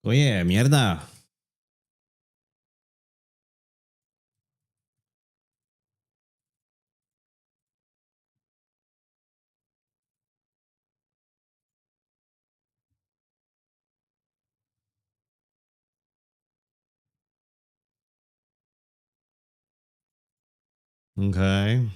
Oye, mierda. Okay.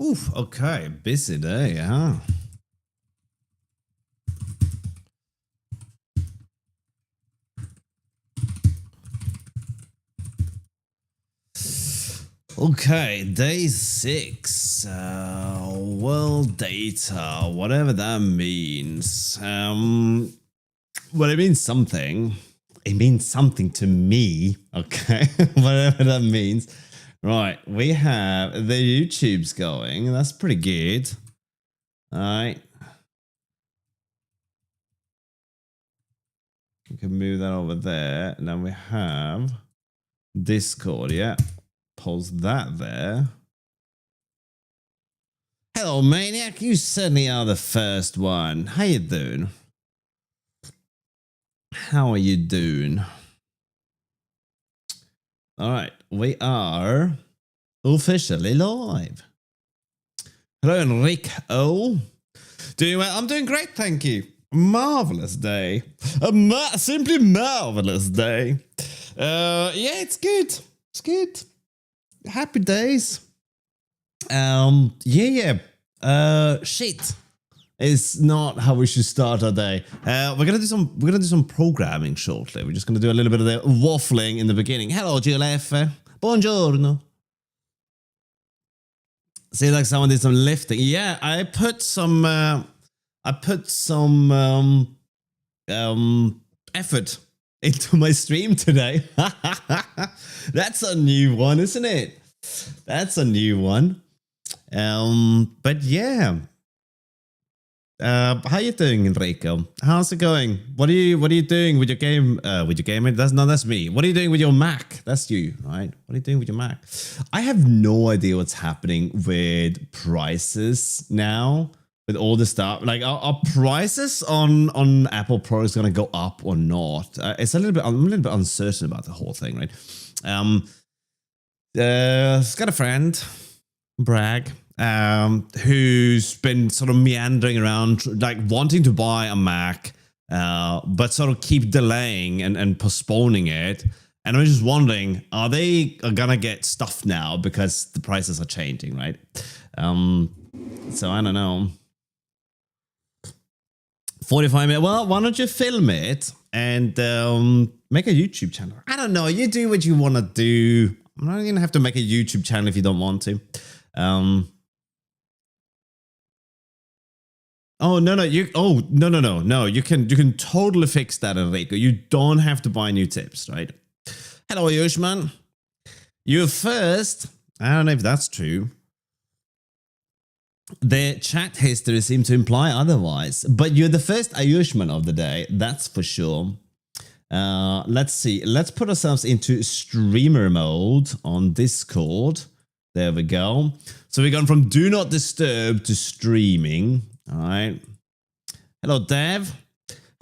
Oof, okay. Busy day, huh? Okay, day 6. World data, whatever that means. Well, it means something. It means something to me. Okay, whatever that means. Right, we have the YouTube's going. That's pretty good. All right. We can move that over there. And then we have Discord, yeah. Pause that there. Hello, Maniac. You certainly are the first one. How you doing? How are you doing? All right, we are officially live. Hello, Enrico. Doing well? I'm doing great, thank you. Marvelous day. Simply marvelous day. Yeah, it's good. It's good. Happy days. Yeah. Shit is not how we should start our day. We're gonna do some programming shortly. We're just gonna do a little bit of the waffling in the beginning. Hello, GLF. Buongiorno. Seems like someone did some lifting. Yeah, I put some effort into my stream today. That's a new one, isn't it? That's a new one. But yeah. How you doing, Enrico? How's it going? What are you doing with your game? With your game? That's me. What are you doing with your Mac? That's you, right? What are you doing with your Mac? I have no idea what's happening with prices now. With all the stuff, like are prices on Apple Products gonna go up or not? It's I'm a little bit uncertain about the whole thing, right? It's got a friend, brag, who's been sort of meandering around, like wanting to buy a Mac, but sort of keep delaying and postponing it. And I'm just wondering, are they gonna get stuff now because the prices are changing, right? So I don't know. 45 minutes. Well, why don't you film it and make a YouTube channel? I don't know. You do what you want to do. I'm not going to have to make a YouTube channel if you don't want to. Oh no no you oh no no no no you can totally fix that, Enrico. You don't have to buy new tips, right? Hello, Yushman. You're first. I don't know if that's true. The chat history seems to imply otherwise, but you're the first Ayushman of the day, that's for sure. Let's see. Let's put ourselves into streamer mode on Discord. There we go. So we've gone from do not disturb to streaming. All right. Hello, Dev.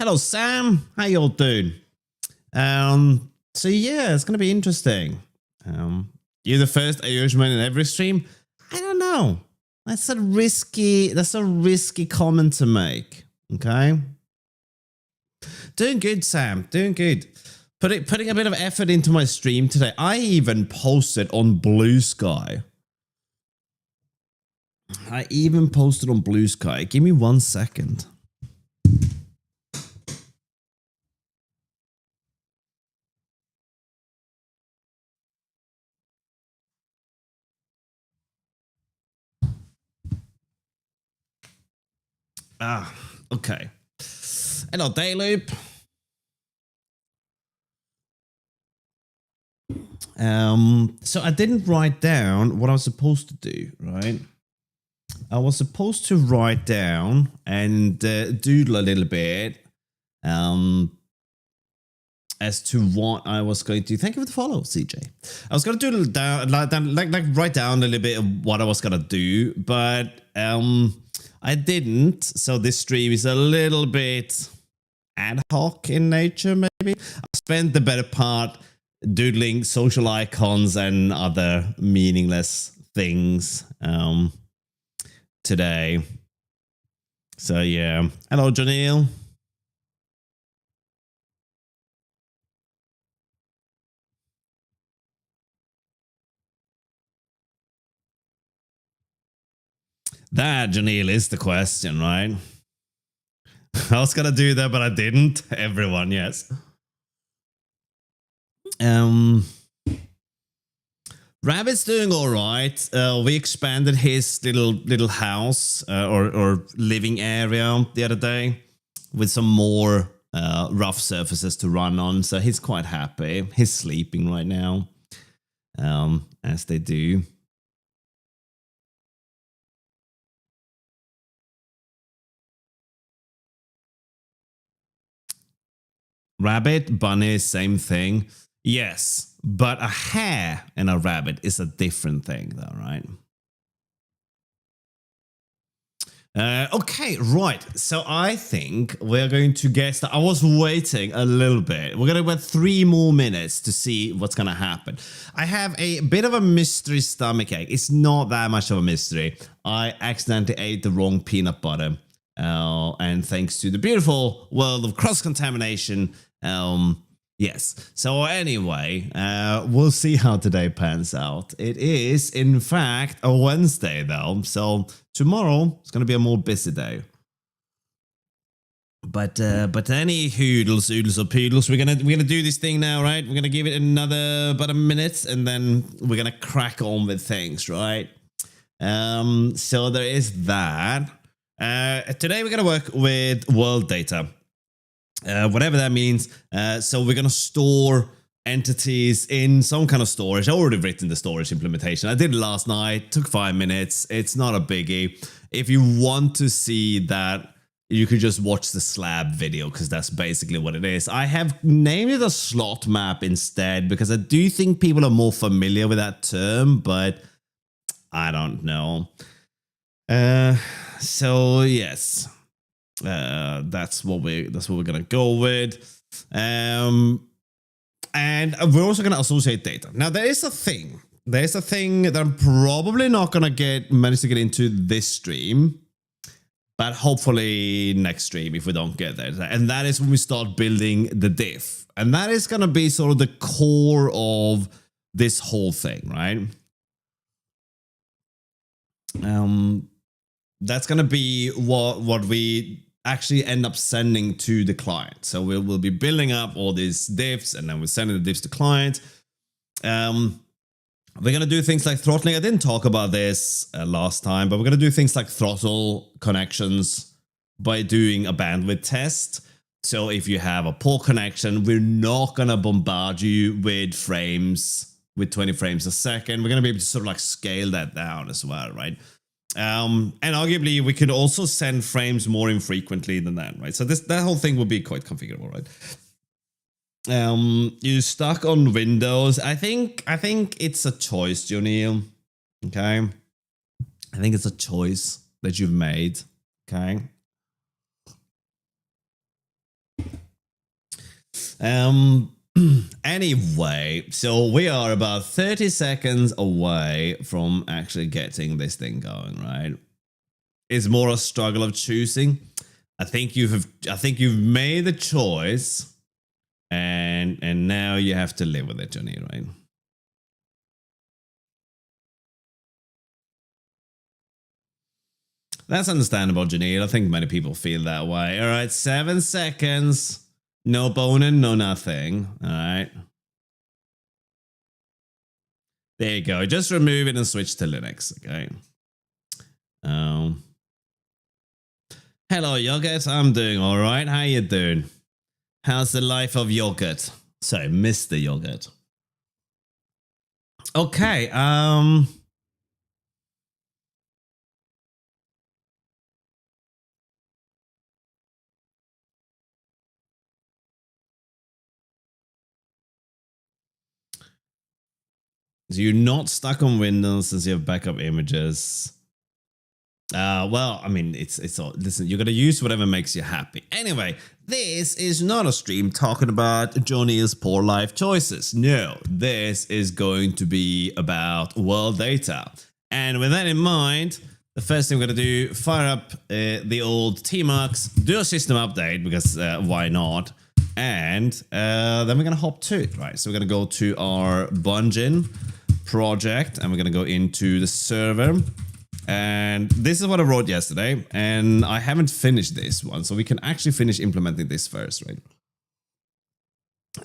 Hello, Sam. How you all doing? So yeah, it's gonna be interesting. You're the first Ayushman in every stream. I don't know. That's a risky comment to make. Okay. Doing good, Sam. Doing good. Putting a bit of effort into my stream today. I even posted on Blue Sky. Give me 1 second. Okay. Hello, Dayloop. So I didn't write down what I was supposed to do, right? I was supposed to write down and doodle a little bit as to what I was going to. Thank you for the follow, CJ. I was going to doodle down, like write down a little bit of what I was going to do, but I didn't. So this stream is a little bit ad hoc in nature, maybe. I spent the better part doodling social icons and other meaningless things today. So yeah. Hello, Janelle. That, Janelle, is the question, right? I was gonna do that, but I didn't. Everyone, yes. Rabbit's doing all right. We expanded his little house or living area the other day with some more rough surfaces to run on. So he's quite happy. He's sleeping right now, as they do. Rabbit, bunny, same thing. Yes, but a hare and a rabbit is a different thing, though, right? Okay, right. So I think we're going to guess that. I was waiting a little bit. We're going to wait 3 more minutes to see what's going to happen. I have a bit of a mystery stomachache. It's not that much of a mystery. I accidentally ate the wrong peanut butter. And thanks to the beautiful world of cross-contamination, yes. So anyway, we'll see how today pans out. It is, in fact, a Wednesday, though. So tomorrow is going to be a more busy day. But any hoodles, oodles, or poodles, we're gonna do this thing now, right? We're gonna give it about a minute, and then we're gonna crack on with things, right? So there is that. Today we're gonna work with world data. Whatever that means. So we're going to store entities in some kind of storage. I already written the storage implementation. I did it last night. Took 5 minutes. It's not a biggie. If you want to see that, you could just watch the slab video because that's basically what it is. I have named it a slot map instead because I do think people are more familiar with that term, but I don't know. So yes. That's what we're gonna go with, and we're also gonna associate data. Now there is a thing that I'm probably not gonna manage to get into this stream, but hopefully next stream if we don't get there. And that is when we start building the diff, and that is gonna be sort of the core of this whole thing, right? That's gonna be what we actually end up sending to the client. So we'll be building up all these diffs, and then we're sending the diffs to client. We're gonna do things like throttling. I didn't talk about this last time, but we're gonna do things like throttle connections by doing a bandwidth test. So if you have a poor connection, we're not gonna bombard you with frames with 20 frames a second. We're gonna be able to sort of like scale that down as well, right? And arguably we could also send frames more infrequently than that, right? So that whole thing will be quite configurable, right? You stuck on Windows. I think it's a choice, Junil. Okay. I think it's a choice that you've made. Okay. Anyway, so we are about 30 seconds away from actually getting this thing going, right? It's more a struggle of choosing. I think you've made the choice, and now you have to live with it, Johnny, right? That's understandable, Janine. I think many people feel that way. All right, 7 seconds. No boning, no nothing. All right. There you go. Just remove it and switch to Linux. Okay. Hello, Yogurt. I'm doing all right. How you doing? How's the life of Yogurt? Sorry, Mr. Yogurt. Okay. So you're not stuck on Windows since you have backup images. Well, I mean, it's all. Listen, you're gonna use whatever makes you happy. Anyway, this is not a stream talking about Johnny's poor life choices. No, this is going to be about world data. And with that in mind, the first thing we're gonna do, fire up the old tmux, do a system update because why not? And then we're gonna hop to it, right? So we're gonna go to our Bungin project, and we're gonna go into the server. And this is what I wrote yesterday, and I haven't finished this one, so we can actually finish implementing this first, right?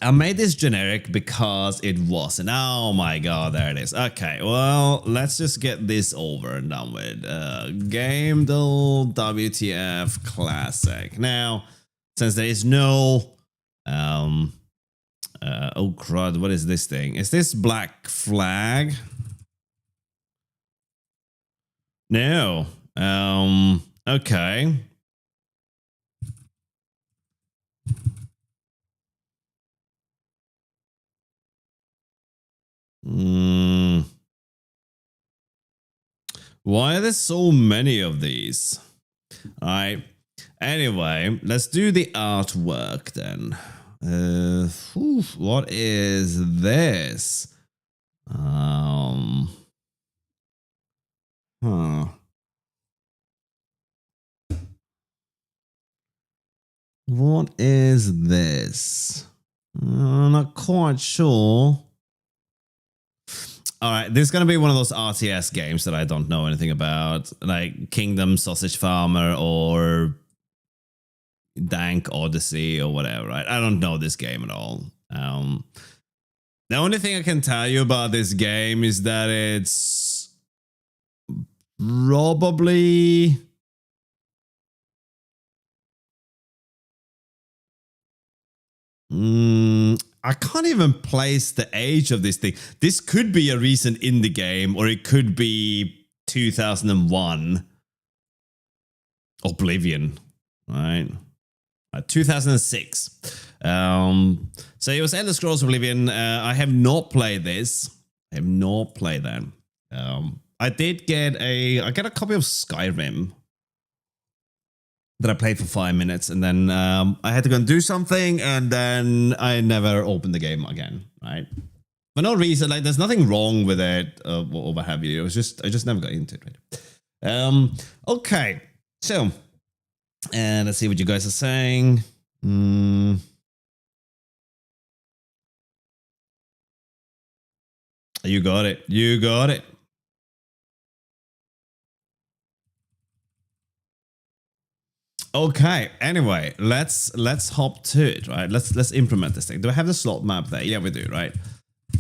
I made this generic because it wasn't. Oh my god, there it is. Okay, well, let's just get this over and done with. Gamedle WTF Classic. Now, since there is no... oh crud, what is this thing? Is this black flag? No. Okay. Why are there so many of these? All right. Anyway, let's do the artwork then. What is this? What is this? I'm not quite sure. All right, this is going to be one of those RTS games that I don't know anything about, like Kingdom Sausage Farmer or Dank Odyssey or whatever, right? I don't know this game at all. The only thing I can tell you about this game is that it's probably... I can't even place the age of this thing. This could be a recent indie game, or it could be 2001. Oblivion, right? 2006. So it was Elder Scrolls Oblivion. I have not played this. I have not played that. I did get I got a copy of Skyrim that I played for 5 minutes, and then I had to go and do something, and then I never opened the game again, right? For no reason, like there's nothing wrong with it or what have you. It was just I just never got into it, right? Okay, so and let's see what you guys are saying. You got it. You got it. Okay. Anyway, let's hop to it, right? Let's implement this thing. Do I have the slot map there? Yeah, we do, right?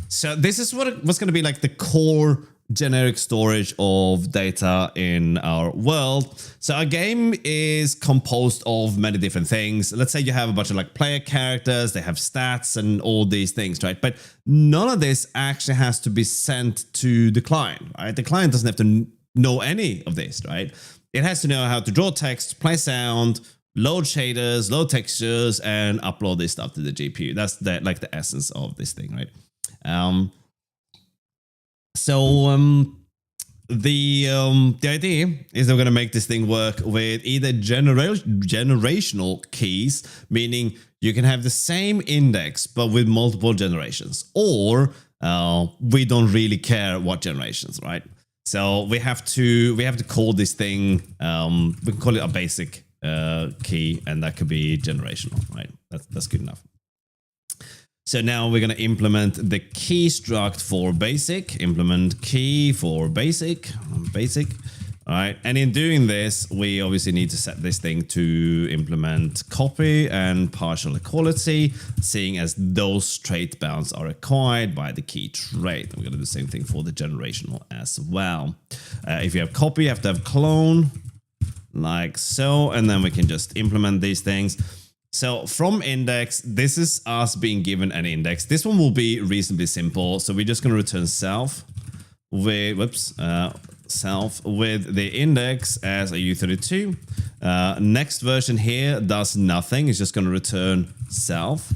So this is what's going to be like the core generic storage of data in our world. So our game is composed of many different things. Let's say you have a bunch of like player characters, they have stats and all these things, right? But none of this actually has to be sent to the client, right? The client doesn't have to know any of this, right? It has to know how to draw text, play sound, load shaders, load textures, and upload this stuff to the GPU. That's like the essence of this thing, right? The idea is that we're going to make this thing work with either generational keys, meaning you can have the same index but with multiple generations, or we don't really care what generations, right? So we have to call this thing, we can call it a basic key, and that could be generational, right? That's good enough. So now we're going to implement the key struct for basic, implement key for basic. All right. And in doing this, we obviously need to set this thing to implement copy and partial equality, seeing as those trait bounds are acquired by the key trait. We're going to do the same thing for the generational as well. If you have copy, you have to have clone, like so, and then we can just implement these things. So from index, this is us being given an index. This one will be reasonably simple. So we're just going to return self with, self with the index as a U32. Next version here does nothing. It's just going to return self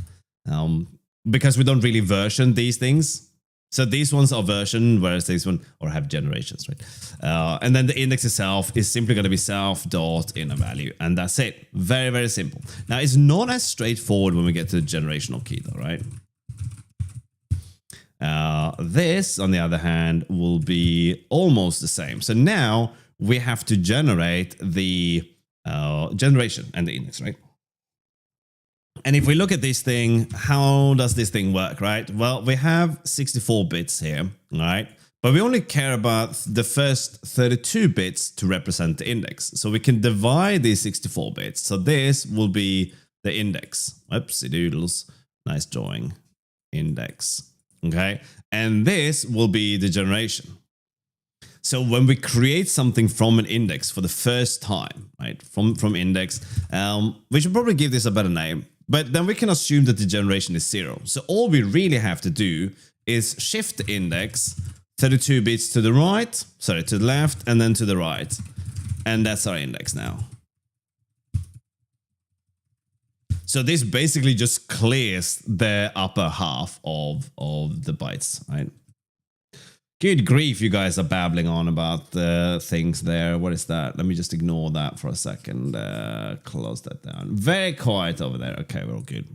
because we don't really version these things. So these ones are version, whereas this one or have generations, right? And then the index itself is simply going to be self dot inner value, and that's it. Very, very simple. Now it's not as straightforward when we get to the generational key, though, right? This, on the other hand, will be almost the same. So now we have to generate the generation and the index, right? And if we look at this thing, how does this thing work, right? Well, we have 64 bits here, right? But we only care about the first 32 bits to represent the index. So we can divide these 64 bits. So this will be the index. Oopsie doodles. Nice drawing. Index. Okay. And this will be the generation. So when we create something from an index for the first time, right, from index, we should probably give this a better name. But then we can assume that the generation is 0. So all we really have to do is shift the index 32 bits to the right, sorry, to the left, and then to the right. And that's our index now. So this basically just clears the upper half of the bytes, right? Good grief, you guys are babbling on about things there. What is that? Let me just ignore that for a second. Close that down. Very quiet over there. Okay, we're all good.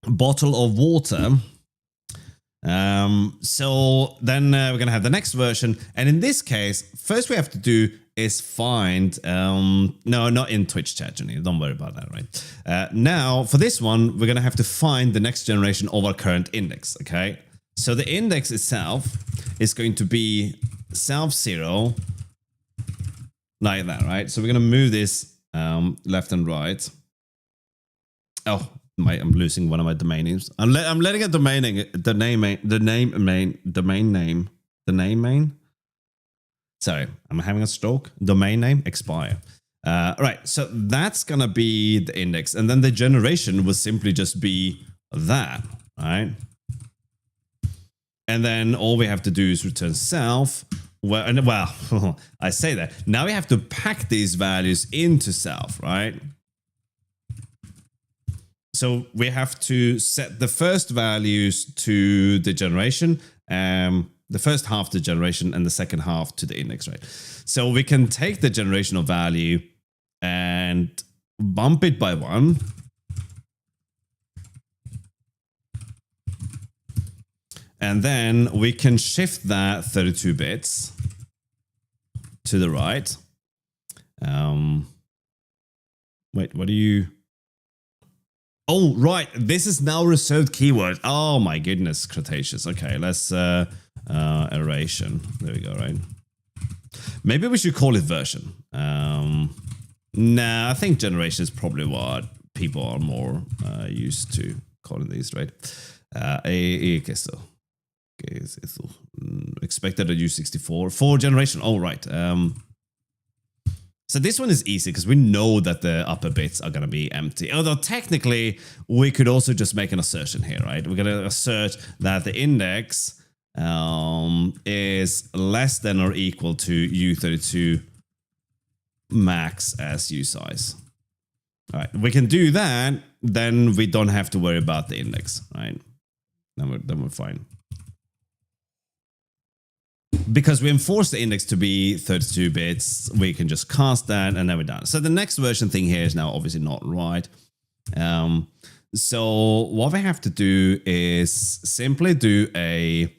Bottle of water. So then we're going to have the next version. And in this case, first we have to do is find... no, not in Twitch chat, Johnny. Don't worry about that, right? Now, for this one, we're going to have to find the next generation of our current index, okay? So the index itself is going to be self 0, like that, right? So we're going to move this left and right. Oh, I'm losing one of my domain names. I'm letting a domain name. Sorry, I'm having a stroke. Domain name expire. Right, so that's going to be the index, and then the generation will simply just be that, right? And then all we have to do is return self. Well, I say that. Now we have to pack these values into self, right? So we have to set the first values to the generation, the first half to generation and the second half to the index, right? So we can take the generational value and bump it by 1. And then we can shift that 32 bits to the right. Wait, what do you... Oh, right. This is now reserved keyword. Oh my goodness, Cretaceous. Okay, let's aeration. There we go, right? Maybe we should call it version. Nah, I think generation is probably what people are more used to calling these, right? Okay, so... Okay, so expected at U64 for generation. Oh, right. So this one is easy because we know that the upper bits are going to be empty. Although technically, we could also just make an assertion here, right? We're going to assert that the index is less than or equal to U32 max as U size. All right, we can do that. Then we don't have to worry about the index, right? Then we're fine. Because we enforce the index to be 32 bits, we can just cast that and then we're done. So the next version thing here is now obviously not right. So what we have to do is simply do a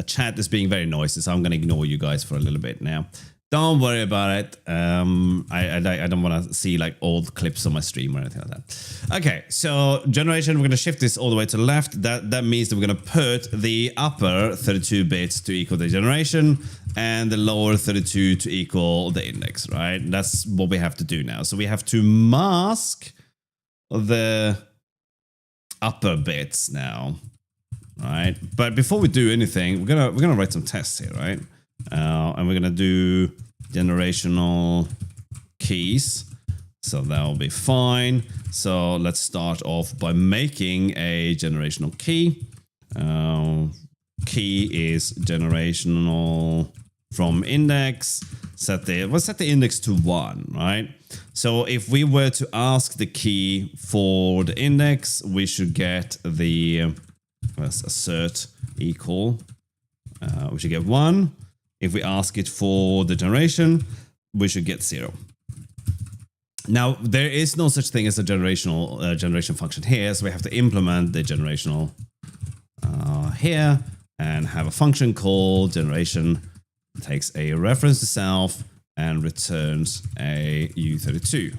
chat is being very noisy, so I'm going to ignore you guys for a little bit now. Don't worry about it. I don't want to see like old clips on my stream or anything like that. Okay, so generation, we're going to shift this all the way to the left. That means that we're going to put the upper 32 bits to equal the generation and the lower 32 to equal the index, right? That's what we have to do now. So we have to mask the upper bits now, right? But before we do anything, we're gonna write some tests here, right? And we're going to do generational keys. So that will be fine. So let's start off by making a generational key. Key is generational from index. We'll set the index to 1, right? So if we were to ask the key for the index, we should get the let's assert equal. We should get 1. If we ask it for the generation, we should get 0. Now, there is no such thing as a generational generation function here, so we have to implement the generational here and have a function called generation. Takes a reference to self and returns a U32.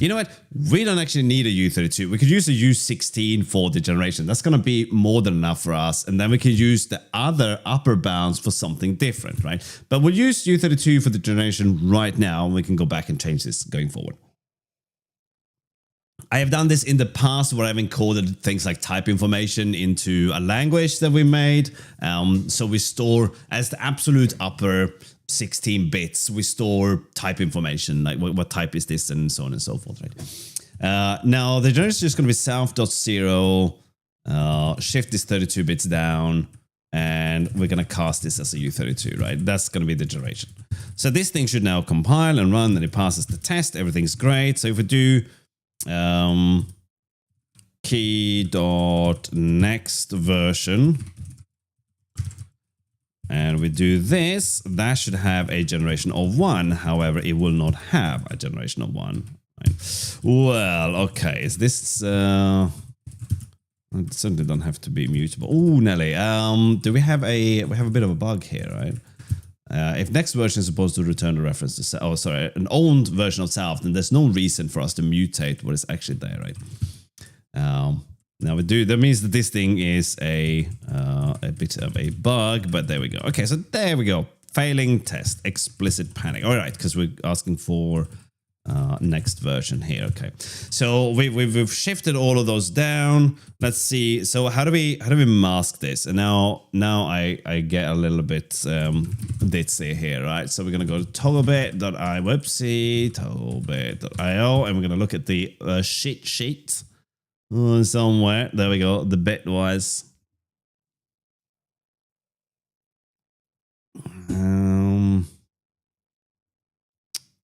You know what? We don't actually need a U32. We could use a U16 for the generation. That's going to be more than enough for us. And then we could use the other upper bounds for something different, right? But we'll use U32 for the generation right now, and we can go back and change this going forward. I have done this in the past where I've encoded things like type information into a language that we made. So we store as the absolute upper 16 bits, we store type information, like what type is this and so on and so forth, right? Now the generation is just going to be self.0, shift this 32 bits down, and we're going to cast this as a U32, right? That's going to be the generation. So this thing should now compile and run, and it passes the test. Everything's great. So if we do key.next version and we do this, that should have a generation of 1. However, it will not have a generation of 1. Right? Well, okay, is this it certainly don't have to be mutable. Oh, Nelly, do we have a bit of a bug here, right? If next version is supposed to return a reference to an owned version of self, then there's no reason for us to mutate what is actually there, right? Now we do. That means that this thing is a bit of a bug, but there we go. Okay, so there we go. Failing test, explicit panic. All right, because we're asking for next version here. Okay, so we've shifted all of those down. Let's see. So how do we mask this? And now I get a little bit ditzy here, right? So we're gonna go to togglebit.io, togglebit.io, and we're gonna look at the sheet somewhere. There we go. The bitwise.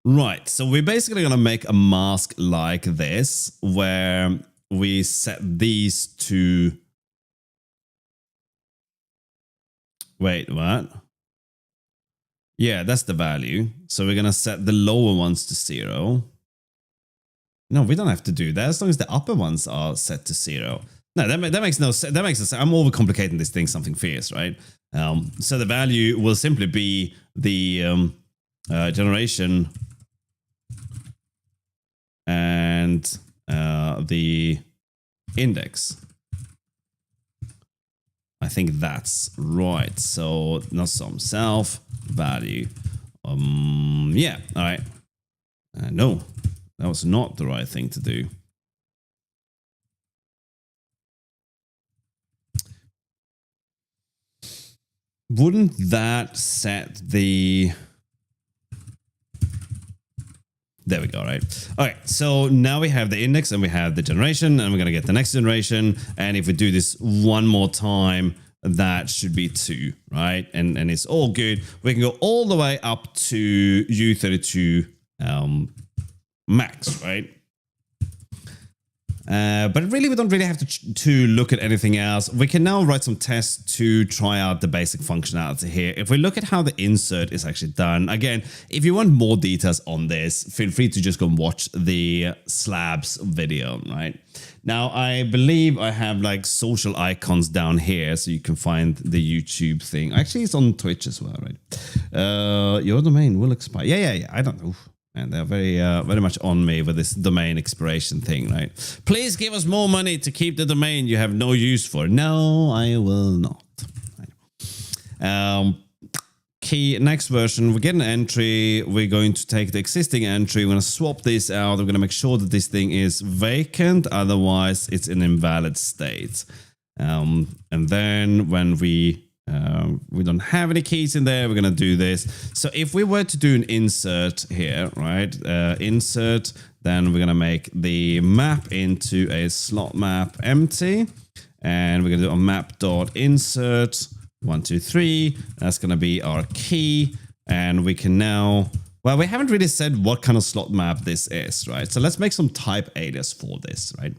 Right, so we're basically going to make a mask like this, where we set these to... Wait, what? Yeah, that's the value. So we're going to set the lower ones to 0. No, we don't have to do that as long as the upper ones are set to 0. No, that makes no sense. That makes sense. I'm overcomplicating this thing something fierce, right? So the value will simply be the generation and the index. I think that's right. So not some self value. Yeah. All right. No, that was not the right thing to do. Wouldn't that set the... There we go, right? Okay, so now we have the index and we have the generation, and we're going to get the next generation. And if we do this one more time, that should be 2, right? And it's all good. We can go all the way up to U32 max, right? But really, we don't really have to look at anything else. We can now write some tests to try out the basic functionality here. If we look at how the insert is actually done, again, if you want more details on this, feel free to just go and watch the slabs video, right? Now, I believe I have like social icons down here, so you can find the YouTube thing. Actually, it's on Twitch as well, right? Your domain will expire. Yeah. I don't know. And they're very much on me with this domain expiration thing, right? Please give us more money to keep the domain you have no use for. No, I will not. Key next version, we get an entry. We're going to take the existing entry. We're going to swap this out. We're going to make sure that this thing is vacant. Otherwise, it's in invalid state. And then when we We don't have any keys in there. We're going to do this. So if we were to do an insert here, right? Insert, then we're going to make the map into a slot map empty. And we're going to do a map.insert 1, 2, 3. That's going to be our key. And we can now, well, we haven't really said what kind of slot map this is, right? So let's make some type alias for this, right?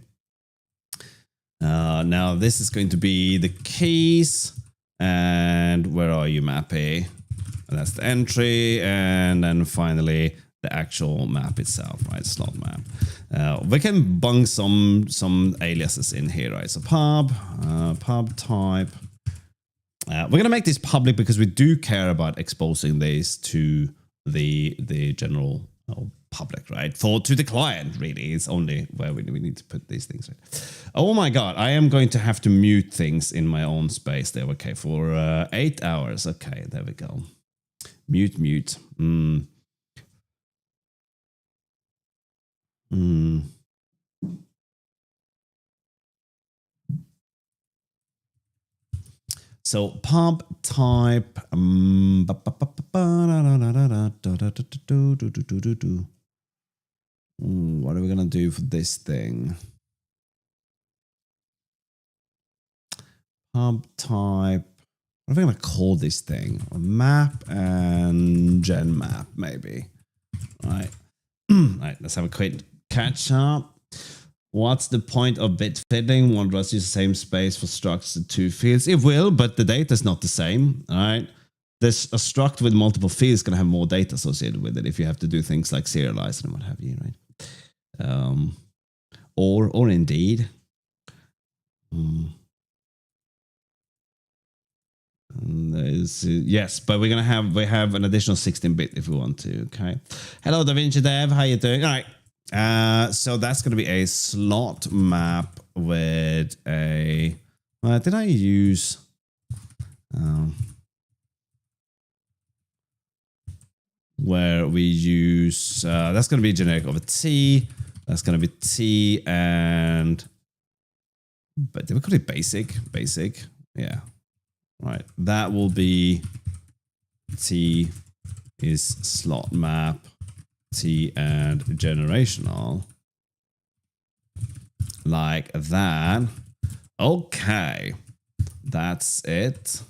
Now this is going to be the keys. And where are you, mappy? That's the entry. And then finally, the actual map itself, right? Slot map. We can bung some aliases in here, right? So pub type. We're going to make this public because we do care about exposing these to the general public, right? To the client, really. It's only where we need to put these things, right? Oh my God, I am going to have to mute things in my own space there. Okay, for 8 hours. Okay, there we go. Mute. So pub type. What are we gonna do for this thing? Pub type. What are we gonna call this thing? A map and gen map, maybe. Right. Right. Let's have a quick catch up. What's the point of bit fiddling? Won't just use the same space for structs to 2 fields? It will, but the data is not the same. All right. There's a struct with multiple fields going to have more data associated with it if you have to do things like serialize and what have you, right? Or indeed. Yes, but we have an additional 16-bit if we want to. Okay. Hello, DaVinci Dev. How you doing? All right. So that's going to be a slot map with a. Did I use? Where we use. That's going to be generic over T. That's going to be T and. But did we call it basic? Basic. Yeah. Right. That will be T is slot map. T and generational. Like that. Okay. That's it.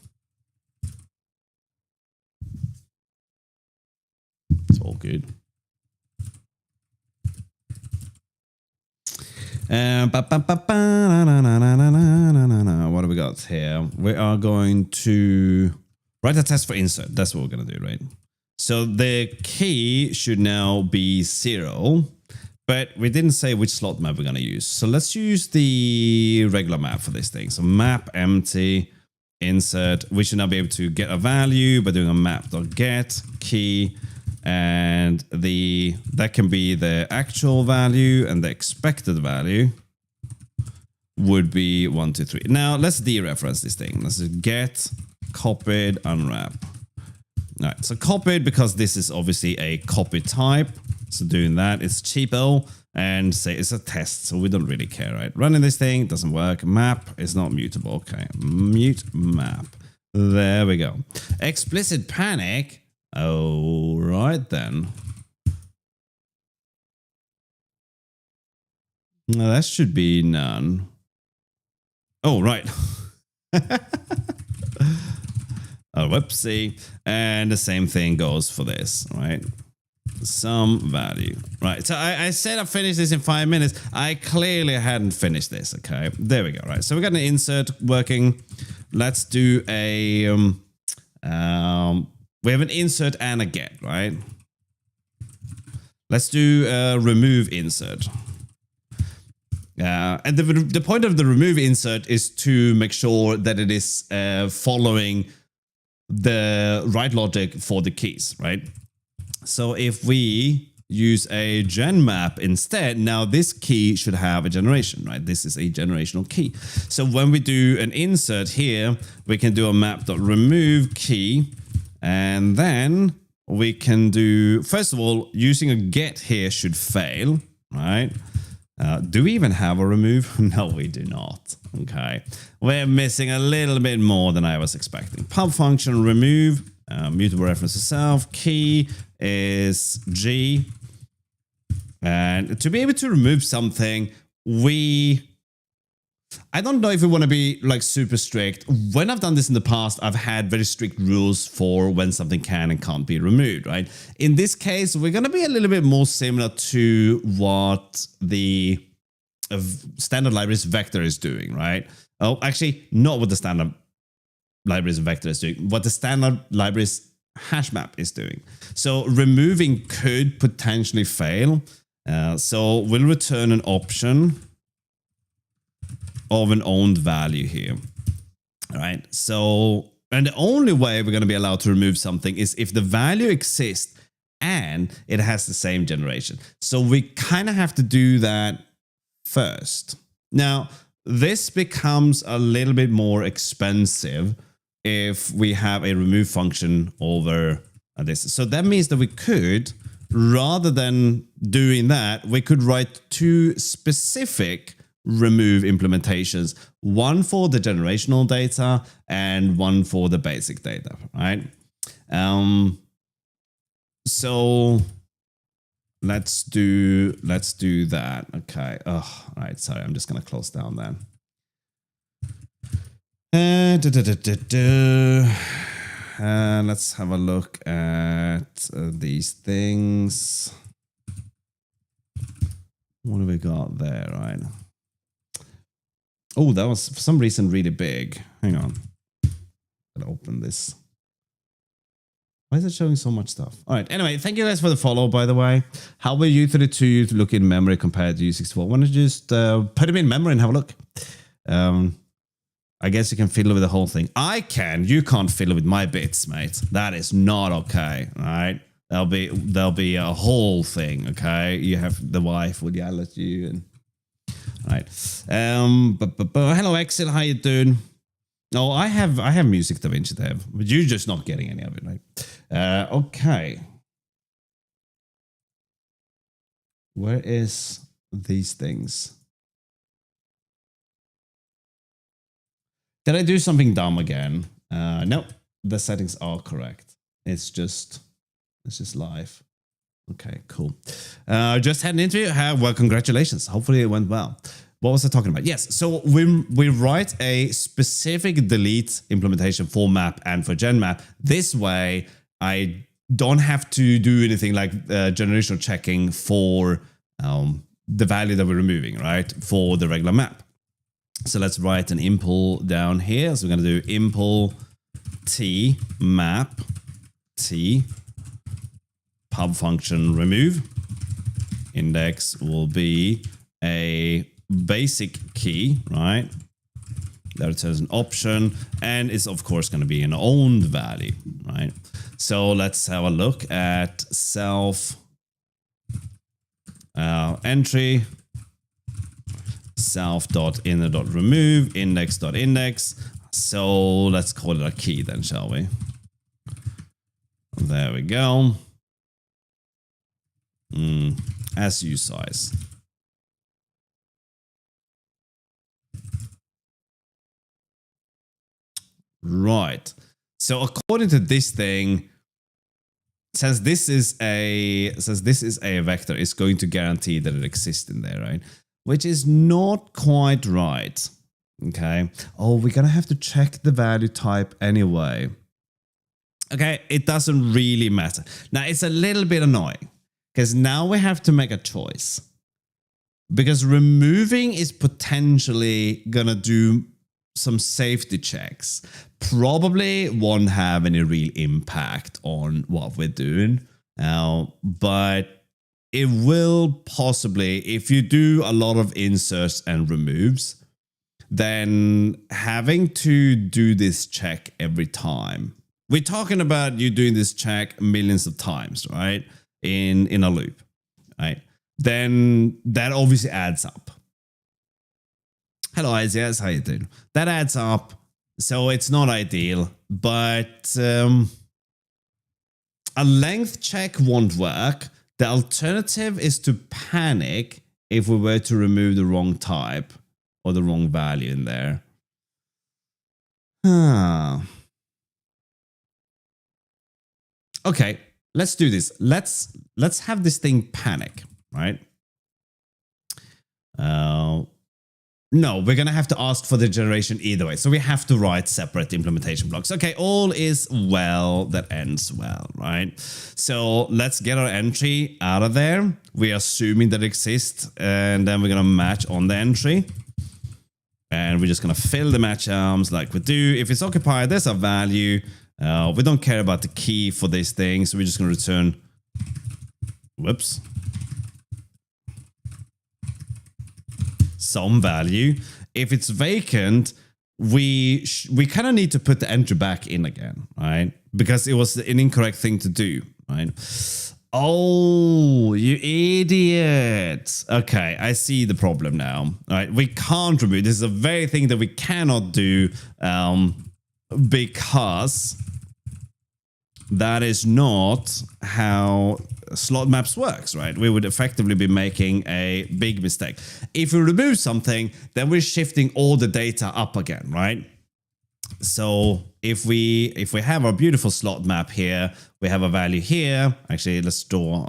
It's all good. What do we got here? We are going to write a test for insert. That's what we're going to do, right? So the key should now be 0, but we didn't say which slot map we're going to use. So let's use the regular map for this thing. So map empty insert. We should now be able to get a value by doing a map.get key. And that can be the actual value, and the expected value would be 1, 2, 3. Now let's dereference this thing. Let's get copied unwrap. All right, so copied because this is obviously a copy type. So doing that is cheapo, and say it's a test, so we don't really care, right? Running this thing doesn't work. Map is not mutable. Okay, mute map. There we go. Explicit panic. All right then. Now that should be none. Oh, right. Oh, whoopsie. And the same thing goes for this, right? Some value. Right, so I said I finished this in 5 minutes. I clearly hadn't finished this, okay? There we go, right? So we got an insert working. Let's do a... we have an insert and a get, right? Let's do a remove insert. And the point of the remove insert is to make sure that it is following the right logic for the keys, right? So if we use a gen map instead, now this key should have a generation, right? This is a generational key. So when we do an insert here, we can do a map.remove key, and then we can do, first of all, using a get here should fail, right? Do we even have a remove? No, we do not. Okay. We're missing a little bit more than I was expecting. Pub function remove, mutable reference to self. Key is G. And to be able to remove something, I don't know if we want to be like super strict. When I've done this in the past, I've had very strict rules for when something can and can't be removed, right? In this case, we're going to be a little bit more similar to what the standard libraries vector is doing, right? Oh, actually, not what the standard libraries vector is doing, what the standard libraries hash map is doing. So removing could potentially fail. So we'll return an option of an owned value here. All right. So, and the only way we're going to be allowed to remove something is if the value exists and it has the same generation. So we kind of have to do that first. Now, this becomes a little bit more expensive if we have a remove function over this. So that means that we could, rather than doing that, we could write two specific remove implementations, one for the generational data and one for the basic data, right? So let's do that. Okay. Oh, all right. Sorry, I'm just gonna close down then. Let's have a look at these things. What have we got there, right? Oh, that was for some reason really big. Hang on. I'll open this. Why is it showing so much stuff? All right. Anyway, thank you guys for the follow, by the way. How will U32 to look in memory compared to U64? Why don't you just put them in memory and have a look? I guess you can fiddle with the whole thing. I can. You can't fiddle with my bits, mate. That is not okay. All right. There'll be a whole thing. Okay. You have the wife will yell at you and. Right. Hello, Excel. How you doing? No, I have Music DaVinci Dev, but you're just not getting any of it, right? Okay. Where is these things? Did I do something dumb again? No, the settings are correct. It's just live. Okay, cool. Just had an interview. Well, congratulations. Hopefully it went well. What was I talking about? Yes. So we write a specific delete implementation for map and for gen map. This way, I don't have to do anything like generational checking for the value that we're removing, right? For the regular map. So let's write an impl down here. So we're going to do impl t map t pub function remove. Index will be a basic key, right? That returns an option, and it's of course going to be an owned value, right? So let's have a look at self entry self.inner.remove index.index. So let's call it a key then, shall we? There we go. As use size. Right. So according to this thing, since this is a vector, it's going to guarantee that it exists in there, right? Which is not quite right. Okay. Oh, we're gonna have to check the value type anyway. Okay, it doesn't really matter. Now it's a little bit annoying because now we have to make a choice. Because removing is potentially gonna do some safety checks. Probably won't have any real impact on what we're doing. But it will possibly, if you do a lot of inserts and removes, then having to do this check every time. We're talking about you doing this check millions of times, right? In a loop, right? Then that obviously adds up. Hello, Isias, how you doing? That adds up, so it's not ideal, but a length check won't work. The alternative is to panic if we were to remove the wrong type or the wrong value in there? Okay, let's do this. Let's have this thing panic, right? No, we're going to have to ask for the generation either way. So we have to write separate implementation blocks. Okay, all is well that ends well, right? So let's get our entry out of there. We're assuming that it exists, and then we're going to match on the entry. And we're just going to fill the match arms like we do. If it's occupied, there's a value. We don't care about the key for this thing, so we're just going to return... Whoops. Some value. If it's vacant, we kind of need to put the entry back in again, right? Because it was an incorrect thing to do, right? Oh, you idiot. Okay, I see the problem now. All right, we can't remove. This is a very thing that we cannot do because that is not how slot maps works, right? We would effectively be making a big mistake. If we remove something, then we're shifting all the data up again, right? So if we have our beautiful slot map here, we have a value here. Actually, let's draw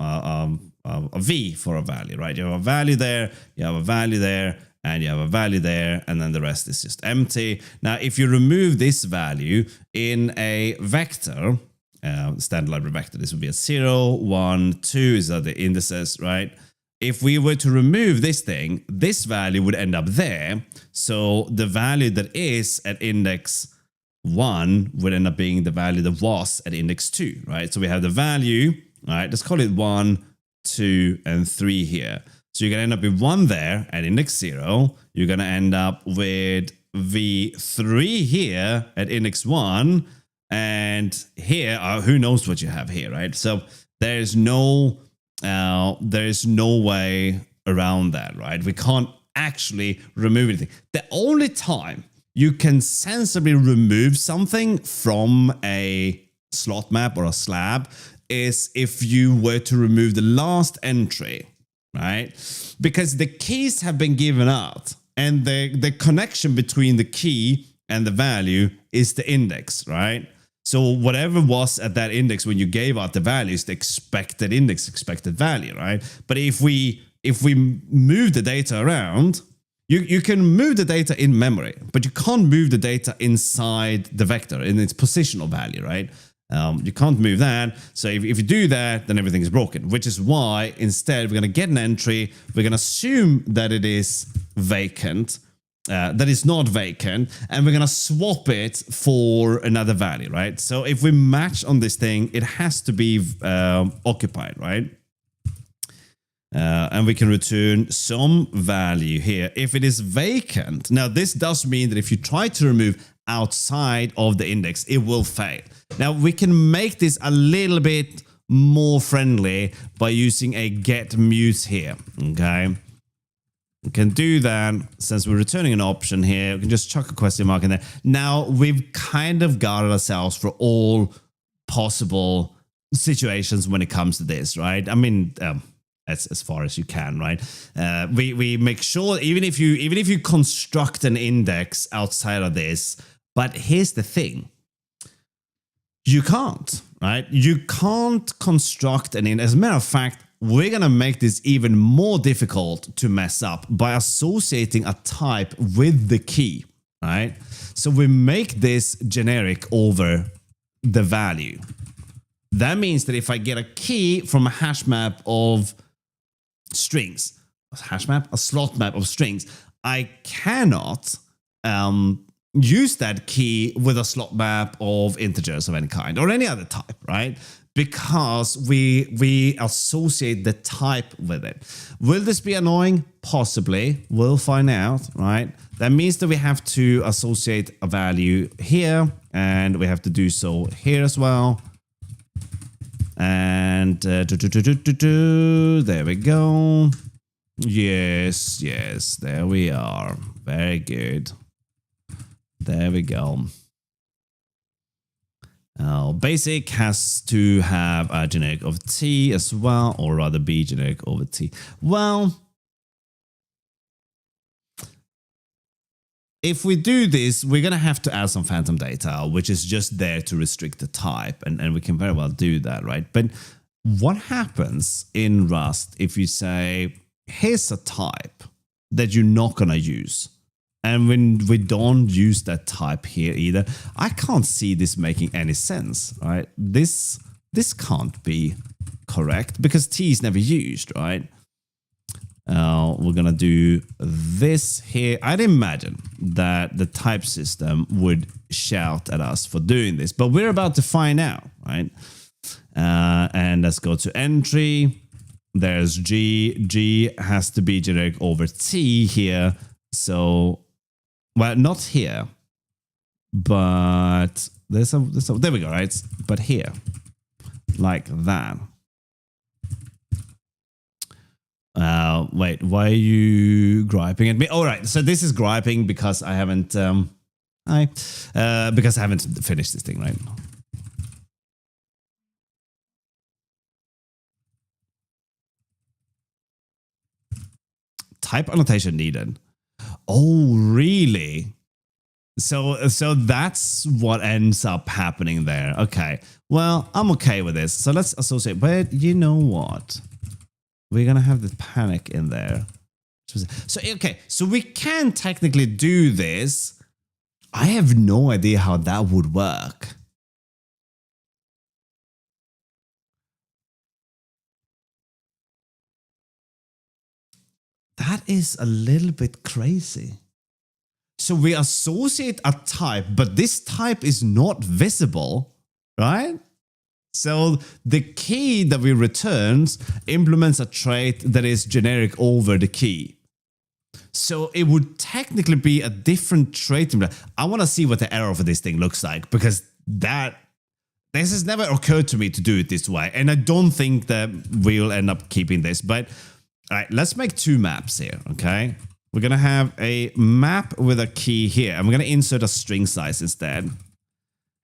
a V for a value, right? You have a value there, you have a value there, and you have a value there, and then the rest is just empty. Now, if you remove this value in a vector, standard library vector, this would be a 0, 1, 2 is the indices, right? If we were to remove this thing, this value would end up there. So the value that is at index 1 would end up being the value that was at index 2, right? So we have the value, all right, let's call it 1, 2, and 3 here. So you're going to end up with 1 there at index 0. You're going to end up with V3 here at index 1. And here, who knows what you have here, right? So there's no way around that, right? We can't actually remove anything. The only time you can sensibly remove something from a slot map or a slab is if you were to remove the last entry, right? Because the keys have been given out, and the connection between the key and the value is the index, right? So whatever was at that index when you gave out the values, the expected index, expected value, right? But if we move the data around, you can move the data in memory, but you can't move the data inside the vector in its positional value, right? You can't move that. So if you do that, then everything is broken, which is why instead we're going to get an entry. We're going to assume that it is vacant. That is not vacant, and we're going to swap it for another value, right? So if we match on this thing, it has to be occupied, right? And we can return some value here. If it is vacant, now this does mean that if you try to remove outside of the index, it will fail. Now we can make this a little bit more friendly by using a get mute here, okay? We can do that since we're returning an option here. We can just chuck a question mark in there. Now we've kind of guarded ourselves for all possible situations when it comes to this, right? I mean, as far as you can, right? We make sure even if you construct an index outside of this, but here's the thing. You can't, right? You can't construct an index. As a matter of fact, we're going to make this even more difficult to mess up by associating a type with the key, right? So we make this generic over the value. That means that if I get a key from a hash map of strings, a slot map of strings, I cannot use that key with a slot map of integers of any kind or any other type, right? Because we associate the type with it. Will this be annoying? Possibly. We'll find out, right? That means that we have to associate a value here, and we have to do so here as well. And there we go. Yes, there we are. Very good. There we go. Basic has to have a generic of t as well, or rather b generic over t. Well, if we do this, we're going to have to add some phantom data, which is just there to restrict the type. And we can very well do that, right? But what happens in Rust if you say, here's a type that you're not going to use? And when we don't use that type here either, I can't see this making any sense, right? This can't be correct because T is never used, right? We're going to do this here. I'd imagine that the type system would shout at us for doing this, but we're about to find out, right? And let's go to entry. There's G. G has to be generic over T here. So, well, not here, but there's a there we go, right? But here, like that. Wait, why are you griping at me? All right, so this is griping because I haven't, because I haven't finished this thing, right? Type annotation needed. Oh, really? So that's what ends up happening there. Okay, well, I'm okay with this. So let's associate, but you know what? We're going to have the panic in there. So, okay, so we can technically do this. I have no idea how that would work. That is a little bit crazy. So we associate a type, but this type is not visible, right? So the key that we returns implements a trait that is generic over the key. So it would technically be a different trait. I want to see what the error for this thing looks like, because this has never occurred to me to do it this way. And I don't think that we'll end up keeping this. But all right, let's make two maps here, okay? We're going to have a map with a key here. And we're going to insert a string size instead.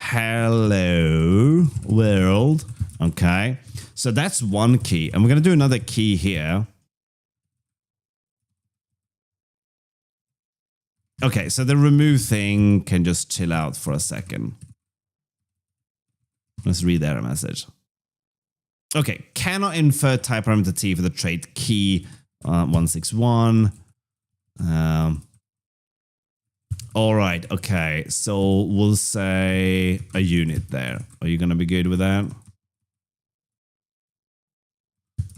Hello world. Okay, so that's one key, and we're going to do another key here. Okay, so the remove thing can just chill out for a second. Let's read the error message. Okay, cannot infer type parameter T for the trait key 161. All right, okay, so we'll say a unit there. Are you going to be good with that?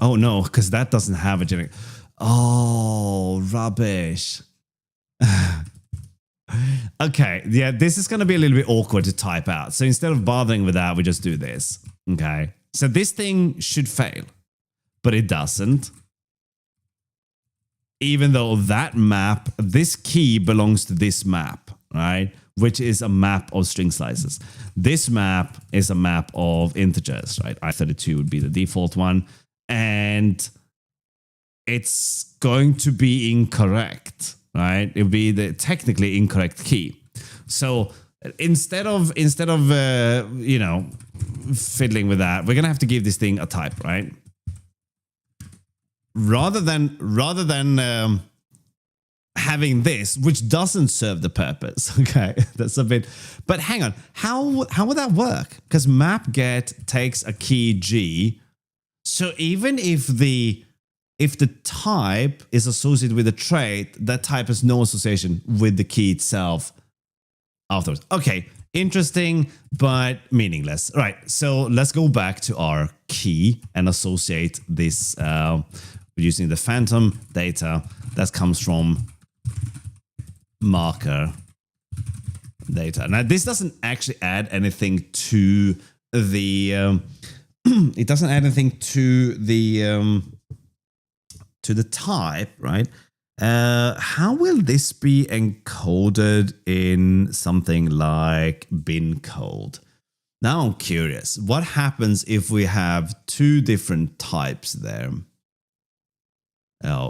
Oh, no, because that doesn't have a generic. Oh, rubbish. Okay, yeah, this is going to be a little bit awkward to type out. So instead of bothering with that, we just do this. Okay, so this thing should fail, but it doesn't. Even though that map, this key belongs to this map, right? Which is a map of string sizes. This map is a map of integers, right? I32 would be the default one. And it's going to be incorrect, right? It would be the technically incorrect key. So instead of you know, fiddling with that, we're going to have to give this thing a type, right? Rather than having this, which doesn't serve the purpose. Okay, that's a bit. But hang on, how would that work? Because map get takes a key G, so even if the type is associated with a trait, that type has no association with the key itself afterwards. Okay, interesting, but meaningless. Right, so let's go back to our key and associate this. Using the phantom data that comes from marker data. Now, this doesn't actually add anything to the. It doesn't add anything to the type, right? How will this be encoded in something like bin code? Now I'm curious. What happens if we have two different types there?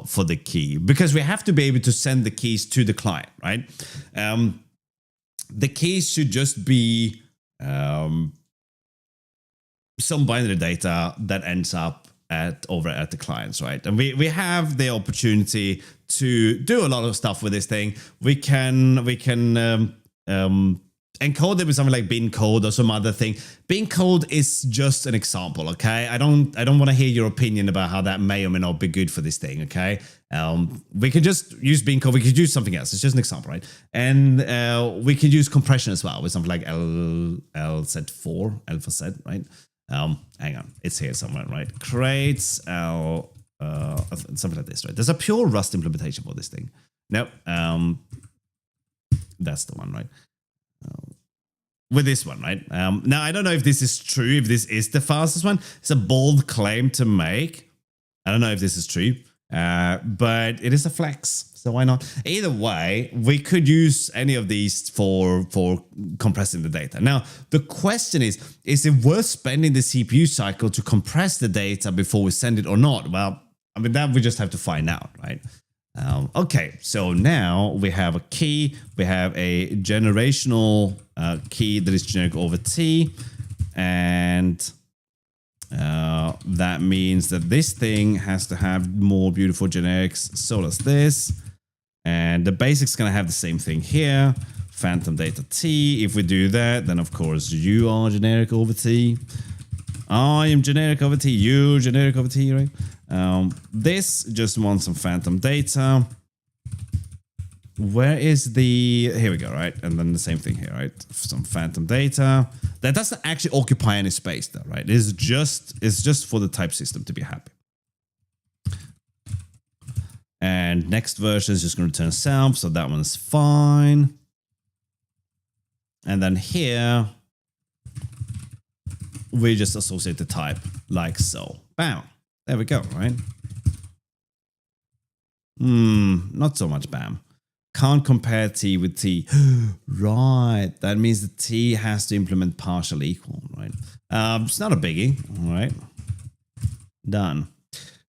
For the key, because we have to be able to send the keys to the client, right? The keys should just be some binary data that ends up over at the clients, right? And we have the opportunity to do a lot of stuff with this thing. We can encode it with something like bin code or some other thing. Bin code is just an example, okay? I don't want to hear your opinion about how that may or may not be good for this thing, okay? We can just use bin code. We could use something else. It's just an example, right? And we could use compression as well with something like LZ4, L for Z, right? Hang on, it's here somewhere, right? Creates something like this, right? There's a pure Rust implementation for this thing. Nope, that's the one, right? With this one, right? Now, I don't know if this is true, if this is the fastest one. It's a bold claim to make. I don't know if this is true, but it is a flex, so why not? Either way, we could use any of these for compressing the data. Now, the question is it worth spending the CPU cycle to compress the data before we send it or not? Well, I mean, that we just have to find out, right? Okay, so now we have a key, we have a generational key that is generic over T, and that means that this thing has to have more beautiful generics, so does this, and the basic's gonna have the same thing here, phantom data T. If we do that, then of course you are generic over T, I am generic over T, you generic over T, right? This just wants some phantom data. Where is the... Here we go, right? And then the same thing here, right? Some phantom data. That doesn't actually occupy any space though, right? It's just for the type system to be happy. And next version is just going to return self, so that one's fine. And then here, we just associate the type like so. Bam. There we go, right? Not so much bam. Can't compare T with T. Right. That means the T has to implement partial equal, right? It's not a biggie, all right? Done.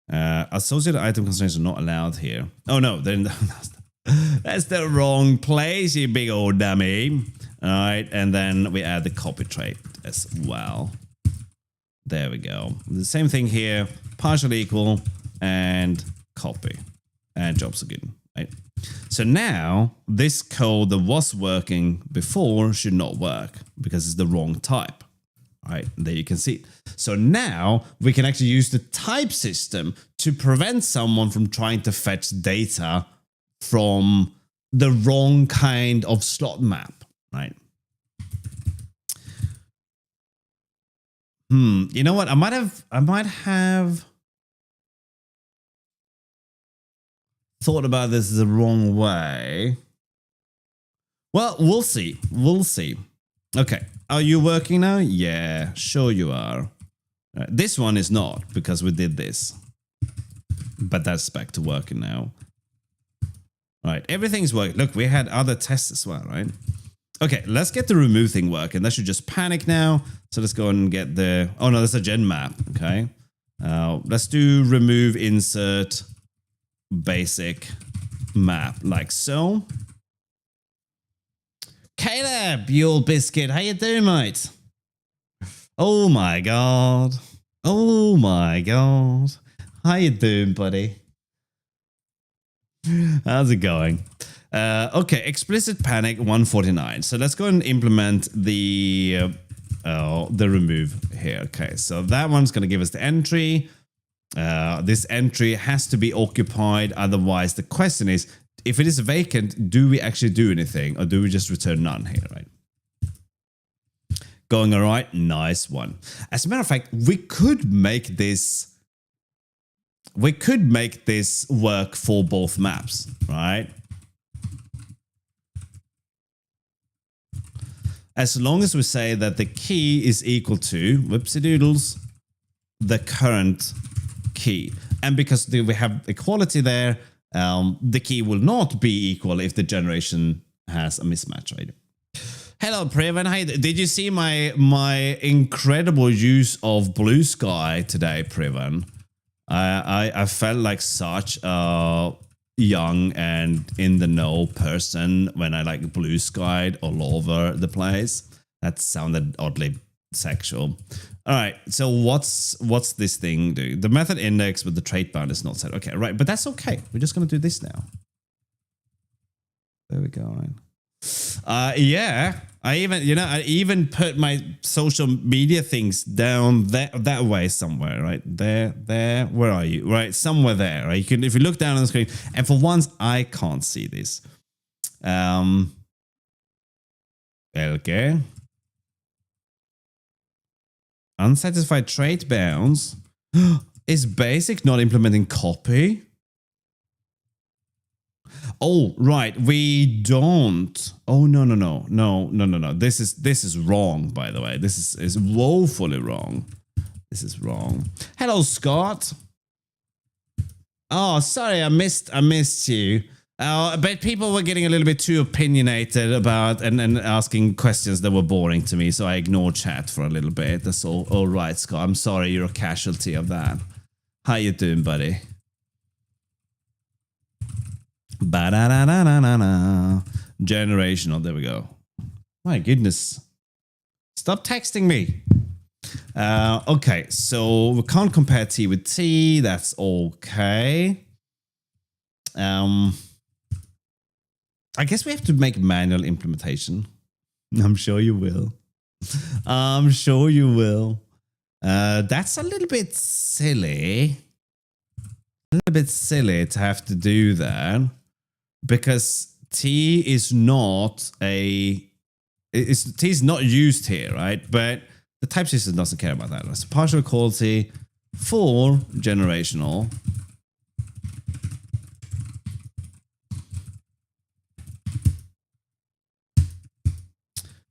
Associated item constraints are not allowed here. Oh no, then that's the wrong place, you big old dummy. All right, and then we add the copy trait as well. There we go. The same thing here, partial equal and copy. And jobs are good, right? So now this code that was working before should not work because it's the wrong type. All right, there you can see it. So now we can actually use the type system to prevent someone from trying to fetch data from the wrong kind of slot map, right? You know what? I might have thought about this the wrong way. Well, we'll see. We'll see. Okay. Are you working now? Yeah, sure you are. This one is not because we did this. But that's back to working now. Right. Everything's working. Look, we had other tests as well, right? Okay, let's get the remove thing working. That should just panic now. So let's go and get the... Oh no, that's a gen map. Okay. Let's do remove insert basic map like so. Caleb, you old biscuit. How you doing, mate? Oh my god. Oh my god. How you doing, buddy? How's it going? Okay, explicit panic 149. So let's go and implement the remove here. Okay, so that one's going to give us the entry. This entry has to be occupied. Otherwise, the question is, if it is vacant, do we actually do anything or do we just return none here, right? Going all right? Nice one. As a matter of fact, we could make this work for both maps, right? As long as we say that the key is equal to, whoopsie doodles, the current key. And because we have equality there, the key will not be equal if the generation has a mismatch, right? Hello, Prevan. Hi. Did you see my incredible use of blue sky today, Prevan? I felt like such a young and in the know person when I like blue skied all over the place. That sounded oddly sexual. All right, so what's this thing do? The method index with the trait bound is not set. Okay, right, but that's okay. We're just gonna do this now. There we go. Right. Yeah, I even put my social media things down that way somewhere, right there. Where are you? Right, somewhere there. Right, you can, if you look down on the screen, and for once I can't see this. Okay. Unsatisfied trait bounds. Is basic not implementing copy? Oh, right. We don't. Oh, no. This is wrong, by the way. This is woefully wrong. This is wrong. Hello, Scott. Oh, sorry, I missed you. But people were getting a little bit too opinionated about and asking questions that were boring to me, so I ignored chat for a little bit. That's all. All right, Scott. I'm sorry you're a casualty of that. How you doing, buddy? Ba-da-da-da-da-da. Generational. There we go. My goodness. Stop texting me. Okay, so we can't compare T with T. That's okay. I guess we have to make manual implementation. I'm sure you will. I'm sure you will. That's a little bit silly. A little bit silly to have to do that. Because T is not T is not used here, right? But the type system doesn't care about that. It's partial equality for generational.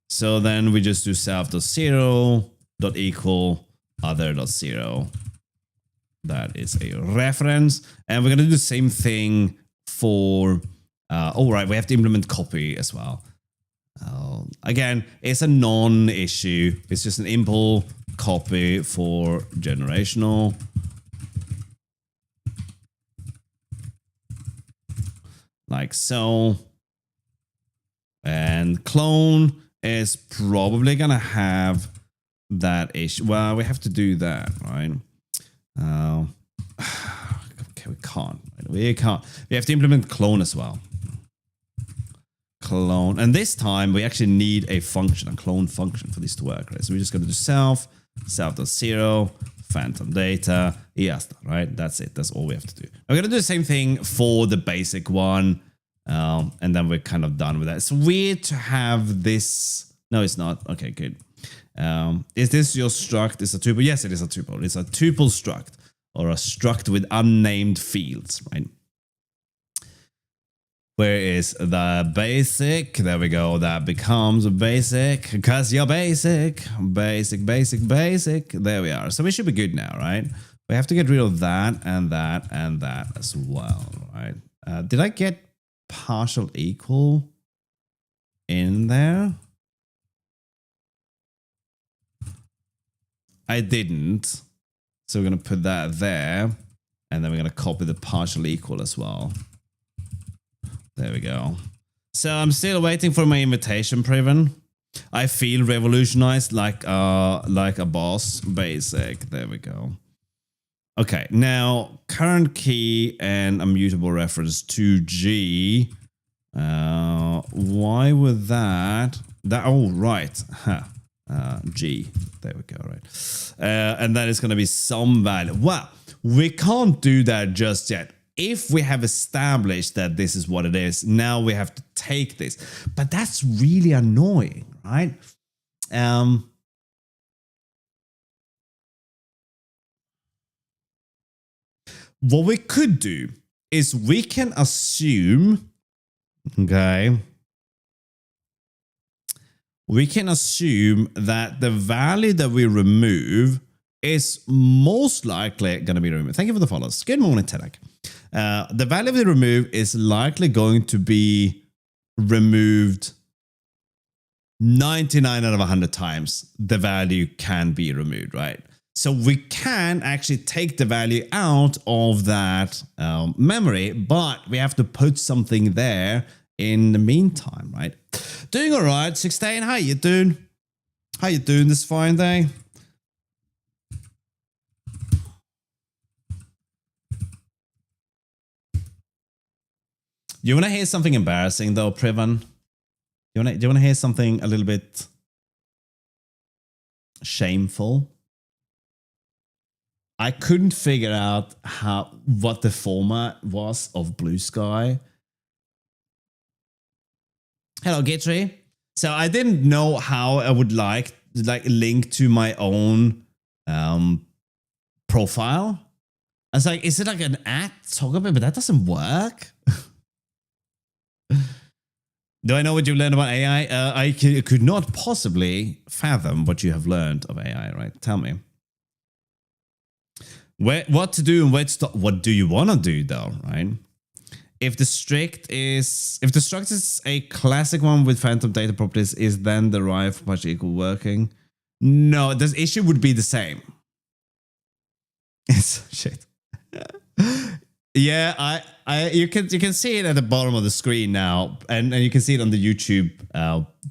So then we just do self.0 dot equal other.0. That is a reference. And we're going to do the same thing for, all right, we have to implement copy as well. Again, it's a non-issue. It's just an impl copy for generational. Like so. And clone is probably going to have that issue. Well, we have to do that, right? Okay, we can't. We can't. We have to implement clone as well. Clone. And this time we actually need a function, a clone function for this to work, right? So we're just going to do self.0, phantom data, yes, right? That's it. That's all we have to do. We're going to do the same thing for the basic one. And then we're kind of done with that. It's weird to have this. No, it's not. Okay, good. Is this your struct? Is a tuple? Yes, it is a tuple. It's a tuple struct, or a struct with unnamed fields, right? Where is the basic? There we go. That becomes basic because you're basic. Basic. There we are. So we should be good now, right? We have to get rid of that and that and that as well, right? Did I get partial equal in there? I didn't. So we're going to put that there. And then we're going to copy the partial equal as well. There we go. So I'm still waiting for my invitation, Priven. I feel revolutionized like a boss. Basic. There we go. Okay, now current key and a mutable reference to G. Why would that? Oh, right. Huh. G. There we go, right. And that is going to be some value. Well, we can't do that just yet. If we have established that this is what it is, now we have to take this. But that's really annoying, right? What we could do is we can assume, okay, we can assume that the value that we remove is most likely going to be removed. Thank you for the follows. Good morning, Tedek. The value we remove is likely going to be removed 99 out of 100 times. The value can be removed, right? So we can actually take the value out of that memory, but we have to put something there in the meantime, right? Doing all right, 16. How you doing? How you doing this fine day? You want to hear something embarrassing though, Privan? Do you want to hear something a little bit shameful? I couldn't figure out what the format was of Blue Sky. Hello, Gitry. So I didn't know how I would like link to my own profile. I was like, is it like an @togglebit? But that doesn't work. Do I know what you've learned about AI? I could not possibly fathom what you have learned of AI, right? Tell me. What to do and where to stop. What do you want to do though, right? If the struct is a classic one with phantom data properties, is then derived much equal working? No, this issue would be the same. It's shit. Yeah, you can see it at the bottom of the screen now, and you can see it on the YouTube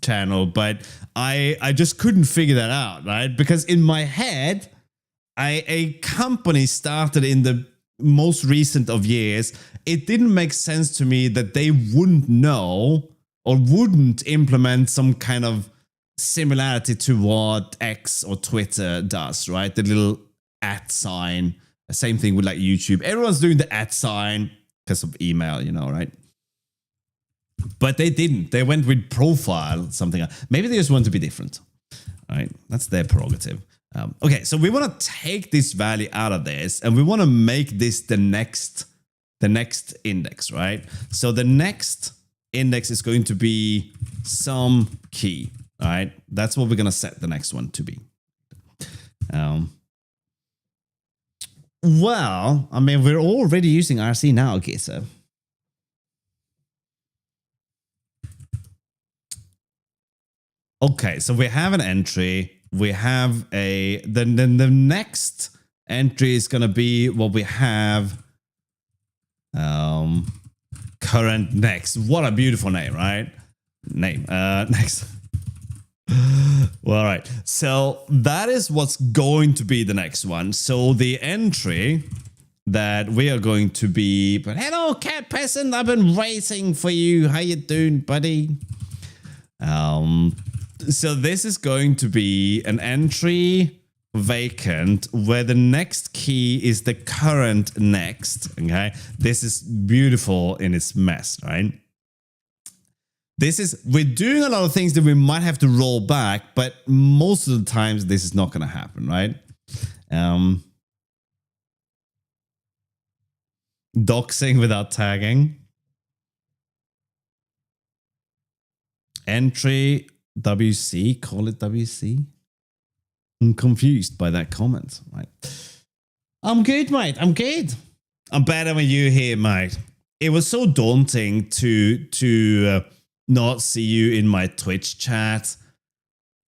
channel, but I just couldn't figure that out, right? Because in my head, a company started in the most recent of years. It didn't make sense to me that they wouldn't know or wouldn't implement some kind of similarity to what X or Twitter does, right? The little @ Same thing with like YouTube. Everyone's doing the @ because of email, you know, right? But they didn't. They went with profile, something. Maybe they just want to be different, right? That's their prerogative. Okay, so we want to take this value out of this, and we want to make this the next index, right? So the next index is going to be some key, right? That's what we're going to set the next one to be. Well, I mean, we're already using RC now, Gisa. Okay, so we have an entry. We have then the next entry is going to be what we have. Current next. What a beautiful name, right? Next. Well, all right. So that is what's going to be the next one. So the entry that we are going to be, but hello, cat peasant. I've been waiting for you. How you doing, buddy? So this is going to be an entry vacant where the next key is the current next. Okay, this is beautiful in its mess, right? We're doing a lot of things that we might have to roll back, but most of the times this is not going to happen, right? Doxing without tagging. Entry WC, call it WC. I'm confused by that comment, right? I'm good, mate. I'm good. I'm better with you here, mate. It was so daunting to not see you in my Twitch chat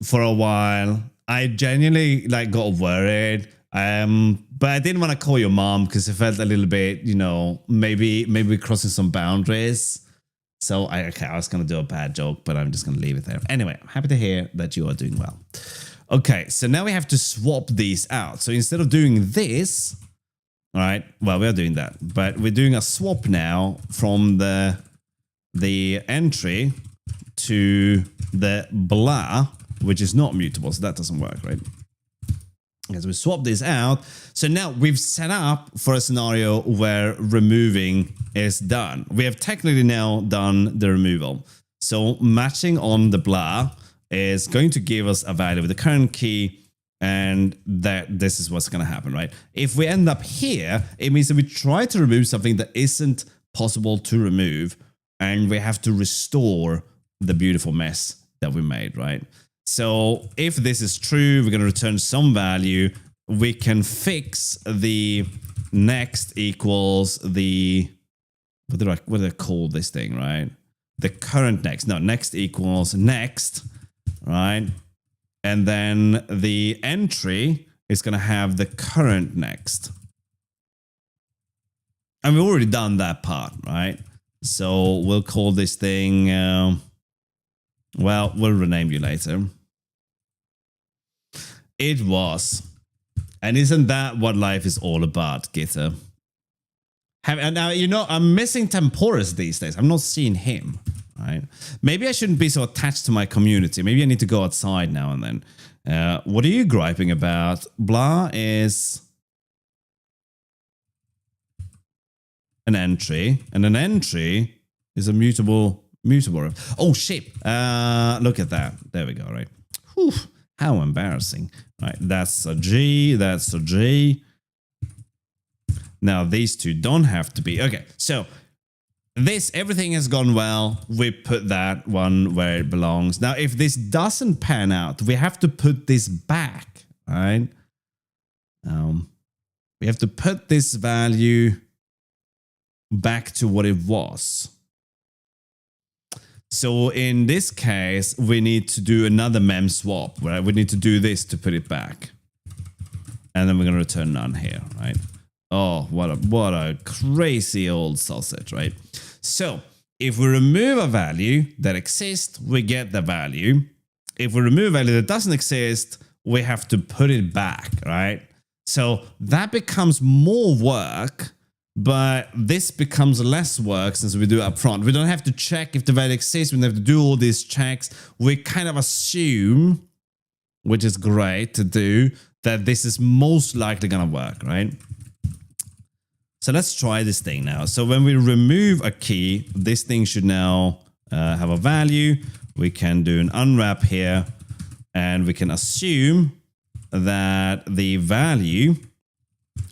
for a while. I genuinely got worried. But I didn't want to call your mom because it felt a little bit, maybe crossing some boundaries. So I was going to do a bad joke, but I'm just going to leave it there. Anyway, I'm happy to hear that you are doing well. Okay, so now we have to swap these out. So instead of doing this, all right, well, we are doing that, but we're doing a swap now from the entry to the blah, which is not mutable. So that doesn't work, right? As we swap this out. So now we've set up for a scenario where removing is done. We have technically now done the removal. So matching on the blah is going to give us a value with the current key, and that this is what's going to happen, right? If we end up here, it means that we try to remove something that isn't possible to remove, and we have to restore the beautiful mess that we made, right? So if this is true, we're going to return some value. We can fix the next equals the, what do I call this thing, right? The current next. No, next equals next, right? And then the entry is going to have the current next. And we've already done that part, right? So we'll call this thing, well, we'll rename you later. It was. And isn't that what life is all about, Gitter? And now, you know, I'm missing Temporus these days. I'm not seeing him, right? Maybe I shouldn't be so attached to my community. Maybe I need to go outside now and then. What are you griping about? Blah is an entry, and an entry is a mutable. Oh shit! Look at that. There we go. Right. Whew, how embarrassing. Right. That's a G. That's a G. Now these two don't have to be. Okay. So everything has gone well. We put that one where it belongs. Now, if this doesn't pan out, we have to put this back. Right. We have to put this value back to what it was. So in this case, we need to do another mem swap, right? We need to do this to put it back. And then we're going to return none here, right? Oh, what a crazy old sausage, right? So if we remove a value that exists, we get the value. If we remove a value that doesn't exist, we have to put it back, right? So that becomes more work. But this becomes less work since we do it up front. We don't have to check if the value exists. We don't have to do all these checks. We kind of assume, which is great to do, that this is most likely going to work, right? So let's try this thing now. So when we remove a key, this thing should now have a value. We can do an unwrap here, and we can assume that the value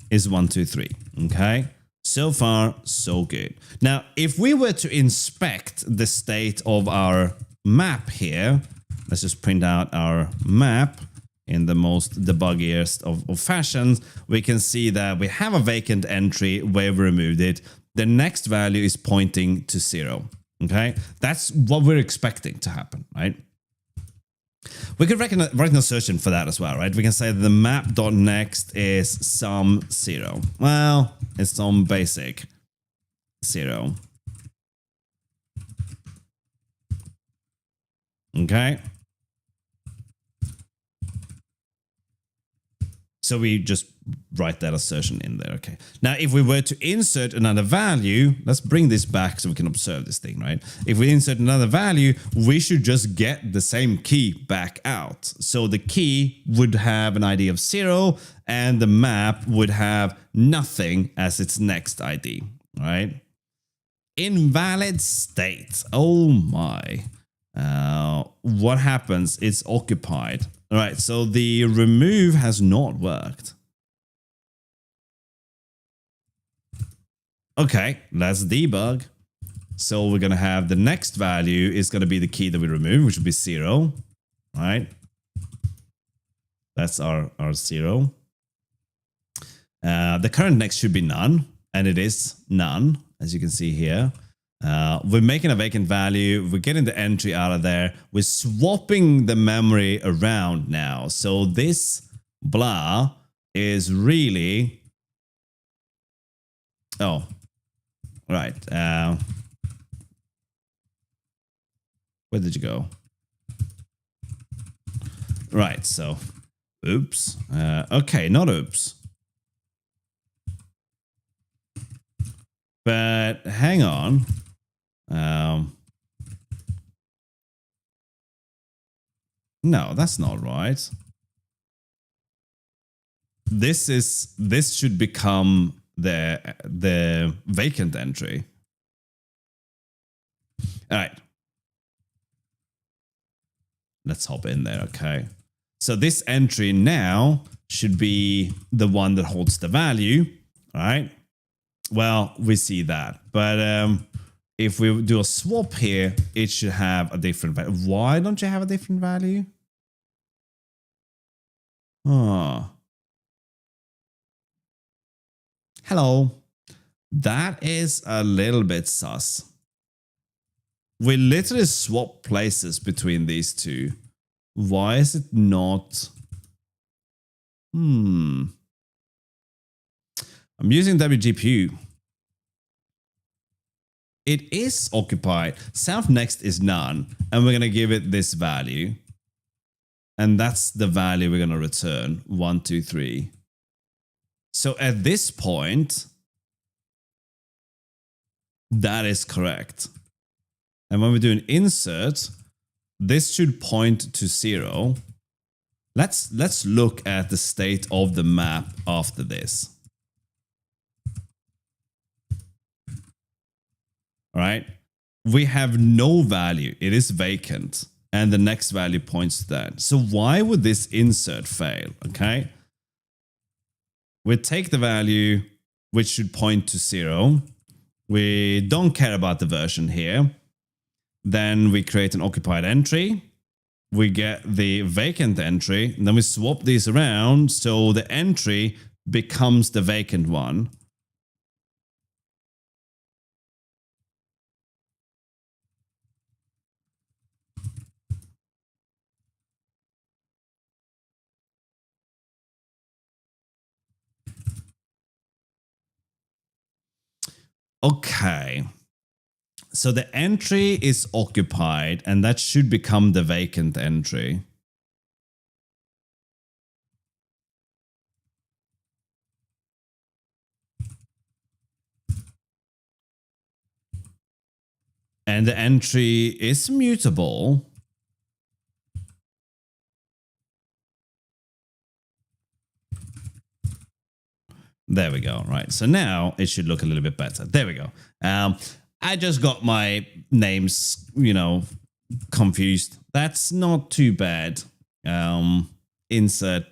is 1, 2, 3. Okay. So far, so good. Now, if we were to inspect the state of our map here, let's just print out our map in the most debuggiest of fashions. We can see that we have a vacant entry where we removed it. The next value is pointing to 0. Okay, that's what we're expecting to happen, right? We could write an assertion for that as well, right? We can say that the map.next is some 0. Well, it's some basic 0. Okay. So we just write that assertion in there. Okay. Now, if we were to insert another value, let's bring this back so we can observe this thing, right? If we insert another value, we should just get the same key back out. So the key would have an ID of 0 and the map would have nothing as its next ID, right? Invalid state. Oh my. What happens? It's occupied. All right, so the remove has not worked. Okay, let's debug. So we're going to have the next value is going to be the key that we remove, which would be 0. Right? That's our 0. The current next should be none, and it is none, as you can see here. We're making a vacant value. We're getting the entry out of there. We're swapping the memory around now. So this blah is really... Oh, right. Where did you go? Right, so... Oops. Okay, not oops. But hang on. No, that's not right. This should become the vacant entry. All right. Let's hop in there, okay? So this entry now should be the one that holds the value, all right? Well, we see that, but if we do a swap here, it should have a different value. Why don't you have a different value? Oh. Hello. That is a little bit sus. We literally swap places between these two. Why is it not? I'm using WGPU. It is occupied. Self next is none. And we're going to give it this value. And that's the value we're going to return, 1, 2, 3. So at this point, that is correct. And when we do an insert, this should point to 0. Let's look at the state of the map after this. All right. We have no value. It is vacant. And the next value points to that. So why would this insert fail? Okay. We take the value, which should point to 0. We don't care about the version here. Then we create an occupied entry. We get the vacant entry. And then we swap these around. So the entry becomes the vacant one. Okay. So the entry is occupied, and that should become the vacant entry. And the entry is mutable. There we go. Right. So now it should look a little bit better. There we go. I just got my names, confused. That's not too bad. Insert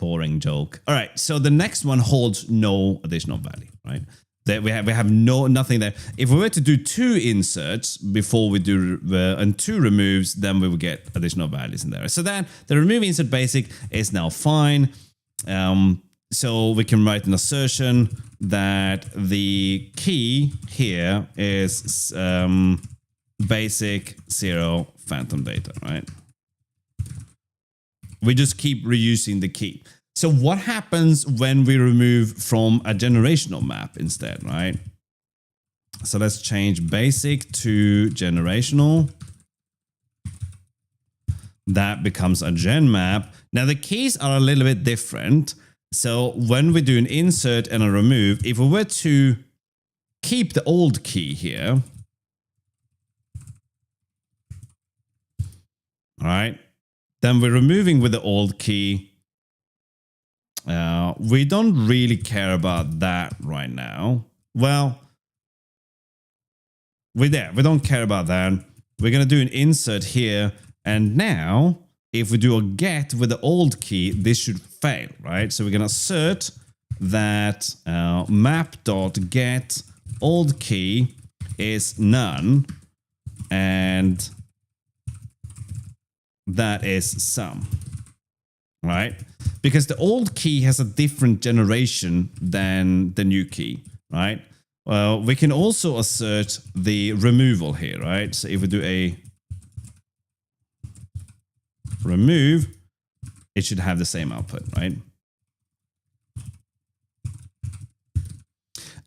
boring joke. All right. So the next one holds no additional value, right? There we have nothing there. If we were to do 2 inserts before we do and 2 removes, then we would get additional values in there. So then the remove insert basic is now fine. So we can write an assertion that the key here is basic 0 phantom data, right? We just keep reusing the key. So what happens when we remove from a generational map instead, right? So let's change basic to generational. That becomes a gen map. Now the keys are a little bit different. So when we do an insert and a remove, if we were to keep the old key here, all right, then we're removing with the old key. We don't really care about that right now. Well, we don't care about that. We're going to do an insert here. And now, if we do a get with the old key, this should fail, right? So we're going to assert that map.get old key is none. And that is some, right? Because the old key has a different generation than the new key, right? Well, we can also assert the removal here, right? So if we do a remove, it should have the same output, right?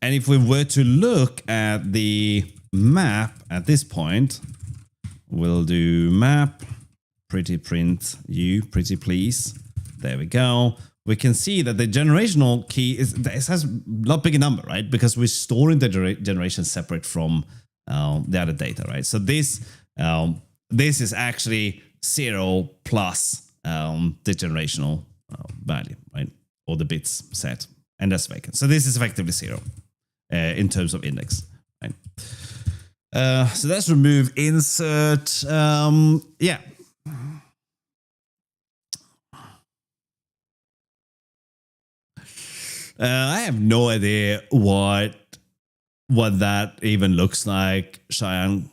And if we were to look at the map at this point, we'll do map pretty print you, pretty please. There we go. We can see that the generational key has a lot bigger number, right? Because we're storing the generation separate from the other data, right? So this is actually 0 plus the generational value, right? Or the bits set, and that's vacant. So this is effectively 0 in terms of index, right? So let's remove insert. Yeah. I have no idea what that even looks like, Cheyenne.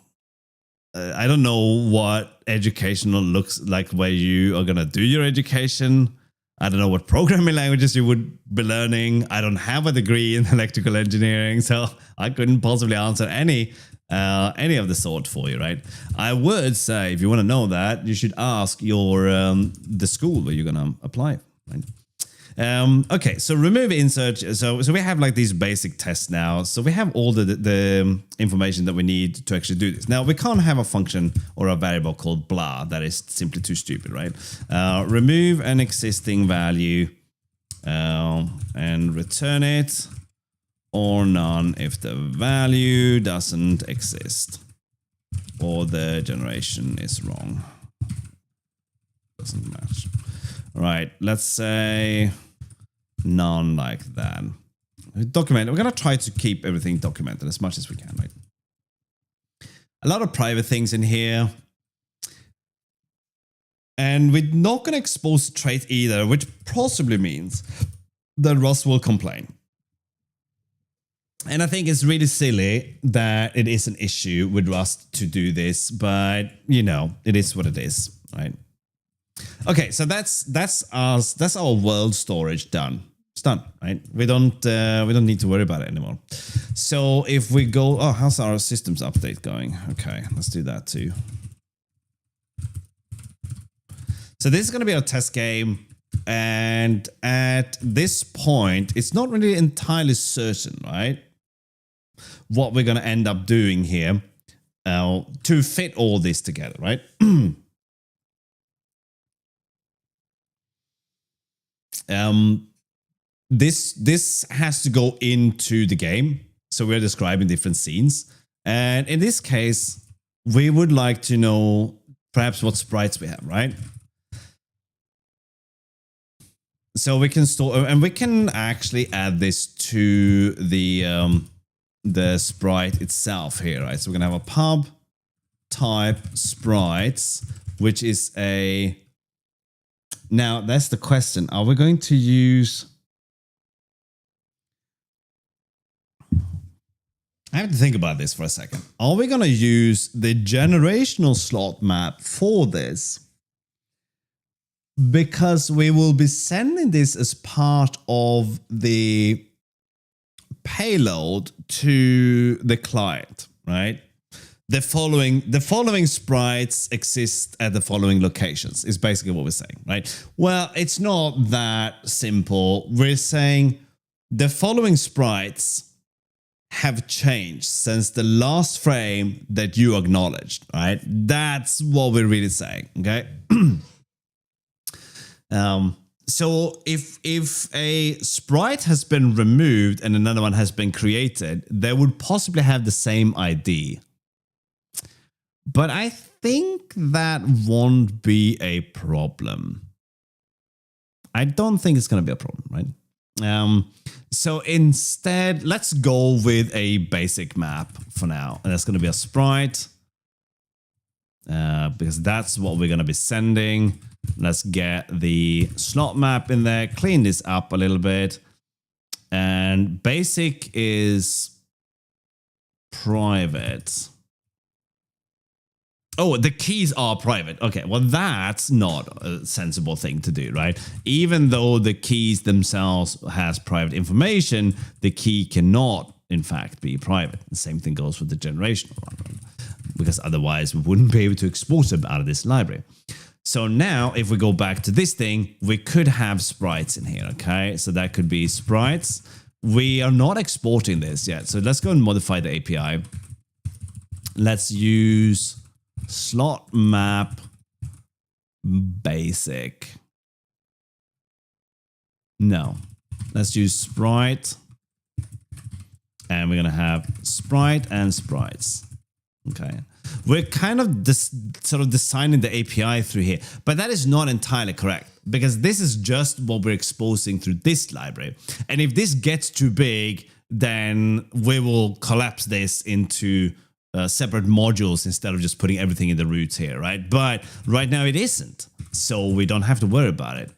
I don't know what educational looks like where you are going to do your education. I don't know what programming languages you would be learning. I don't have a degree in electrical engineering, so I couldn't possibly answer any of the sort for you, right? I would say if you want to know that, you should ask your the school where you're going to apply, right? Okay, so remove insert. So we have like these basic tests now. So we have all the information that we need to actually do this. Now we can't have a function or a variable called blah. That is simply too stupid, right? Remove an existing value and return it, or none if the value doesn't exist or the generation is wrong. Doesn't match. All right, let's say none like that. Document. We're gonna try to keep everything documented as much as we can, right? A lot of private things in here. And we're not gonna expose the trait either, which possibly means that Rust will complain. And I think it's really silly that it is an issue with Rust to do this, but you know, it is what it is, right? Okay, so that's our world storage done. It's done, right? We don't need to worry about it anymore. So if we go, oh, how's our systems update going? Okay, let's do that too. So this is going to be our test game, and at this point, it's not really entirely certain, right, what we're going to end up doing here to fit all this together, right? This has to go into the game. So we're describing different scenes. And in this case, we would like to know perhaps what sprites we have, right? So we can store, and we can actually add this to the sprite itself here, right? So we're gonna have a pub type sprites, which is a, now that's the question. Are we going to use, I have to think about this for a second. Are we going to use the generational slot map for this? Because we will be sending this as part of the payload to the client, right? The following sprites exist at the following locations is basically what we're saying, right? Well, it's not that simple. We're saying the following sprites have changed since the last frame that you acknowledged, right? That's what we're really saying, okay? So if a sprite has been removed and another one has been created, they would possibly have the same ID. But I think that won't be a problem. I don't think it's going to be a problem, right? So instead, let's go with a basic map for now. And that's going to be a sprite. Because that's what we're going to be sending. Let's get the slot map in there, clean this up a little bit. And basic is private. Oh, the keys are private. Okay, well, that's not a sensible thing to do, right? Even though the keys themselves has private information, the key cannot, in fact, be private. The same thing goes with the generational one, because otherwise we wouldn't be able to export them out of this library. So now, if we go back to this thing, we could have sprites in here, okay? So that could be sprites. We are not exporting this yet, so let's go and modify the API. Let's use slot map basic. No, let's use sprite, and we're gonna have sprite and sprites. Okay, we're kind of sort of designing the API through here, but that is not entirely correct, because this is just what we're exposing through this library. And if this gets too big, then we will collapse this into separate modules instead of just putting everything in the roots here, right? But right now it isn't, so we don't have to worry about it.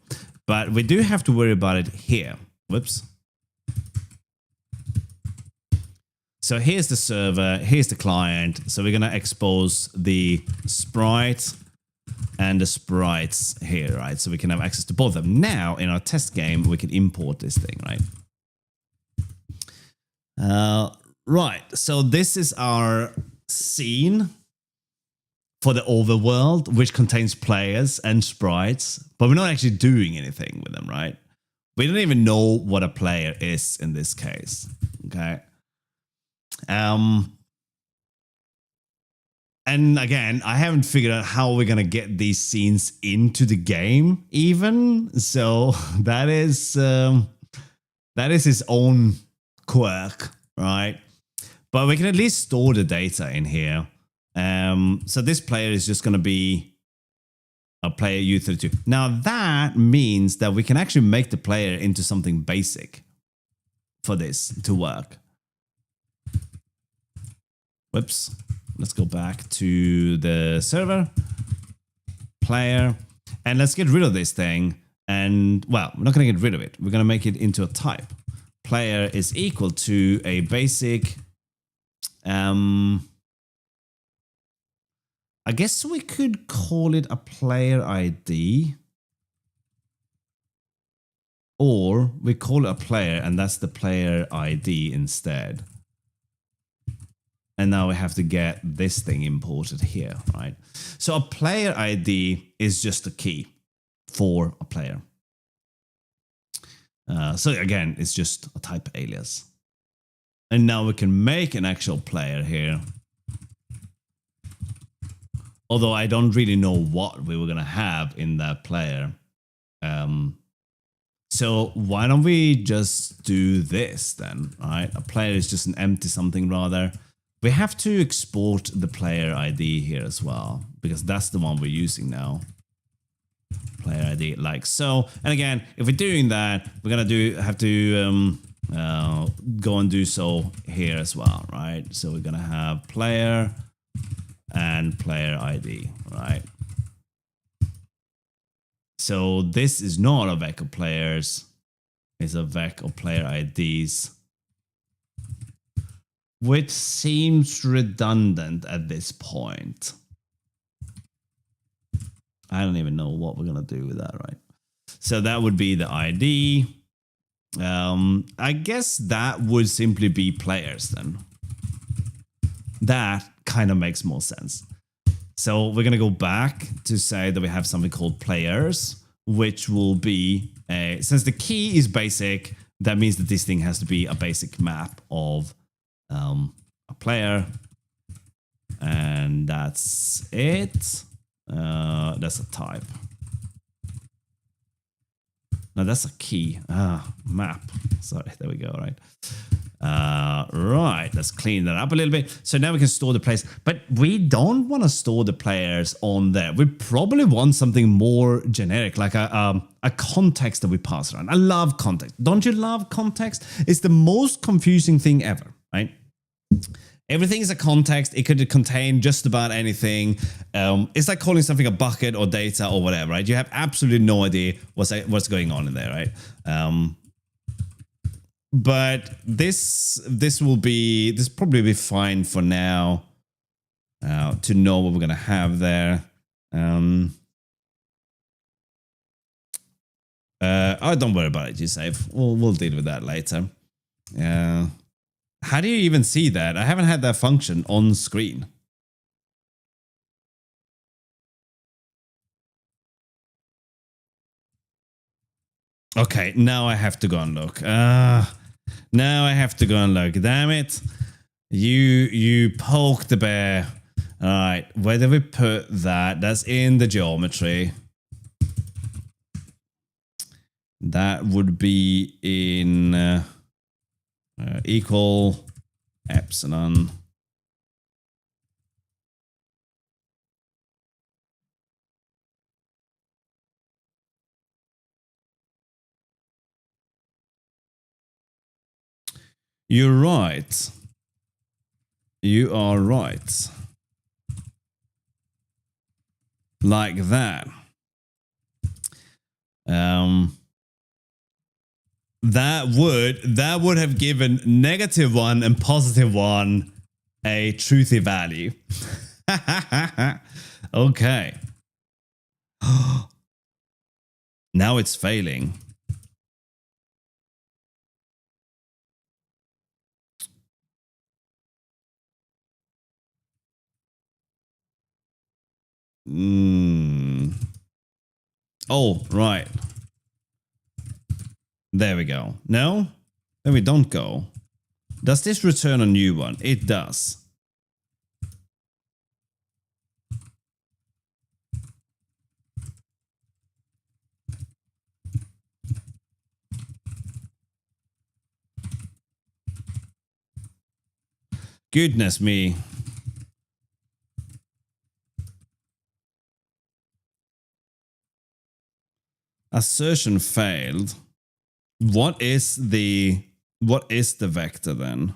But we do have to worry about it here. Whoops. So here's the server, here's the client. So we're going to expose the sprite and the sprites here, right? So we can have access to both of them. Now, in our test game, we can import this thing, right? Right, so this is our scene for the overworld, which contains players and sprites, but we're not actually doing anything with them, right? We don't even know what a player is in this case. Okay. And again, I haven't figured out how we're gonna get these scenes into the game even. So that is his own quirk, right? But we can at least store the data in here. So this player is just gonna be a player U32. Now that means that we can actually make the player into something basic for this to work. Whoops. Let's go back to the server, player, and let's get rid of this thing. And well, we're not going to get rid of it. We're going to make it into a type. Player is equal to a basic. I guess we could call it a player ID. Or we call it a player and that's the player ID instead. And now we have to get this thing imported here, right? So a player ID is just a key for a player. So again, it's just a type alias. And now we can make an actual player here. Although I don't really know what we were going to have in that player. So why don't we just do this then, right? A player is just an empty something rather. We have to export the player ID here as well, because that's the one we're using now. Player ID like so. And again, if we're doing that, we're gonna have to go and do so here as well, right? So we're gonna have player and player ID, right? So this is not a vec of players, it's a vec of player IDs. Which seems redundant at this point. I don't even know what we're going to do with that, right? So that would be the ID. I guess that would simply be players then. That kind of makes more sense. So we're going to go back to say that we have something called players, which will be, since the key is basic, that means that this thing has to be a basic map of a player, and that's it. That's a type. No, that's a key. Map. Sorry, there we go. Right. Right. Let's clean that up a little bit. So now we can store the players, but we don't want to store the players on there. We probably want something more generic, like a context that we pass around. I love context. Don't you love context? It's the most confusing thing ever, right? Everything is a context. It could contain just about anything. It's like calling something a bucket or data or whatever, right? You have absolutely no idea what's going on in there, right? But this probably be fine for now to know what we're gonna have there. Oh, don't worry about it. You save. We'll deal with that later. How do you even see that? I haven't had that function on screen. Okay, now I have to go and look. Now I have to go and look. Damn it. You poke the bear. All right, where did we put that? That's in the geometry. That would be in equal epsilon. You're right. You are right. Like that. That would have given -1 and +1 a truthy value. Okay. Now it's failing. Oh, right. There we go. No? Then we don't go. Does this return a new one? It does. Goodness me. Assertion failed. What is the vector then?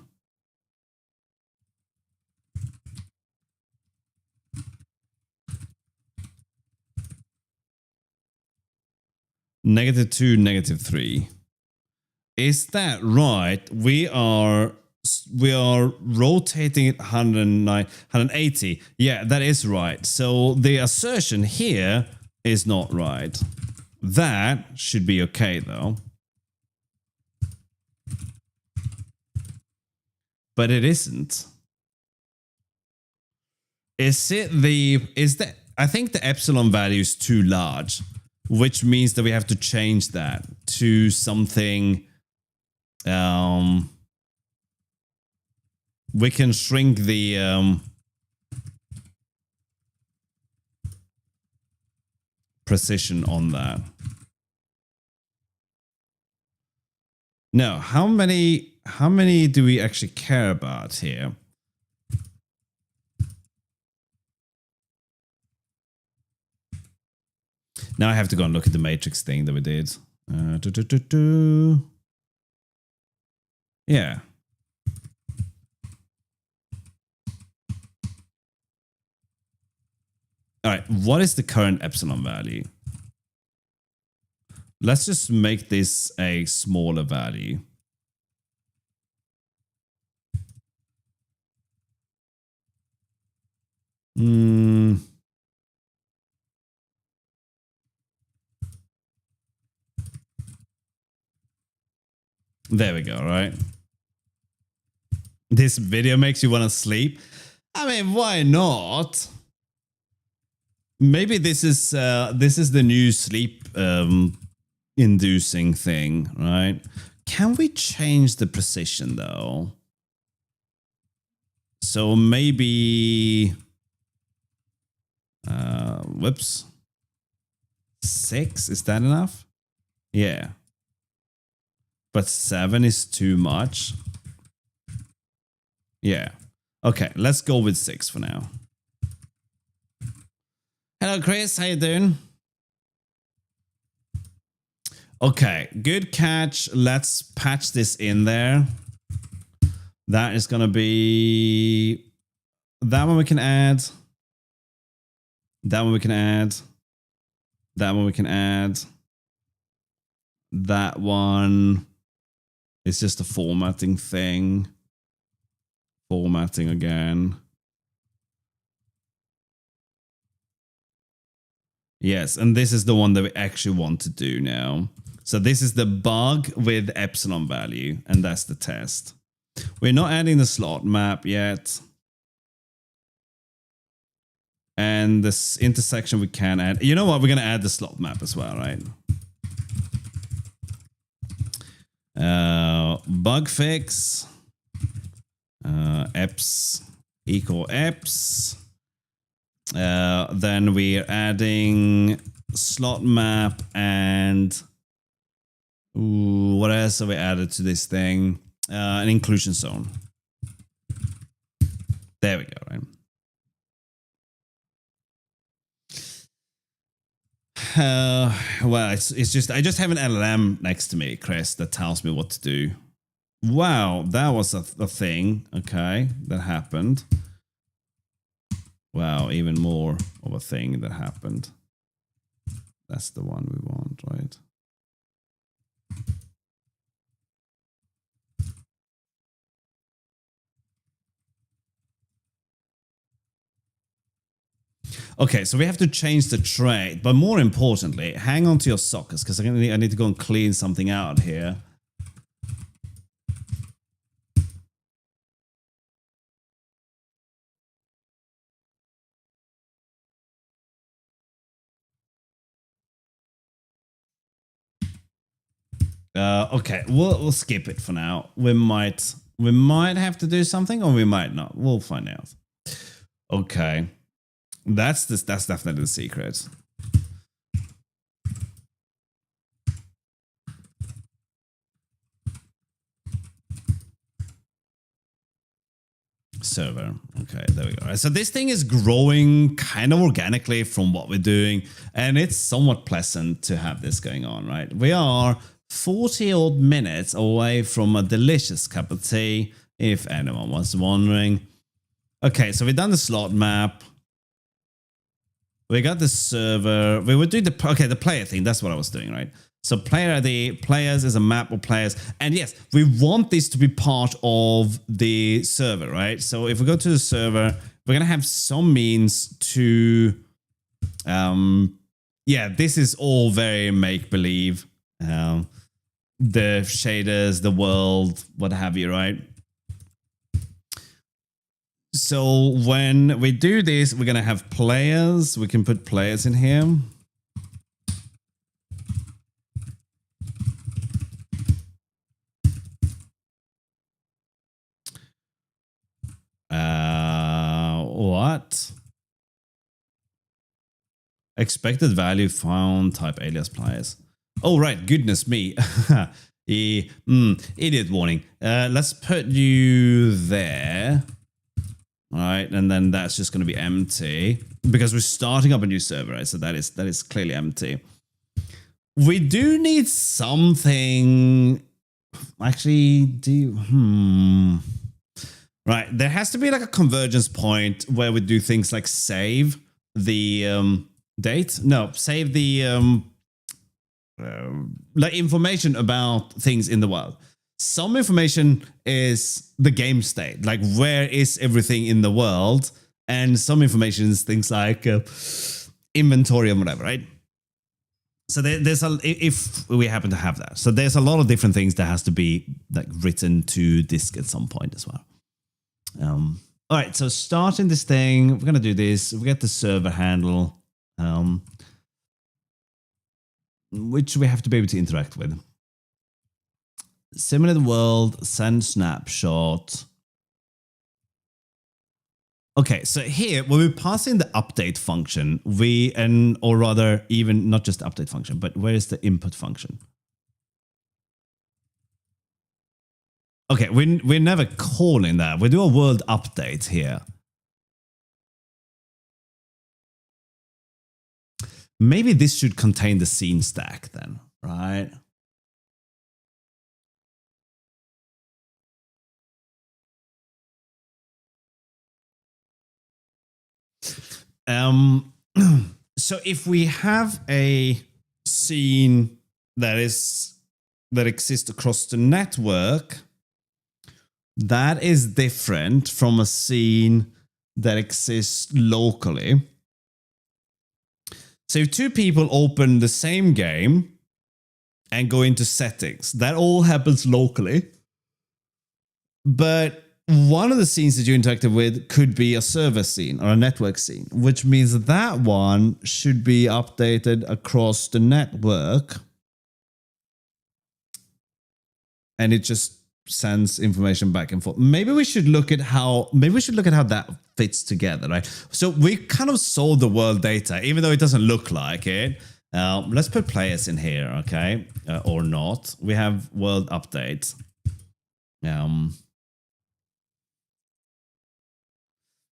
-2, -3. Is that right? We are rotating it 109, 180. Yeah, that is right. So the assertion here is not right. That should be okay though. But it isn't. I think the epsilon value is too large, which means that we have to change that to something. We can shrink the precision on that. No, how many do we actually care about here? Now I have to go and look at the matrix thing that we did. Yeah. All right, what is the current epsilon value? Let's just make this a smaller value. There we go, right? This video makes you want to sleep. I mean, why not? Maybe this is the new sleep inducing thing, right? Can we change the precision though? So maybe whoops. 6, is that enough? Yeah. But 7 is too much. Yeah. Okay, let's go with 6 for now. Hello, Chris. How you doing? Okay, good catch. Let's patch this in there. That is going to be... That one we can add. That one we can add. That one we can add. That one is just a formatting thing. Formatting again. Yes, and this is the one that we actually want to do now. So this is the bug with epsilon value, and that's the test. We're not adding the slot map yet. And this intersection we can add. You know what? We're going to add the slot map as well, right? Bug fix. Eps equal eps. Then we're adding slot map and what else have we added to this thing? An inclusion zone. There we go, right? Well, it's just I just have an LLM next to me, Chris, that tells me what to do. Wow, that was a thing. Okay, that happened. Wow, even more of a thing that happened. That's the one we want, right? Okay, so we have to change the trait, but more importantly, hang on to your sockets because I need to go and clean something out here. Okay, we'll skip it for now. We might have to do something, or we might not. We'll find out. Okay, that's definitely the secret. Server. Okay, there we go. So this thing is growing kind of organically from what we're doing, and it's somewhat pleasant to have this going on, right? We are 40 odd minutes away from a delicious cup of tea, if anyone was wondering. Okay, so we've done the slot map. We got the server. We would do the player thing. That's what I was doing, right? So player ID, players is a map of players. And yes, we want this to be part of the server, right? So if we go to the server, we're going to have some means to, yeah, this is all very make-believe. The shaders, the world, what have you, right? So when we do this, we're going to have players. We can put players in here. What? Expected value found type alias players. Oh, right. Goodness me. Idiot warning. Let's put you there. All right. And then that's just going to be empty because we're starting up a new server, right? So that is clearly empty. We do need something. Actually, Right, there has to be like a convergence point where we do things like save the date. No, save the like information about things in the world. Some information is the game state, like where is everything in the world, and some information is things like inventory and whatever, right? So there's if we happen to have that. So there's a lot of different things that has to be like written to disk at some point as well. All right, so starting this thing, we're going to do this. We get the server handle, which we have to be able to interact with. Simulate the world, send snapshot. Okay, so here, when we pass in the update function, or rather even not just the update function, but where is the input function? Okay, we're never calling that. We do a world update here. Maybe this should contain the scene stack then, right? So if we have a scene that exists across the network, that is different from a scene that exists locally. So if two people open the same game and go into settings, that all happens locally. But one of the scenes that you interacted with could be a server scene or a network scene, which means that one should be updated across the network. And it just sends information back and forth. Maybe we should look at how that fits together, right? So we kind of solved the world data, even though it doesn't look like it. Let's put players in here, okay? Or not. We have world update.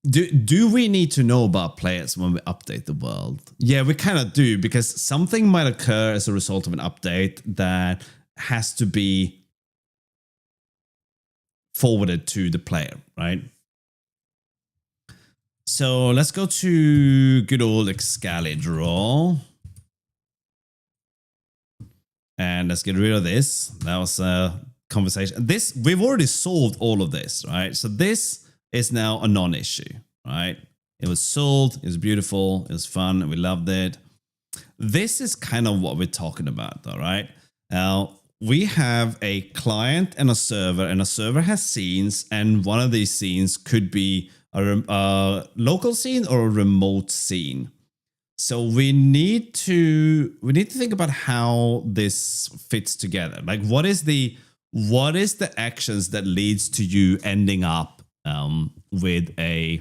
Do we need to know about players when we update the world? Yeah, we kind of do, because something might occur as a result of an update that has to be forwarded to the player, right? So let's go to good old Excalibur. And let's get rid of this. That was a conversation. We've already solved all of this, right? So this is now a non-issue, right? It was solved, it was beautiful, it was fun, and we loved it. This is kind of what we're talking about, all right? Now, we have a client and a server has scenes, and one of these scenes could be a local scene or a remote scene. So we need to think about how this fits together. Like, what is the actions that leads to you ending up with a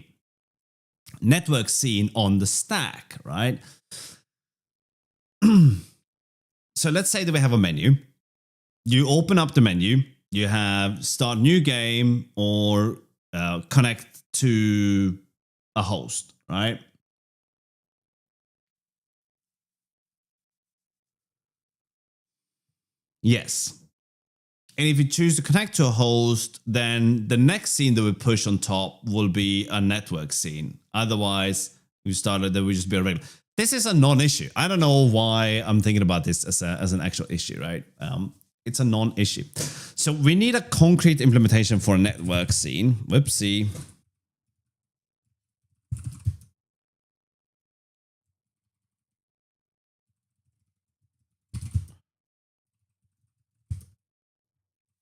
network scene on the stack, right? So let's say that we have a menu. You open up the menu. You have start new game or connect to a host, right? Yes. And if you choose to connect to a host, then the next scene that we push on top will be a network scene. Otherwise, there will just be a regular. This is a non-issue. I don't know why I'm thinking about this as an actual issue, right? It's a non-issue. So we need a concrete implementation for a network scene. Whoopsie.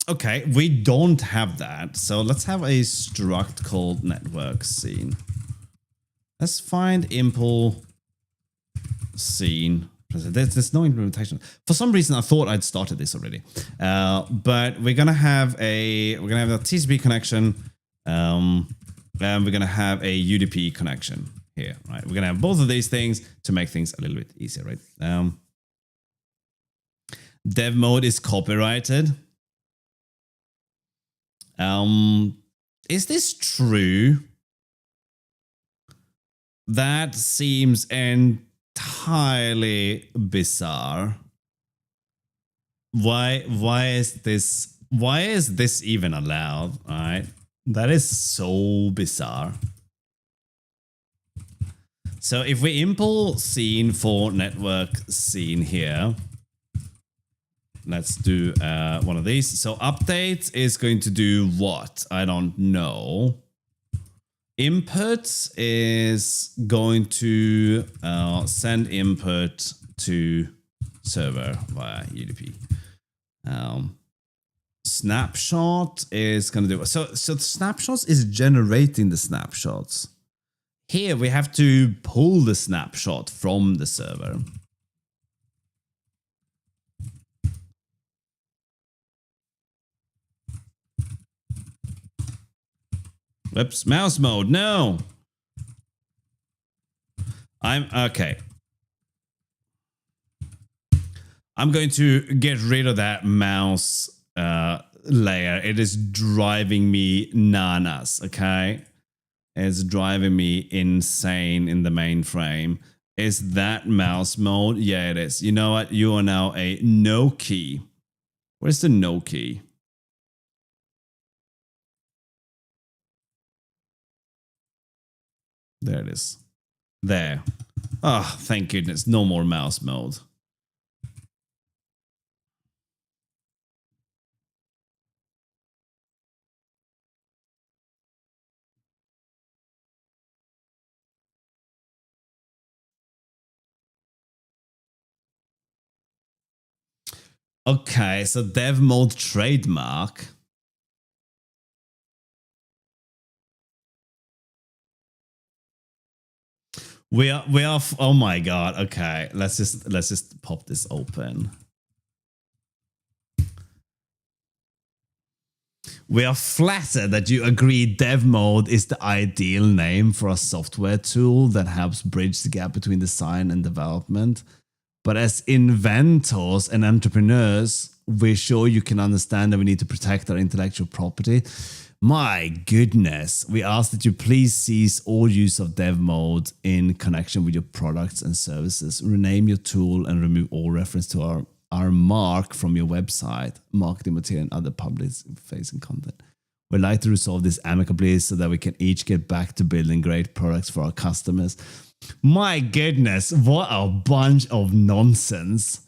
Okay, we don't have that. So let's have a struct called network scene. Let's find impl scene. There's no implementation. For some reason, I thought I'd started this already. But we're gonna have a TCP connection, and we're gonna have a UDP connection here. Right, we're gonna have both of these things to make things a little bit easier, right? Dev mode is copyrighted. Is this true? That seems entirely bizarre. Why is this even allowed? All right, that is so bizarre. So if we import scene for network scene here, let's do one of these. So update is going to do what? I don't know. Input is going to send input to server via UDP. Snapshot is going to do so snapshots is generating the snapshots. Here we have to pull the snapshot from the server. Whoops, mouse mode, no. Okay. I'm going to get rid of that mouse layer. It is driving me nanas, okay? It's driving me insane in the mainframe. Is that mouse mode? Yeah, it is. You know what? You are now a no key. Where's the no key? There it is. There. Oh, thank goodness. No more mouse mode. Okay, so dev mode trademark. We are oh my god. Okay, let's just pop this open. We are flattered that you agree dev mode is the ideal name for a software tool that helps bridge the gap between design and development. But as inventors and entrepreneurs, we're sure you can understand that we need to protect our intellectual property. My goodness, we ask that you please cease all use of dev mode in connection with your products and services. Rename your tool and remove all reference to our mark from your website, marketing material, and other public-facing content. We'd like to resolve this amicably so that we can each get back to building great products for our customers. My goodness, what a bunch of nonsense.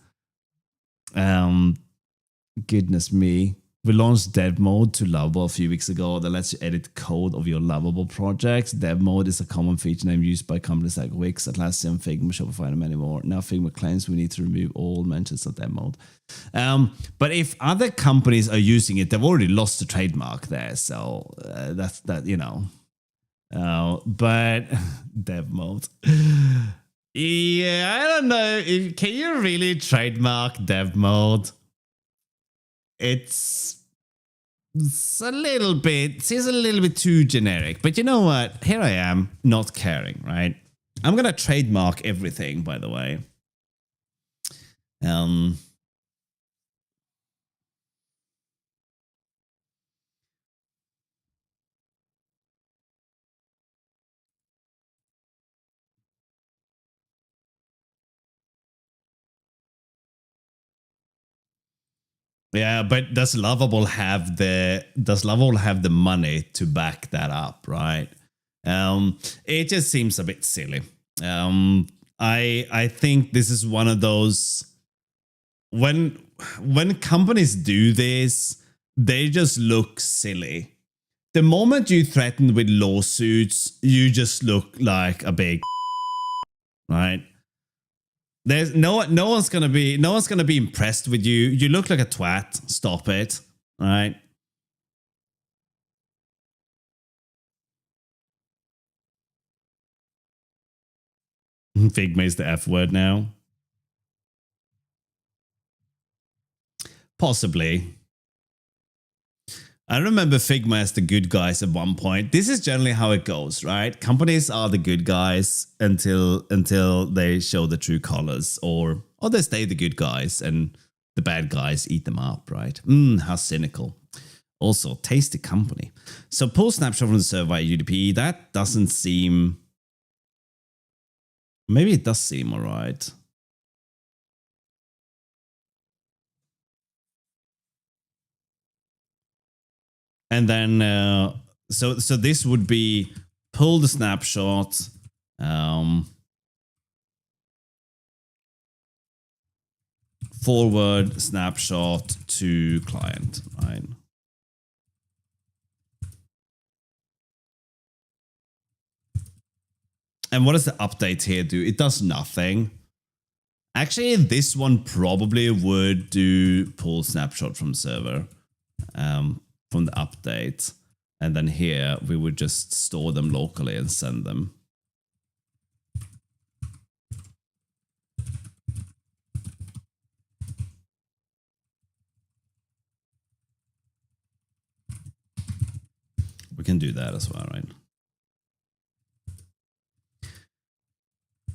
Goodness me. We launched dev mode to Lovable a few weeks ago that lets you edit code of your Lovable projects. Dev mode is a common feature name used by companies like Wix, Atlassian, Figma, Shopify, and many more. Now Figma claims we need to remove all mentions of dev mode. But if other companies are using it, they've already lost the trademark there. So that's that, you know. But dev mode. Yeah, I don't know. Can you really trademark dev mode? It's a little bit, seems a little bit too generic. But you know what? Here I am, not caring, right? I'm gonna trademark everything, by the way. Um, yeah, but does Lovable have the money to back that up, right? It just seems a bit silly. Um, I think this is one of those when companies do this, they just look silly. The moment you threaten with lawsuits, you just look like a big right. There's no one's gonna be impressed with you. You look like a twat. Stop it. All right. Figma is the F word now. Possibly. I remember Figma as the good guys at one point. This is generally how it goes, right? Companies are the good guys until they show the true colors, or they stay the good guys and the bad guys eat them up, right? How cynical. Also, tasty company. So pull snapshot from the server via UDP. That doesn't seem. Maybe it does seem alright. And then so this would be pull the snapshot. Forward snapshot to client, right? And what does the update here do? It does nothing. Actually, this one probably would do pull snapshot from server from the update. And then here we would just store them locally and send them. We can do that as well, right?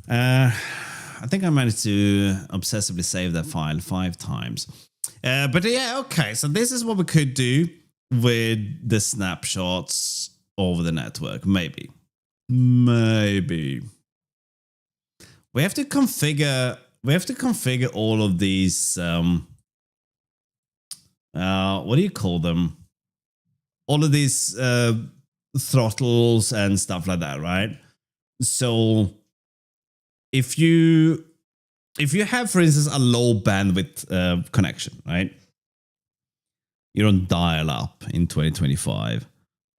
I think I managed to obsessively save that file 5 times. But yeah, okay. So this is what we could do with the snapshots over the network. Maybe. We have to configure all of these what do you call them? All of these throttles and stuff like that, right? So if you have, for instance, a low bandwidth connection, right? You're on dial up in 2025,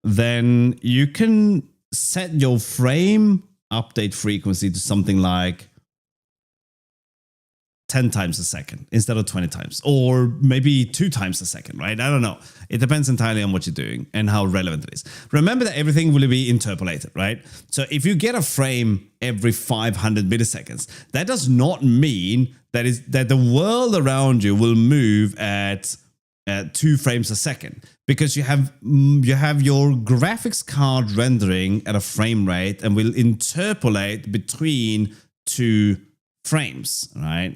then you can set your frame update frequency to something like 10 times a second instead of 20 times, or maybe 2 times a second, right? I don't know. It depends entirely on what you're doing and how relevant it is. Remember that everything will be interpolated, right? So if you get a frame every 500 milliseconds, that does not mean that the world around you will move at 2 frames a second, because you have your graphics card rendering at a frame rate and will interpolate between 2 frames, right?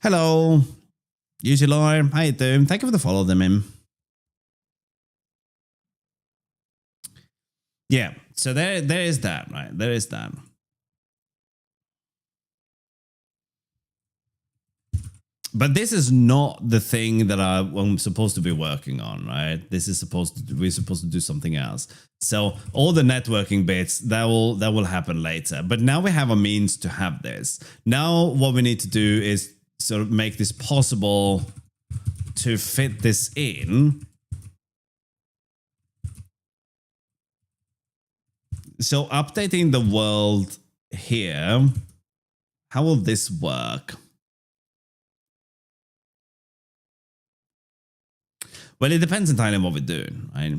Hello, UGLR. How you doing? Thank you for the follow, them. Yeah, so there is that, right? There is that. But this is not the thing that I'm supposed to be working on, right? We're supposed to do something else. So all the networking bits that will happen later. But now we have a means to have this. Now what we need to do is sort of make this possible to fit this in. So updating the world here, how will this work? Well, it depends entirely on what we're doing, right?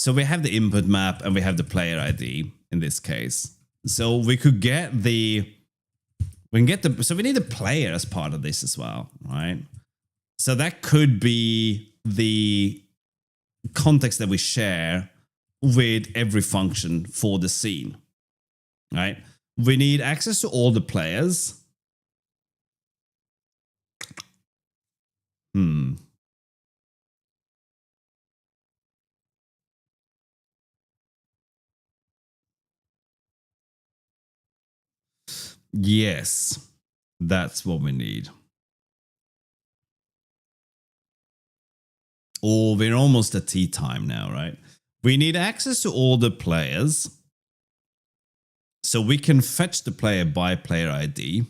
So we have the input map and we have the player ID in this case. So we could get the, so we need a player as part of this as well, right? So that could be the context that we share with every function for the scene, right? We need access to all the players. Yes, that's what we need. Oh, we're almost at tea time now, right? We need access to all the players. So we can fetch the player by player ID,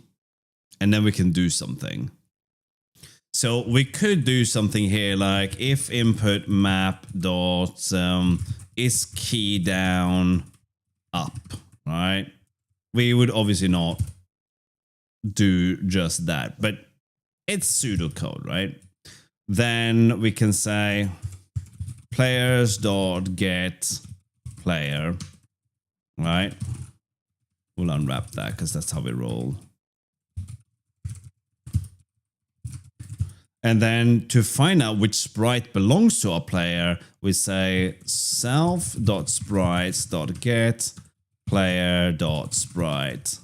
and then we can do something. So we could do something here like if input map dot is key down up, right? We would obviously not do just that, but it's pseudocode, right? Then we can say players dot get player, right? We'll unwrap that because that's how we roll. And then to find out which sprite belongs to our player, we say self.sprites.get player.sprite.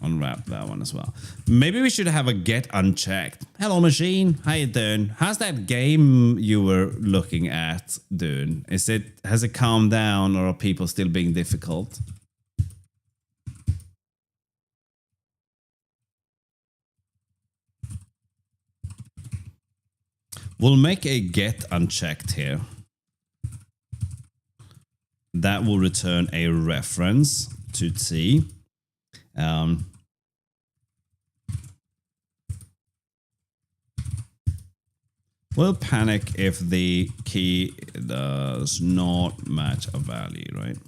Unwrap that one as well. Maybe we should have a get unchecked. Hello machine, how you doing? How's that game you were looking at doing? Has it calmed down, or are people still being difficult? We'll make a get unchecked here. That will return a reference to T. We'll panic if the key does not match a value, right?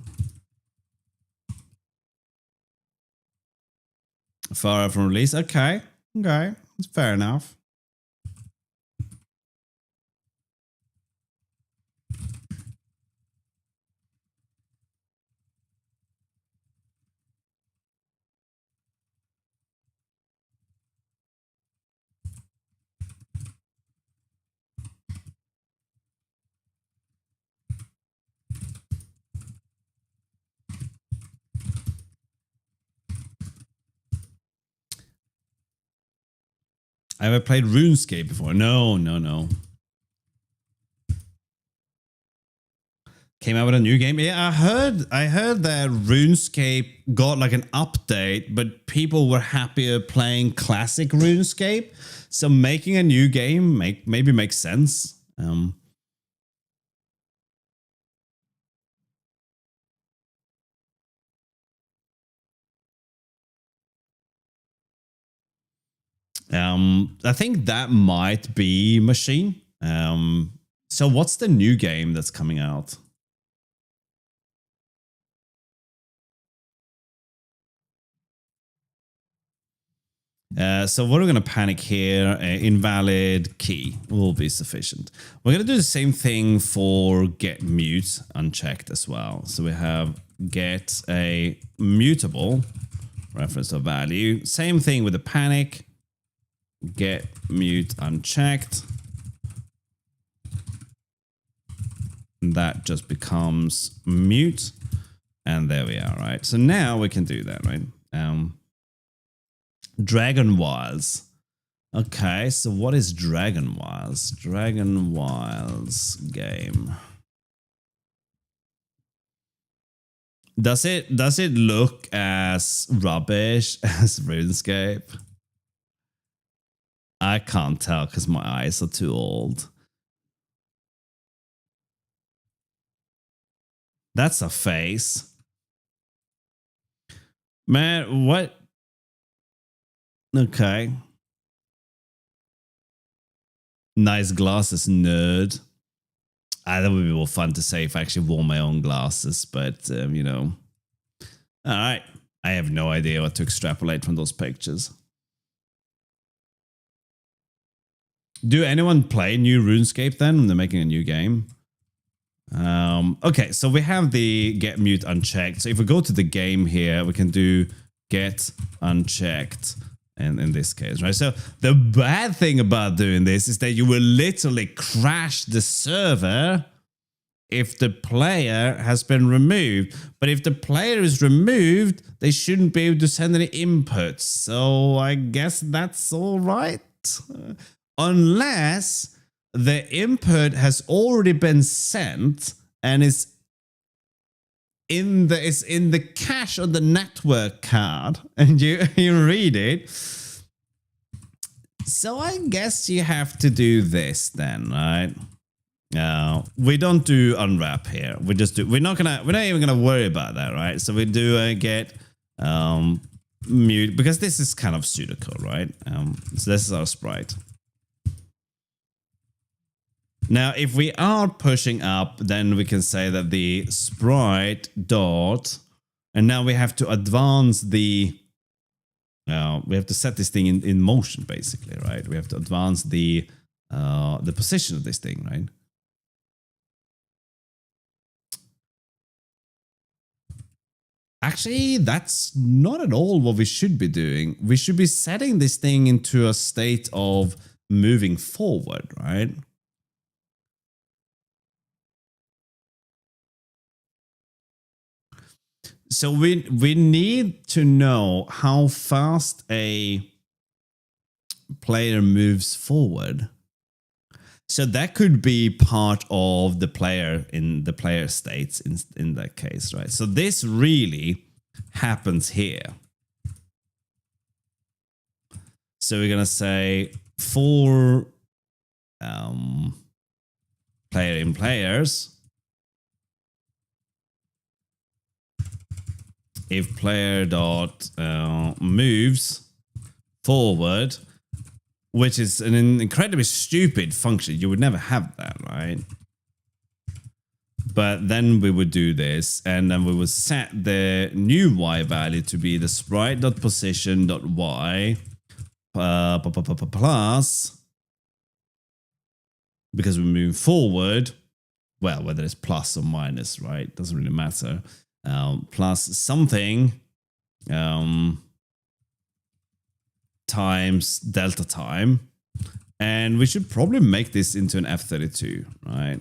Far from release. Okay. Okay. That's fair enough. I ever played RuneScape before? No. Came out with a new game. Yeah, I heard that RuneScape got like an update, but people were happier playing classic RuneScape. So making a new game maybe makes sense. I think that might be Machine. So what's the new game that's coming out? So what we're going to panic here, invalid key will be sufficient. We're going to do the same thing for get mute unchecked as well. So we have get a mutable reference to value. Same thing with the panic. Get mute unchecked. And that just becomes mute. And there we are, right? So now we can do that, right? Dragon Wilds. Okay, so what is Dragon Wilds? Dragon Wilds game. Does it look as rubbish as RuneScape? I can't tell because my eyes are too old. That's a face. Man, what? Okay. Nice glasses, nerd. That would be more fun to say if I actually wore my own glasses, but, you know. All right. I have no idea what to extrapolate from those pictures. Do anyone play new RuneScape then when they're making a new game? Okay, so we have the get mute unchecked. So if we go to the game here, we can do get unchecked. And in this case, right? So the bad thing about doing this is that you will literally crash the server if the player has been removed. But if the player is removed, they shouldn't be able to send any inputs. So I guess that's all right. Unless the input has already been sent and is in the cache on the network card, and you read it. So I guess you have to do this then, right? We don't do unwrap here. We just do. We're not even gonna worry about that, right? So we do get mute, because this is kind of pseudocode, right? So this is our sprite. Now, if we are pushing up, then we can say that the sprite dot, and now we have to advance the, we have to set this thing in motion, basically, right? We have to advance the position of this thing, right? Actually, that's not at all what we should be doing. We should be setting this thing into a state of moving forward, right? So we need to know how fast a player moves forward. So that could be part of the player in the player states in that case, right? So this really happens here. So we're gonna say for player in players, if player dot moves forward, which is an incredibly stupid function. You would never have that, right? But then we would do this, and then we would set the new y value to be the sprite.position.y plus, because we move forward, well, whether it's plus or minus, right? Doesn't really matter. Plus something times delta time. And we should probably make this into an F32, right?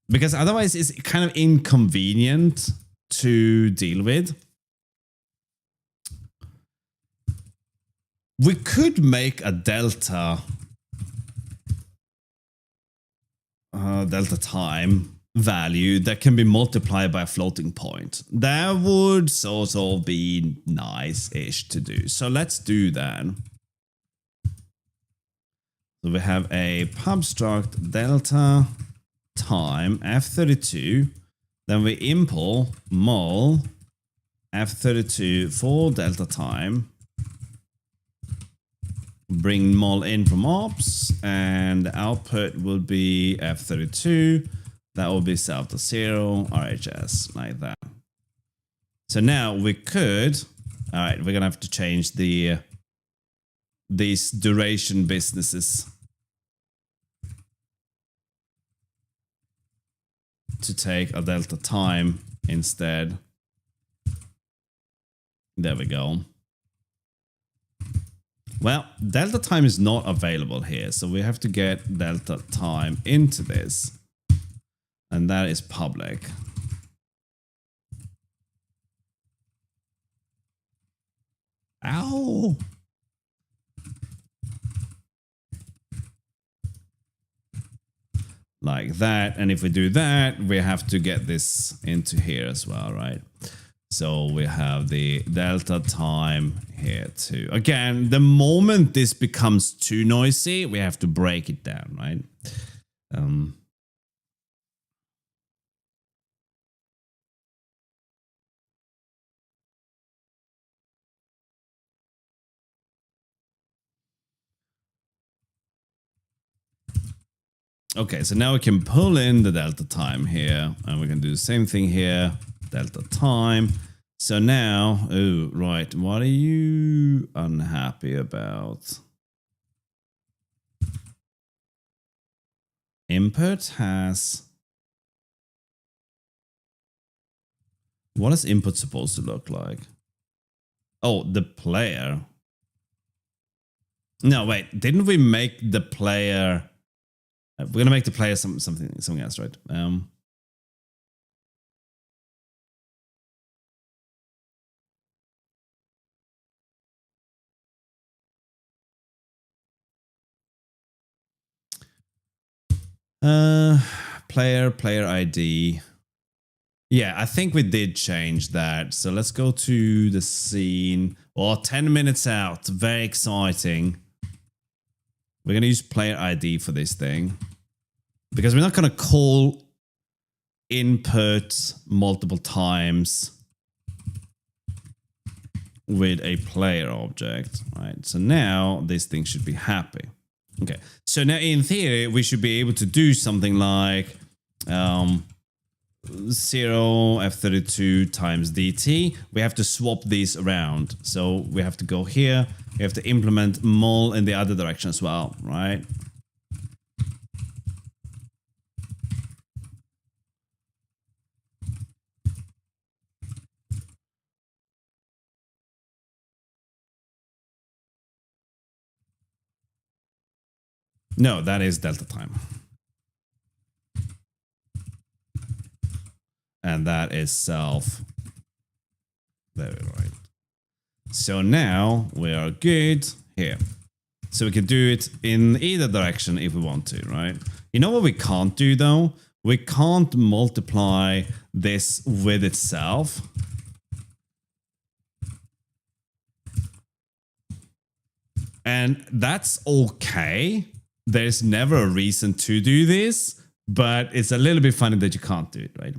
Because otherwise it's kind of inconvenient to deal with. We could make a delta time value that can be multiplied by a floating point. That would sort of be nice-ish to do. So let's do that. So we have a pub struct delta time f32. Then we import mul f32 for delta time. Bring mul in from ops, and the output will be f32. That will be set to 0 RHS, like that. So now we could, all right, we're gonna have to change these duration businesses to take a delta time instead. There we go. Well, delta time is not available here, so we have to get delta time into this. And that is public. Ow! Like that. And if we do that, we have to get this into here as well, right? So we have the delta time here too. Again, the moment this becomes too noisy, we have to break it down, right? Okay, so now we can pull in the delta time here, and we can do the same thing here, delta time. So now, oh, right, what are you unhappy about? input has... What is input supposed to look like? Oh, the player. No, wait. Didn't we make the player... We're going to make the player something else, right? Player ID. Yeah, I think we did change that. So let's go to the scene. Oh, 10 minutes out. Very exciting. We're going to use player ID for this thing. Because we're not going to call input multiple times with a player object. Right. So now this thing should be happy. Okay. So now in theory, we should be able to do something like 0 f32 times dt. We have to swap these around. So we have to go here. We have to implement mul in the other direction as well, right? No, that is delta time. And that is self. There we go, right. So now we are good here. So we can do it in either direction if we want to, right? You know what we can't do though? We can't multiply this with itself. And that's okay. There's never a reason to do this, but it's a little bit funny that you can't do it, right?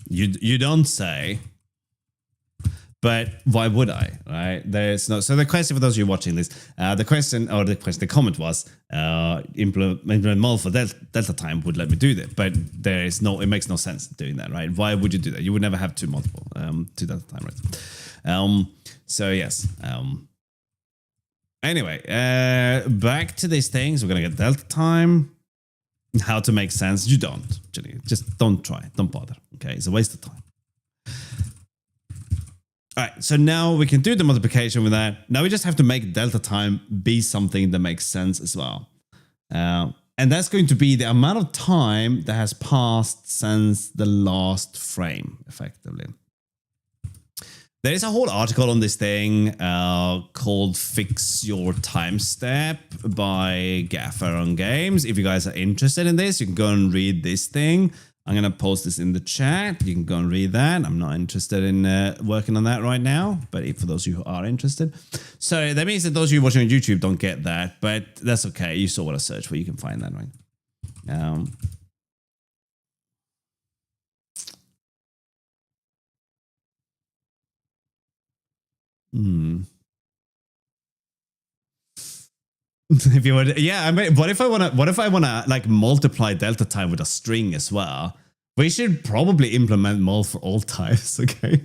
You don't say, but why would I, right? There's no. So the question for those of you watching this, the comment was, implement mul for delta time would let me do that, but there is no. It makes no sense doing that, right? Why would you do that? You would never have two delta time, right? So yes. Anyway, back to these things. We're gonna get delta time. How to make sense? You don't. Actually, just don't try. Don't bother. Okay, it's a waste of time. All right, so now we can do the multiplication with that. Now we just have to make delta time be something that makes sense as well. And that's going to be the amount of time that has passed since the last frame, effectively. There is a whole article on this thing called Fix Your Time Step by Gaffer on Games. If you guys are interested in this, you can go and read this thing. I'm going to post this in the chat. You can go and read that. I'm not interested in working on that right now, but for those of you who are interested. So that means that those of you watching on YouTube don't get that, but that's okay. You saw what I searched for. You can find that, right? If you would, yeah. I mean, what if I wanna like multiply delta time with a string as well? We should probably implement mul for all times. Okay.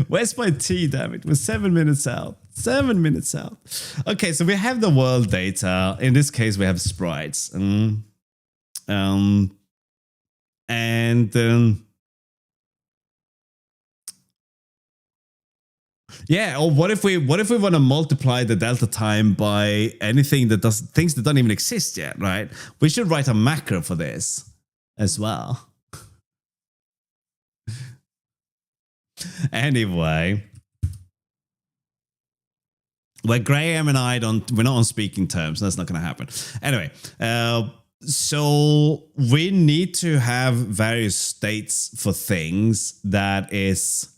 Where's my T? Damn it! We're 7 minutes out. 7 minutes out. Okay, so we have the world data. In this case, we have sprites. Yeah, or what if we want to multiply the delta time by anything that does things that don't even exist yet, right? We should write a macro for this as well. Anyway, where Graham and I we're not on speaking terms. That's not going to happen. Anyway, so we need to have various states for things that is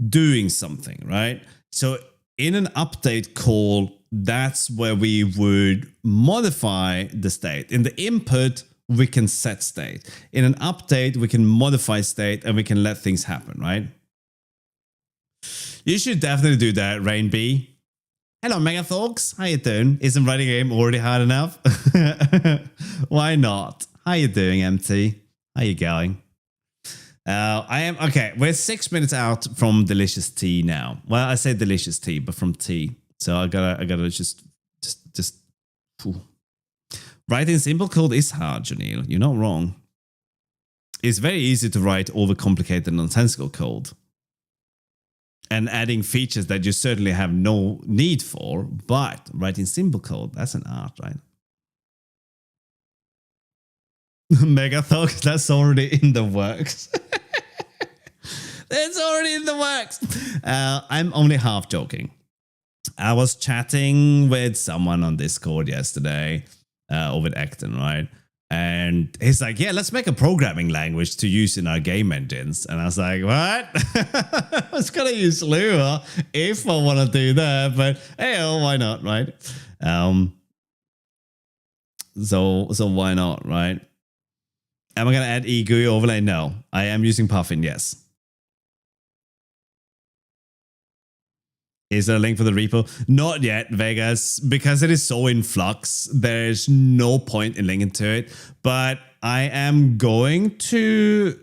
doing something, right? So in an update call, that's where we would modify the state. In the input, we can set state. In an update, we can modify state and we can let things happen, right? You should definitely do that, Rain B. Hello, Megathogs. How you doing? Isn't writing a game already hard enough? Why not? How you doing, MT? How you going? I am okay. We're 6 minutes out from delicious tea now. Well, I say delicious tea, but from tea. So I gotta just. Phew. Writing simple code is hard, Janelle. You're not wrong. It's very easy to write overcomplicated nonsensical code and adding features that you certainly have no need for, but writing simple code, that's an art, right? Megathog, that's already in the works. It's already in the works. I'm only half joking. I was chatting with someone on Discord yesterday, or with Acton, right? And he's like, yeah, let's make a programming language to use in our game engines. And I was like, what? I was going to use Lua if I want to do that, but hey, why not, right? So why not, right? Am I going to add eGUI overlay? No. I am using Puffin, yes. Is there a link for the repo? Not yet, Vegas, because it is so in flux. There's no point in linking to it. But I am going to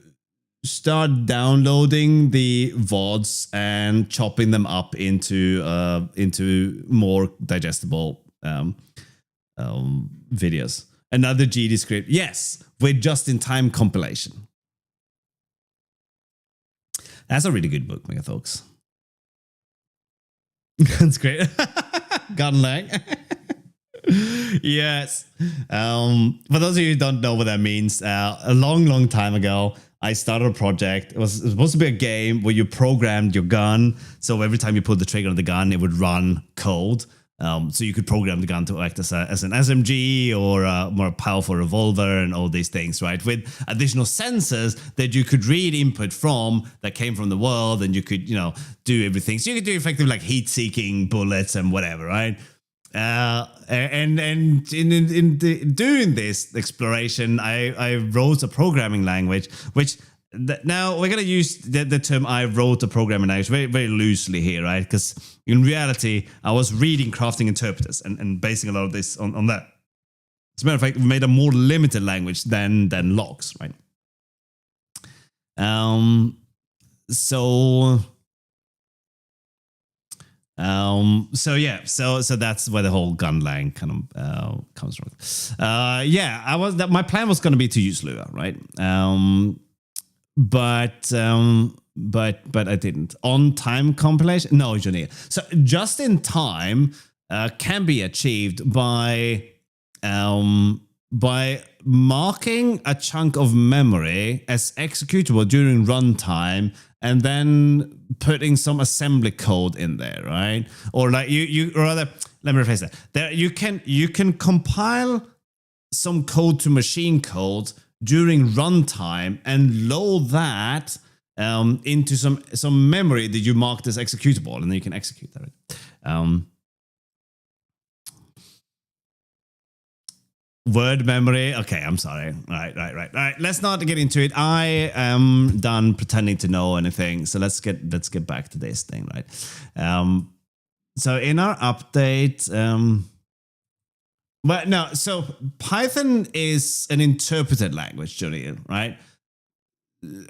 start downloading the VODs and chopping them up into more digestible videos. Another GD script. Yes, with just-in-time compilation. That's a really good book, Megathogs. That's great. Gunlang. Yes. For those of you who don't know what that means, a long time ago, I started a project. It was supposed to be a game where you programmed your gun. So every time you pulled the trigger on the gun, it would run code. So you could program the gun to act as an SMG or a more powerful revolver and all these things, right? With additional sensors that you could read input from that came from the world, and you could, do everything. So you could do effectively like heat-seeking bullets and whatever, right? And in doing this exploration, I wrote a programming language, which now we're going to use the term I wrote a programming language very, very loosely here, right? Because in reality, I was reading crafting interpreters and basing a lot of this on that. As a matter of fact, we made a more limited language than logs, right? So that's where the whole gunlang kind of comes from. My plan was going to be to use Lua, right? But I didn't. On time compilation? No, Janine. So just in time can be achieved by marking a chunk of memory as executable during runtime and then putting some assembly code in there, right? Or like you rather, let me rephrase that. There you can compile some code to machine code during runtime and load that into some memory that you marked as executable, and then you can execute that. Word memory. Okay, I'm sorry. Right. Let's not get into it. I am done pretending to know anything. So let's get back to this thing, right? So in our update, so Python is an interpreted language, Julian, right?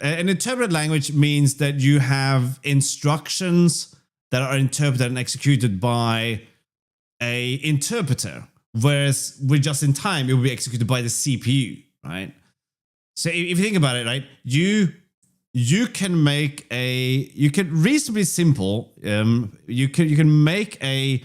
An interpreted language means that you have instructions that are interpreted and executed by a interpreter. Whereas with just in time, it will be executed by the CPU, right? So if you think about it, right, you can reasonably simple. You can make a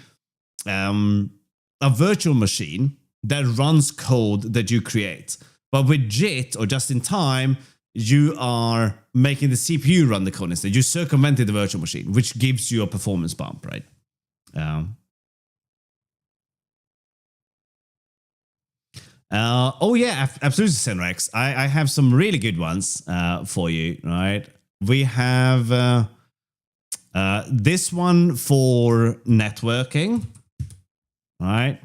virtual machine that runs code that you create. But with JIT or just in time, you are making the CPU run the code instead. You circumvented the virtual machine, which gives you a performance bump, right? Absolutely, Senrex. I have some really good ones for you, right? We have this one for networking, right?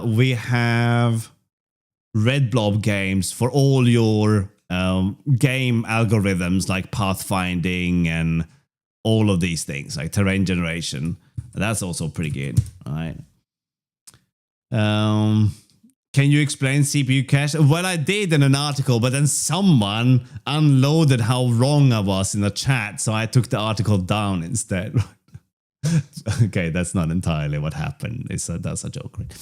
We have Red Blob games for all your game algorithms like pathfinding and all of these things, like terrain generation. That's also pretty good. All right. Can you explain CPU cache? Well, I did in an article, but then someone unloaded how wrong I was in the chat, so I took the article down instead. Okay, that's not entirely what happened. That's a joke, right?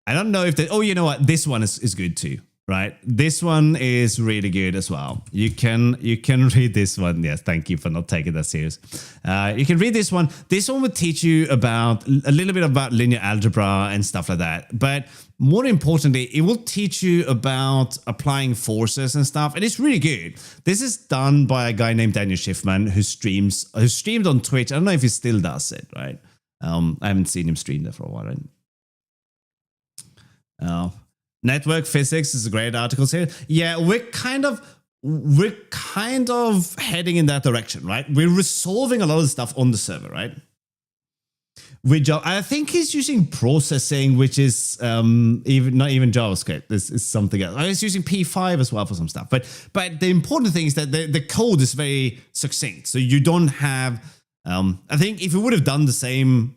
I don't know if they. Oh, you know what? This one is good too, right? This one is really good as well. You can read this one. Yes, thank you for not taking that serious. You can read this one. This one will teach you about a little bit about linear algebra and stuff like that. But more importantly, it will teach you about applying forces and stuff. And it's really good. This is done by a guy named Daniel Schiffman who streamed on Twitch. I don't know if he still does it, right? I haven't seen him stream there for a while, right? Network physics is a great article here. Yeah, we're kind of heading in that direction, right? We're resolving a lot of stuff on the server, right? I think he's using processing, which is not even JavaScript. This is something else. He's using P5 as well for some stuff. But the important thing is that the code is very succinct. So you don't have. I think if you would have done the same.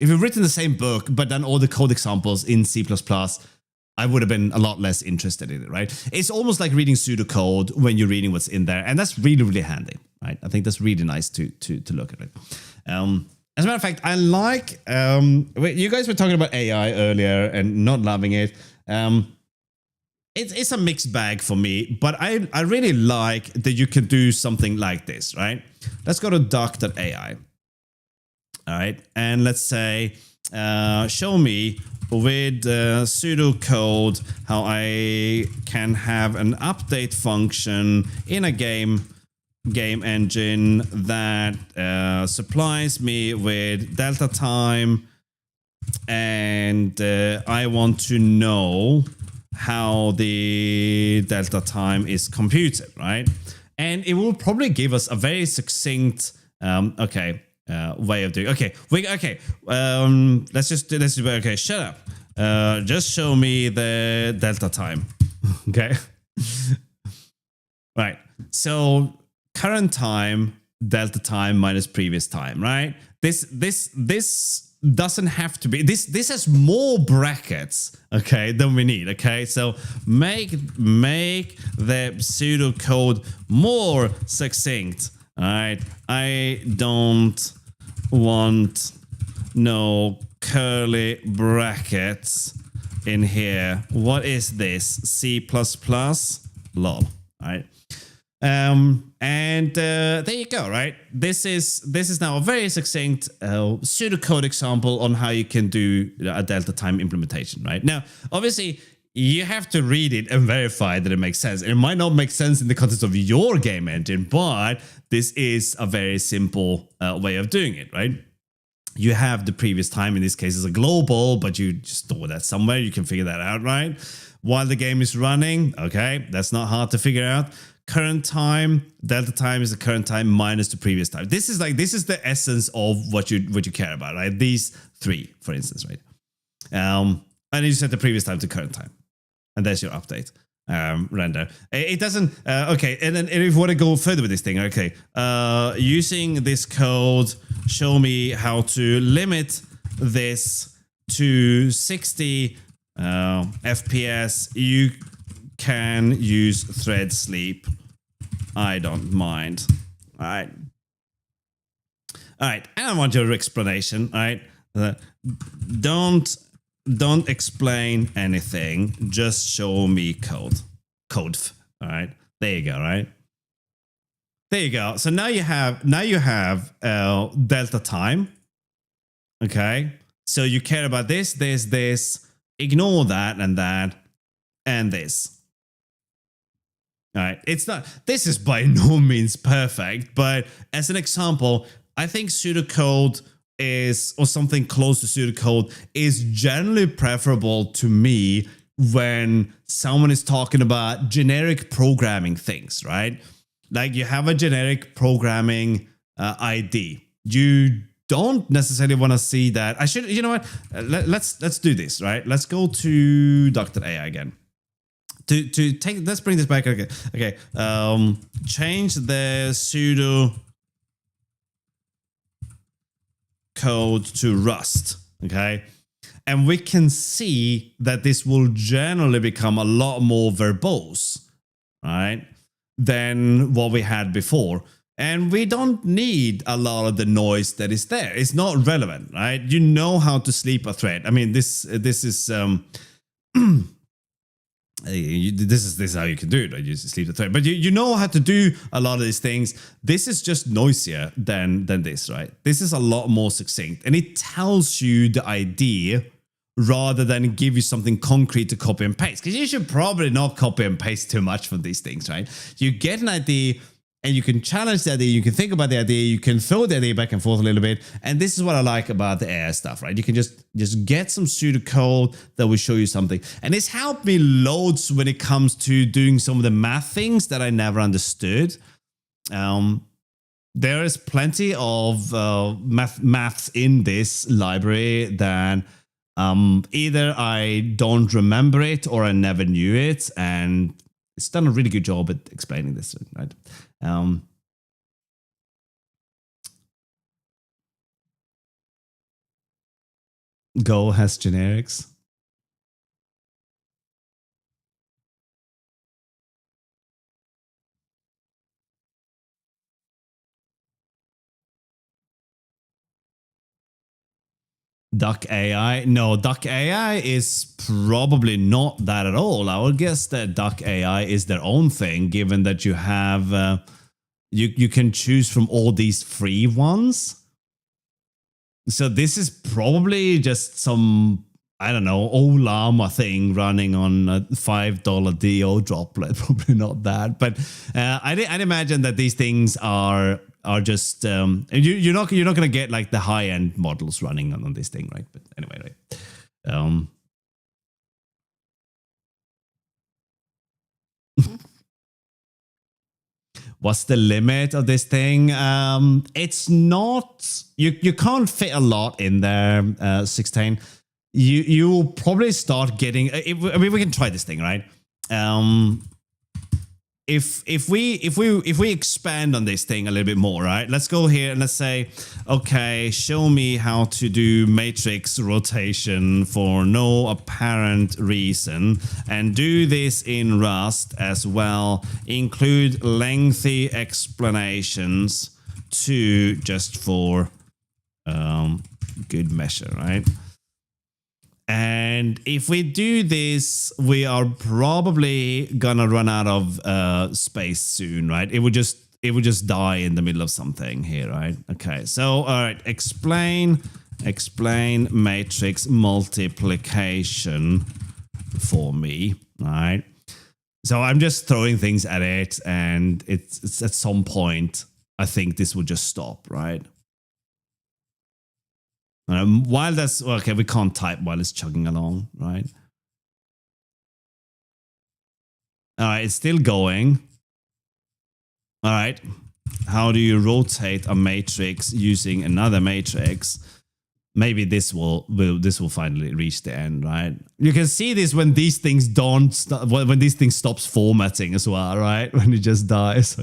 If you've written the same book, but done all the code examples in C++, I would have been a lot less interested in it, right? It's almost like reading pseudocode when you're reading what's in there. And that's really, really handy, right? I think that's really nice to look at it. As a matter of fact, I like, you guys were talking about AI earlier and not loving it. It's a mixed bag for me, but I really like that you can do something like this, right? Let's go to doc.ai. All right, and let's say, show me with pseudocode how I can have an update function in a game engine that supplies me with delta time, and I want to know how the delta time is computed, right? And it will probably give us a very succinct, way of doing. Okay, let's just okay. Shut up. Just show me the delta time. Okay. Right. So current time, delta time minus previous time. Right. This doesn't have to be. This has more brackets. Okay, than we need. Okay. So make the pseudocode more succinct. All right, I don't want no curly brackets in here. What is this? C++? Lol. All right. There you go, right? This is now a very succinct pseudocode example on how you can do a delta time implementation, right? Now, obviously, you have to read it and verify that it makes sense. It might not make sense in the context of your game engine, but this is a very simple way of doing it, right? You have the previous time, in this case, is a global, but you just store that somewhere. You can figure that out, right? While the game is running, okay, that's not hard to figure out. Current time, delta time is the current time minus the previous time. This is the essence of what you care about, right? These three, for instance, right? And you set the previous time to current time. And there's your update render. It doesn't, okay. And then if you want to go further with this thing, okay. Using this code, show me how to limit this to 60 FPS. You can use thread sleep. I don't mind. All right. All right. And I want your explanation. All right. Don't explain anything. Just show me code. All right. There you go. Right. There you go. So now you have delta time. Okay. So you care about this. There's this. Ignore that and that and this. All right. It's not. This is by no means perfect, but as an example, I think pseudocode or something close to pseudocode is generally preferable to me when someone is talking about generic programming things, right? Like you have a generic programming ID. You don't necessarily want to see that. You know what? Let's do this, right? Let's go to doc.ai again. to take, let's bring this back. Okay. Change the pseudo code to Rust. Okay. And we can see that this will generally become a lot more verbose, right, than what we had before. And we don't need a lot of the noise that is there. It's not relevant, right? You know how to sleep a thread. I mean, this is this is how you can do it. I use sleep the thread, but you know how to do a lot of these things. This is just noisier than this, right? This is a lot more succinct, and it tells you the idea rather than give you something concrete to copy and paste. Because you should probably not copy and paste too much from these things, right? You get an idea and you can challenge the idea, you can think about the idea, you can throw the idea back and forth a little bit. And this is what I like about the AI stuff, right? You can just get some pseudocode that will show you something. And it's helped me loads when it comes to doing some of the math things that I never understood. There is plenty of maths in this library that either I don't remember it or I never knew it, and it's done a really good job at explaining this, right? Go has generics. Duck AI? No, Duck AI is probably not that at all. I would guess that Duck AI is their own thing, given that you have you can choose from all these free ones. So this is probably just some, I don't know, Olama thing running on a $5 DO droplet. Probably not that, but I'd imagine that these things are just you're not gonna get like the high end models running on this thing, right? But anyway, right. What's the limit of this thing? It's not, you can't fit a lot in there. 16. You'll probably start getting. I mean, we can try this thing, right? If we expand on this thing a little bit more, right? Let's go here and let's say, okay, show me how to do matrix rotation for no apparent reason, and do this in Rust as well. Include lengthy explanations too, just for good measure, right? And if we do this, we are probably gonna run out of space soon, right? It would just die in the middle of something here, right? Okay, so all right, explain matrix multiplication for me, right? So I'm just throwing things at it, and it's at some point I think this will just stop, right? While that's okay, we can't type while it's chugging along, right? All right, it's still going. All right, how do you rotate a matrix using another matrix? Maybe this will finally reach the end, right? You can see this when these things when these things stops formatting as well, right? When it just dies.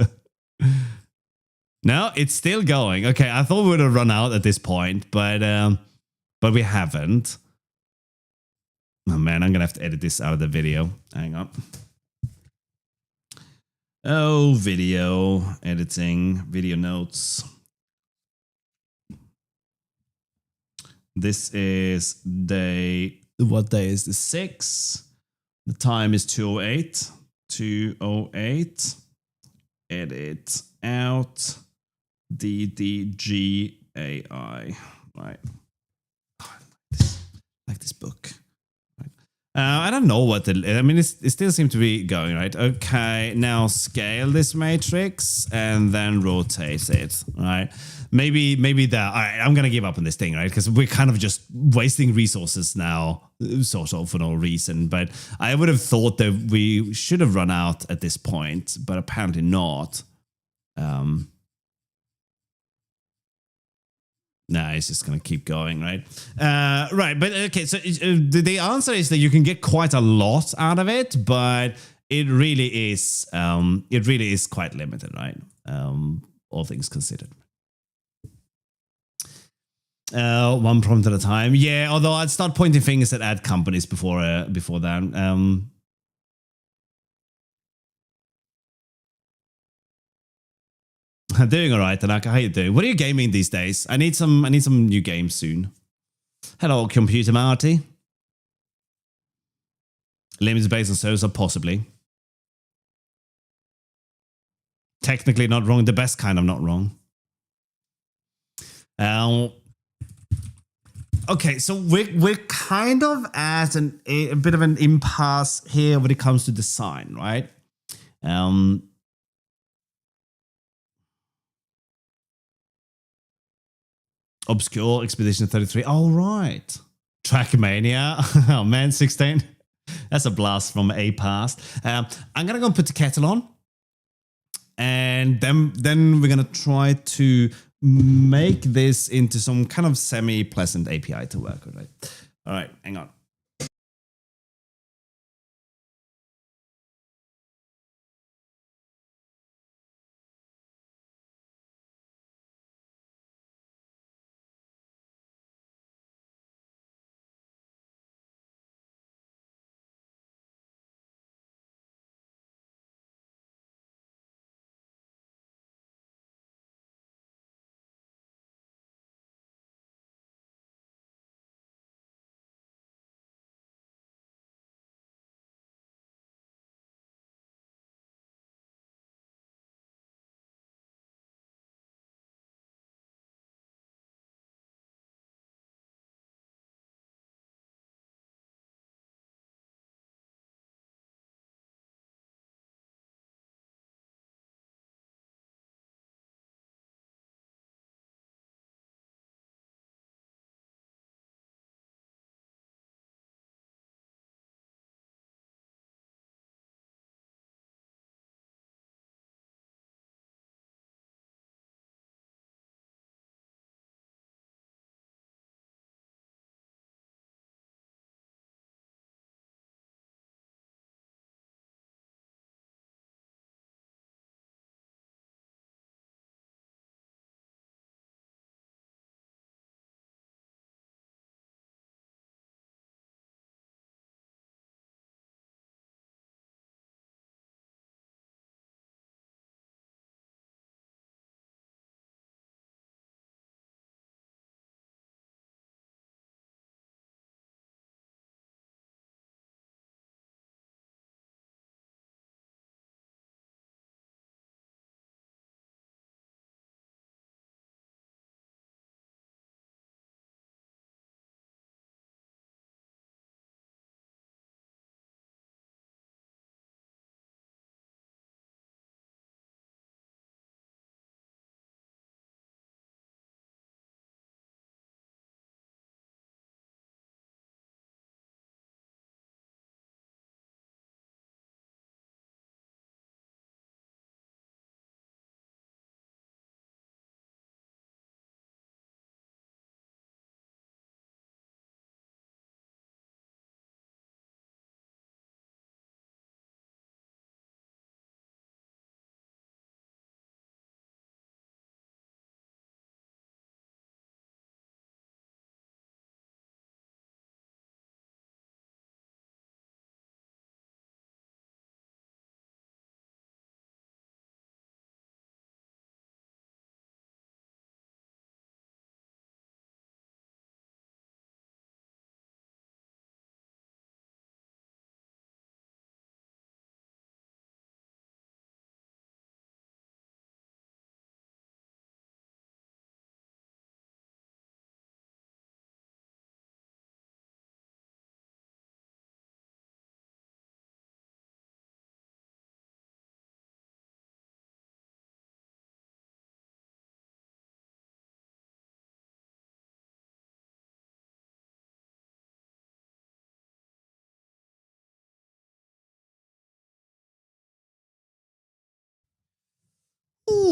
No, it's still going. Okay, I thought we would have run out at this point, but we haven't. Oh man, I'm gonna have to edit this out of the video. Hang on. Oh, video editing, video notes. This is what day is the 6th? The time is 2:08. 2:08. Edit out. DDGAI, right? Oh, like this book. Right. I don't know what I mean. It still seems to be going right. Okay, now scale this matrix and then rotate it. Right? Maybe that. All right, I'm gonna give up on this thing, right? Because we're kind of just wasting resources now, sort of for no reason. But I would have thought that we should have run out at this point, but apparently not. No, it's just going to keep going, right? Right, but okay, so the answer is that you can get quite a lot out of it, but it really is. It really is quite limited, right? All things considered. One prompt at a time. Yeah, although I'd start pointing fingers at ad companies before that. Doing all right, Tanaka. How you doing? What are you gaming these days? I need some new games soon. Hello, Computer Marty. Limits based on servers, possibly. Technically not wrong. The best kind of not wrong. Okay, so we're kind of at a bit of an impasse here when it comes to design, right? Obscure Expedition 33. Oh, right. Trackmania. Oh, man, 16. That's a blast from a past. I'm going to go put the kettle on. And then we're going to try to make this into some kind of semi-pleasant API to work with. Right? All right, hang on.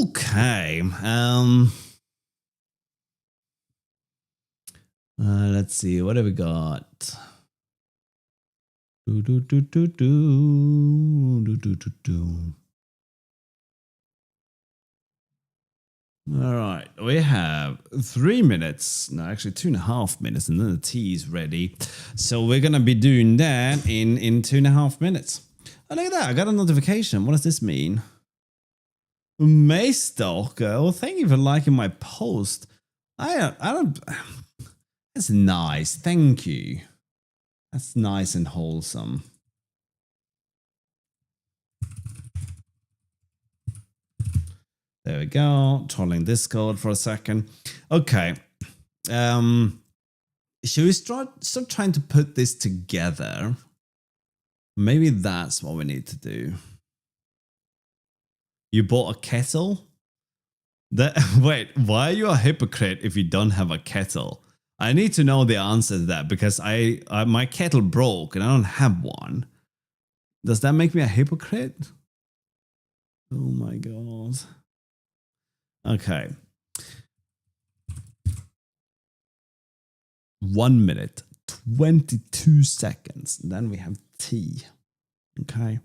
Okay. Let's see. What have we got? Do, do, do, do, do, do, do, do, do. All right, we have 3 minutes, no, actually 2.5 minutes, and then the tea is ready. So we're gonna be doing that in 2.5 minutes. Oh, look at that! I got a notification. What does this mean? Maystalker. Well, thank you for liking my post. I don't. That's nice. Thank you. That's nice and wholesome. There we go. Trolling Discord for a second. Okay. Should we start trying to put this together? Maybe that's what we need to do. You bought a kettle? Wait, why are you a hypocrite if you don't have a kettle? I need to know the answer to that because my kettle broke and I don't have one. Does that make me a hypocrite? Oh my god. Okay. 1 minute, 22 seconds. Then we have tea. Okay.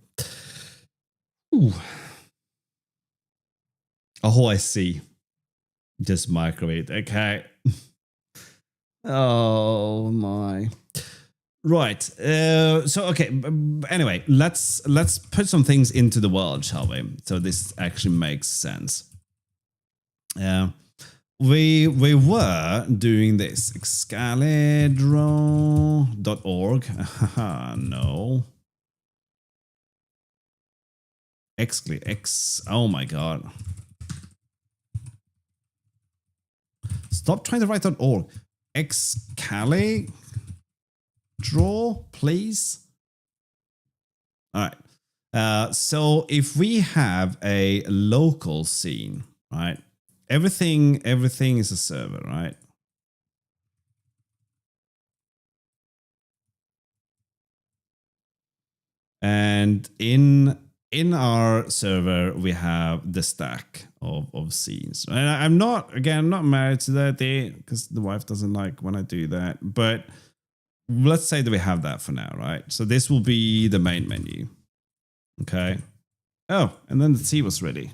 Ooh. Oh, I see. Just microwave. Okay. Oh my. Right. So okay. Anyway, let's put some things into the world, shall we? So this actually makes sense. We were doing this excalibur.org. No. Oh my god. Stop trying to write .org. Excalibur, please. All right. So if we have a local scene, right? Everything is a server, right? And in our server, we have the stack of scenes. And I'm not married to that because the wife doesn't like when I do that. But let's say that we have that for now, right? So this will be the main menu. Okay. Oh, and then the tea was ready.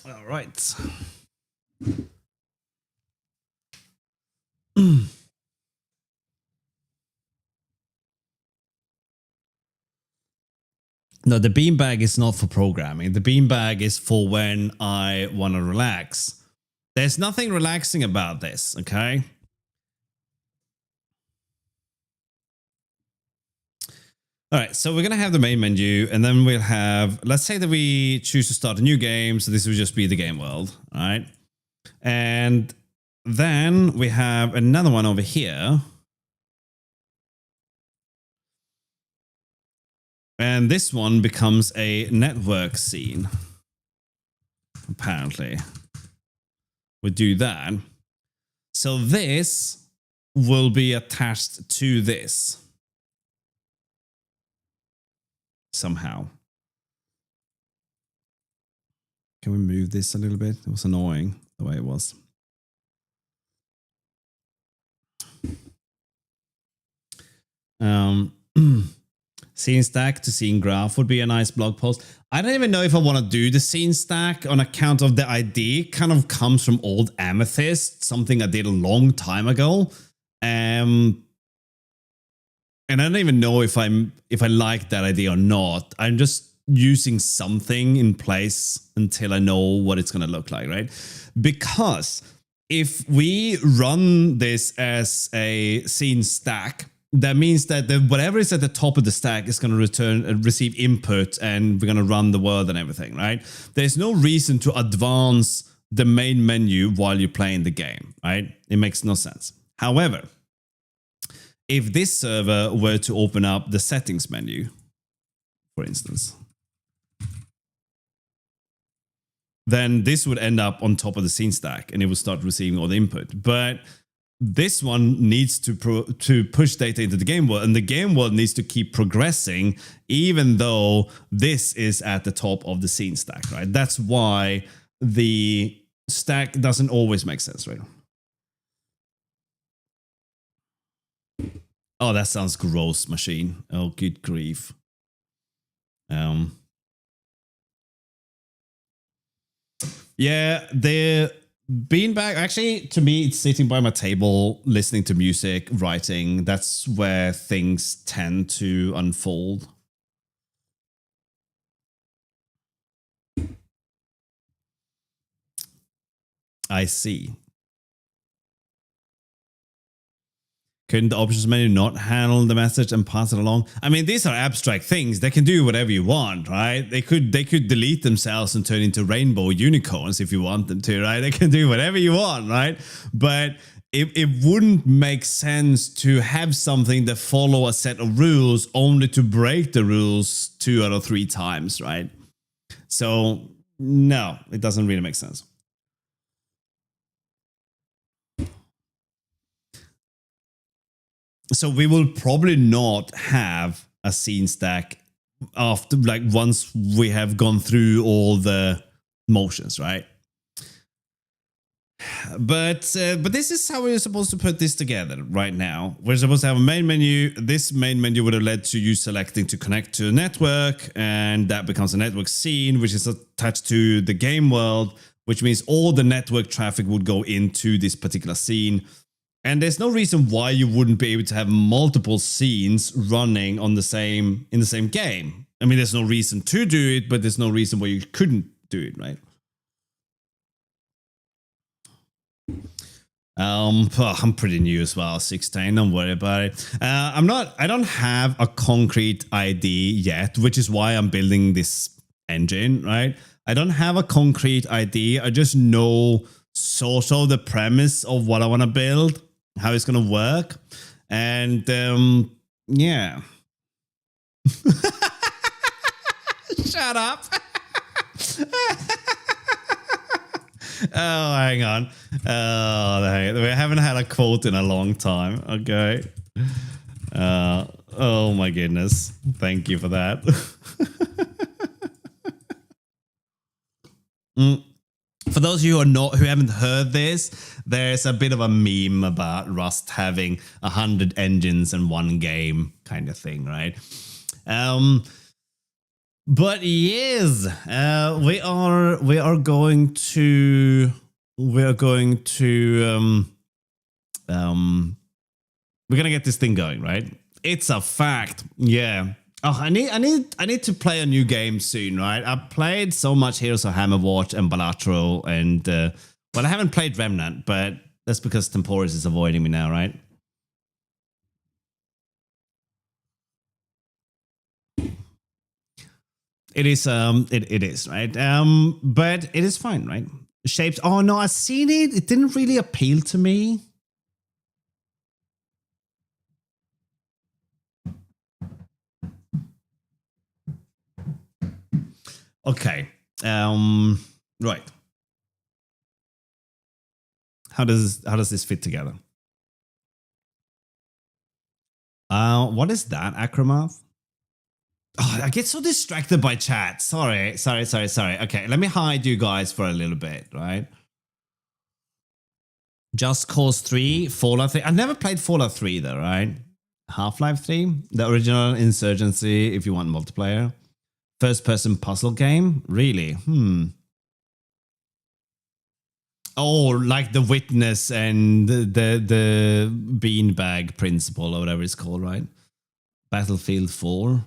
All right. No, the beanbag is not for programming. The beanbag is for when I want to relax. There's nothing relaxing about this, okay? All right, so we're going to have the main menu, and then we'll have, let's say that we choose to start a new game, so this will just be the game world, all right? And then we have another one over here. And this one becomes a network scene. Apparently. We do that. So this will be attached to this. Somehow. Can we move this a little bit? It was annoying the way it was. Scene stack to scene graph would be a nice blog post. I don't even know if I want to do the scene stack on account of the idea kind of comes from old Amethyst, something I did a long time ago. And I don't even know if I like that idea or not. I'm just using something in place until I know what it's going to look like, right? Because if we run this as a scene stack, that means that whatever is at the top of the stack is going to receive input, and we're going to run the world and everything, right? There's no reason to advance the main menu while you're playing the game, right? It makes no sense. However, if this server were to open up the settings menu, for instance, then this would end up on top of the scene stack and it would start receiving all the input. But this one needs to push data into the game world, and the game world needs to keep progressing even though this is at the top of the scene stack, right? That's why the stack doesn't always make sense, right? Oh, that sounds gross, machine. Oh, good grief. Yeah, the beanbag, actually, to me, it's sitting by my table, listening to music, writing. That's where things tend to unfold. I see. Couldn't the options menu not handle the message and pass it along? I mean, these are abstract things. They can do whatever you want, right? They could delete themselves and turn into rainbow unicorns if you want them to, right? They can do whatever you want, right? But it wouldn't make sense to have something that follow a set of rules only to break the rules 2 out of 3 times, right? So no, it doesn't really make sense. So we will probably not have a scene stack after, like, once we have gone through all the motions, right? But this is how we're supposed to put this together right now. We're supposed to have a main menu. This main menu would have led to you selecting to connect to a network, and that becomes a network scene, which is attached to the game world, which means all the network traffic would go into this particular scene. And there's no reason why you wouldn't be able to have multiple scenes running on in the same game. I mean, there's no reason to do it, but there's no reason why you couldn't do it, right? I'm pretty new as well, 16. Don't worry about it. I don't have a concrete ID yet, which is why I'm building this engine, right? I don't have a concrete ID. I just know sort of the premise of what I want to build, how it's going to work. And yeah. Shut up. Oh, hang on. Oh, we haven't had a quote in a long time. Okay. Oh my goodness. Thank you for that. For those of you who haven't heard this, there's a bit of a meme about Rust having 100 engines in one game kind of thing, right? But yes, we're going to get this thing going, right? It's a fact. Yeah. Oh, I need to play a new game soon, right? I've played so much Heroes of Hammerwatch and Balatro, and well, I haven't played Remnant, but that's because Temporis is avoiding me now, right? It is it is, right? But it is fine, right? Shapes. Oh no, I've seen it. It didn't really appeal to me. Okay. Right. How does this fit together? What is that, Acromath? Oh, I get so distracted by chat. Sorry. Okay, let me hide you guys for a little bit, right? Just Cause 3, Fallout 3. I never played Fallout 3 though, right? Half-Life 3, the original Insurgency if you want multiplayer. First-person puzzle game? Really? Oh, like the Witness and the beanbag principle or whatever it's called, right? Battlefield 4.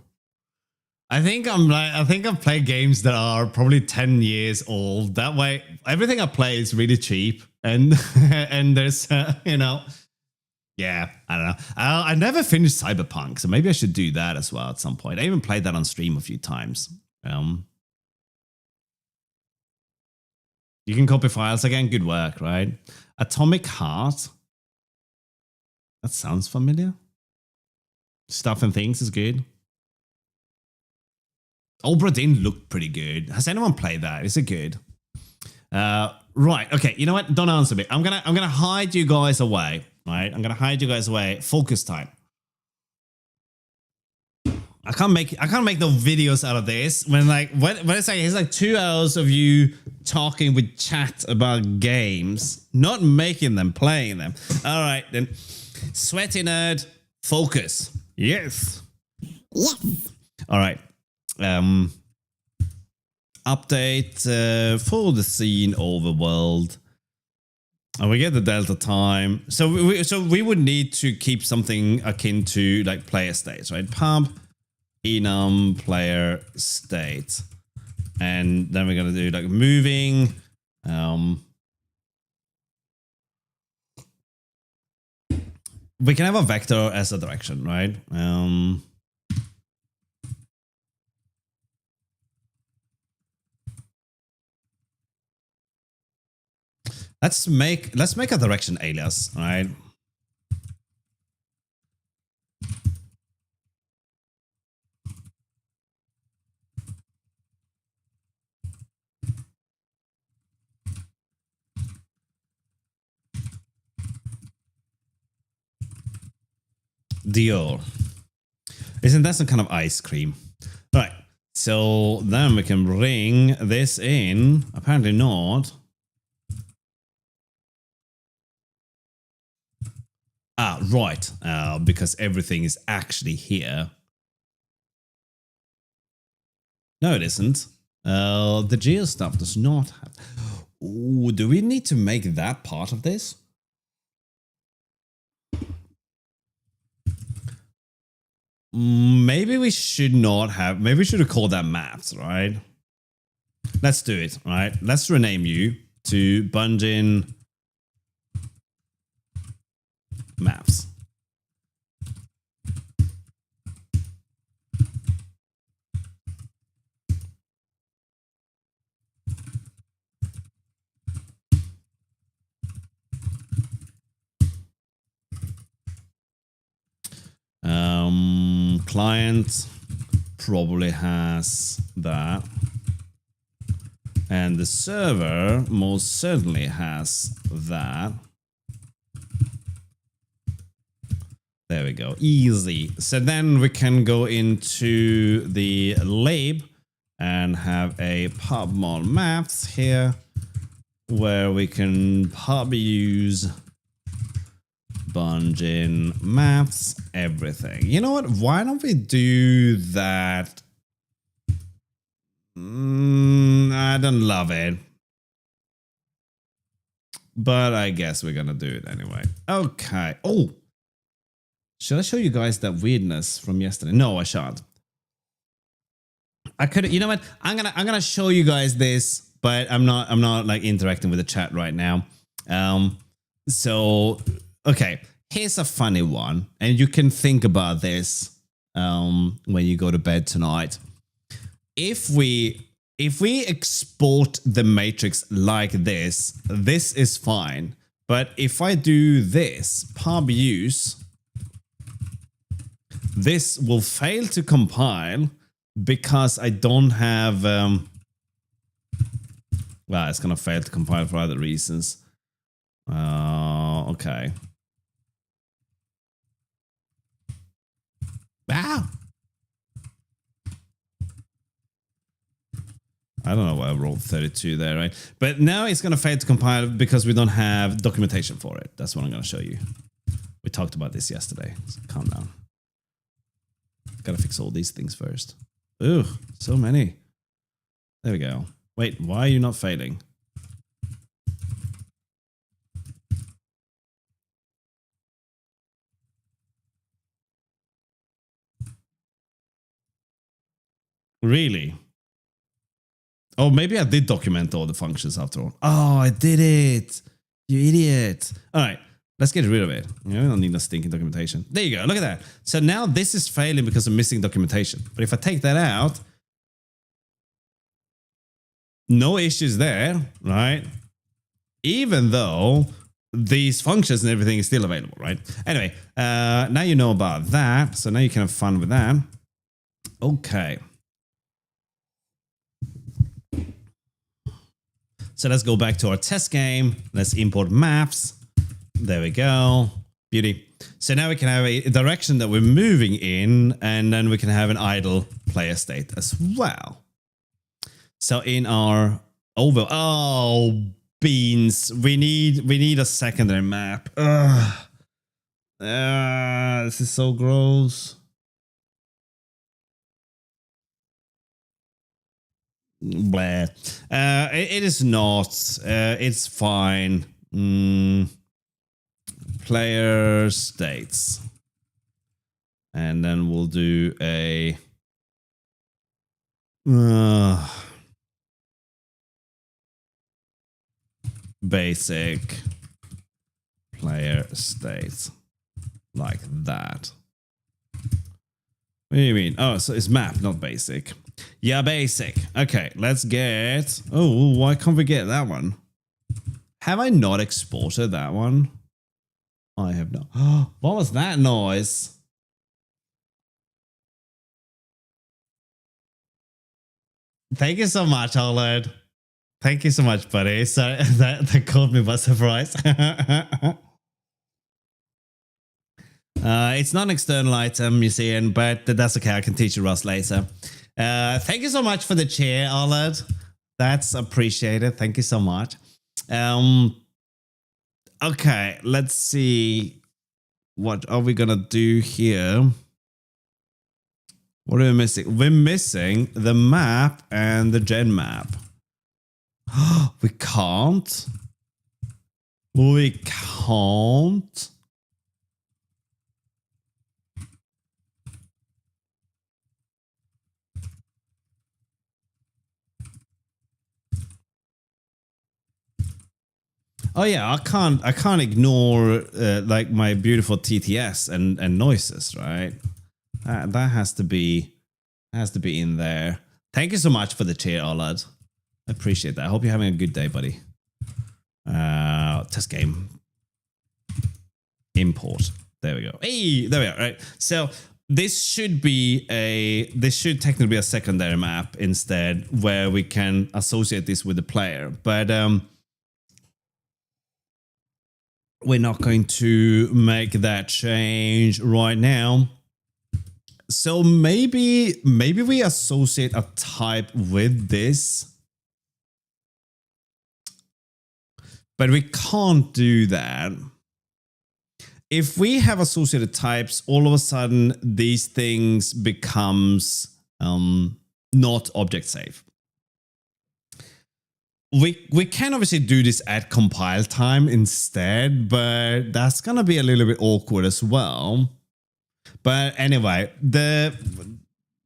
I think I've played games that are probably 10 years old. That way, everything I play is really cheap, and and there's yeah, I don't know. I never finished Cyberpunk, so maybe I should do that as well at some point. I even played that on stream a few times. You can copy files again. Good work, right? Atomic Heart. That sounds familiar. Stuff and Things is good. Obra Dinn looked pretty good. Has anyone played that? Is it good? Right. Okay. You know what? Don't answer me. I'm gonna hide you guys away. Right. I'm gonna hide you guys away. Focus time. I can't make no videos out of this when when I say it's like 2 hours of you talking with chat about games, not making them, playing them. All right then. Sweaty nerd, focus. Yes. Yes. All right. Update for the scene overworld. And we get the delta time. So we would need to keep something akin to like player states, right? Pub enum player state. And then we're gonna do like moving. We can have a vector as a direction, right? Let's make a direction alias, all right? Dior. Isn't that some kind of ice cream? All right. So then we can bring this in. Apparently not. Ah, right. Because everything is actually here. No, it isn't. The geo stuff does not have. Ooh, do we need to make that part of this? Maybe we should not have. Maybe we should have called that maps, right? Let's do it, right? Let's rename you to Bungeon Maps. Client probably has that. And the server most certainly has that. There we go. Easy. So then we can go into the lab and have a pubmod maps here where we can pub use Bungeon maps, everything. You know what? Why don't we do that? I don't love it. But I guess we're gonna do it anyway. Okay. Oh, should I show you guys that weirdness from yesterday? No, I shan't. I could. You know what? I'm gonna show you guys this, but I'm not like interacting with the chat right now. So okay, here's a funny one, and you can think about this when you go to bed tonight. If we export the matrix like this is fine. But if I do this, pub use, this will fail to compile because I don't have... well, it's going to fail to compile for other reasons. Okay. Ah! I don't know why I rolled 32 there, right? But now it's going to fail to compile because we don't have documentation for it. That's what I'm going to show you. We talked about this yesterday. So calm down. Gotta fix all these things first. Ooh, so many. There we go. Wait, why are you not failing? Really? Oh, maybe I did document all the functions after all. Oh, I did it. You idiot. All right. Let's get rid of it. We don't need no stinking documentation. There you go. Look at that. So now this is failing because of missing documentation. But if I take that out, no issues there, right? Even though these functions and everything is still available, right? Anyway, now you know about that. So now you can have fun with that. Okay. So let's go back to our test game. Let's import maps. There we go. Beauty. So now we can have a direction that we're moving in, and then we can have an idle player state as well. So in our beans, we need a secondary map. This is so gross. Blah. It is not. It's fine. Player states. And then we'll do a basic player state. Like that. What do you mean? Oh, so it's map, not basic. Yeah, basic. Okay, let's get... Oh, why can't we get that one? Have I not exported that one? I have not. What was that noise? Thank you so much, Holland. Thank you so much, buddy. Sorry, that caught me by surprise. It's not an external item, you see, but that's okay. I can teach you Rust later. Thank you so much for the chair, Arlad. That's appreciated. Thank you so much. Okay, let's see. What are we gonna do here? What are we missing? We're missing the map and the gen map. We can't. We can't. Oh yeah, I can't ignore like my beautiful TTS and noises, right? That has to be in there. Thank you so much for the chair, Olad. I appreciate that. I hope you're having a good day, buddy. Test game. Import. There we go. Hey, there we are. Right. So this should technically be a secondary map instead, where we can associate this with the player. But we're not going to make that change right now. So maybe we associate a type with this. But we can't do that. If we have associated types, all of a sudden these things becomes not object safe. We can obviously do this at compile time instead, but that's gonna be a little bit awkward as well. But anyway,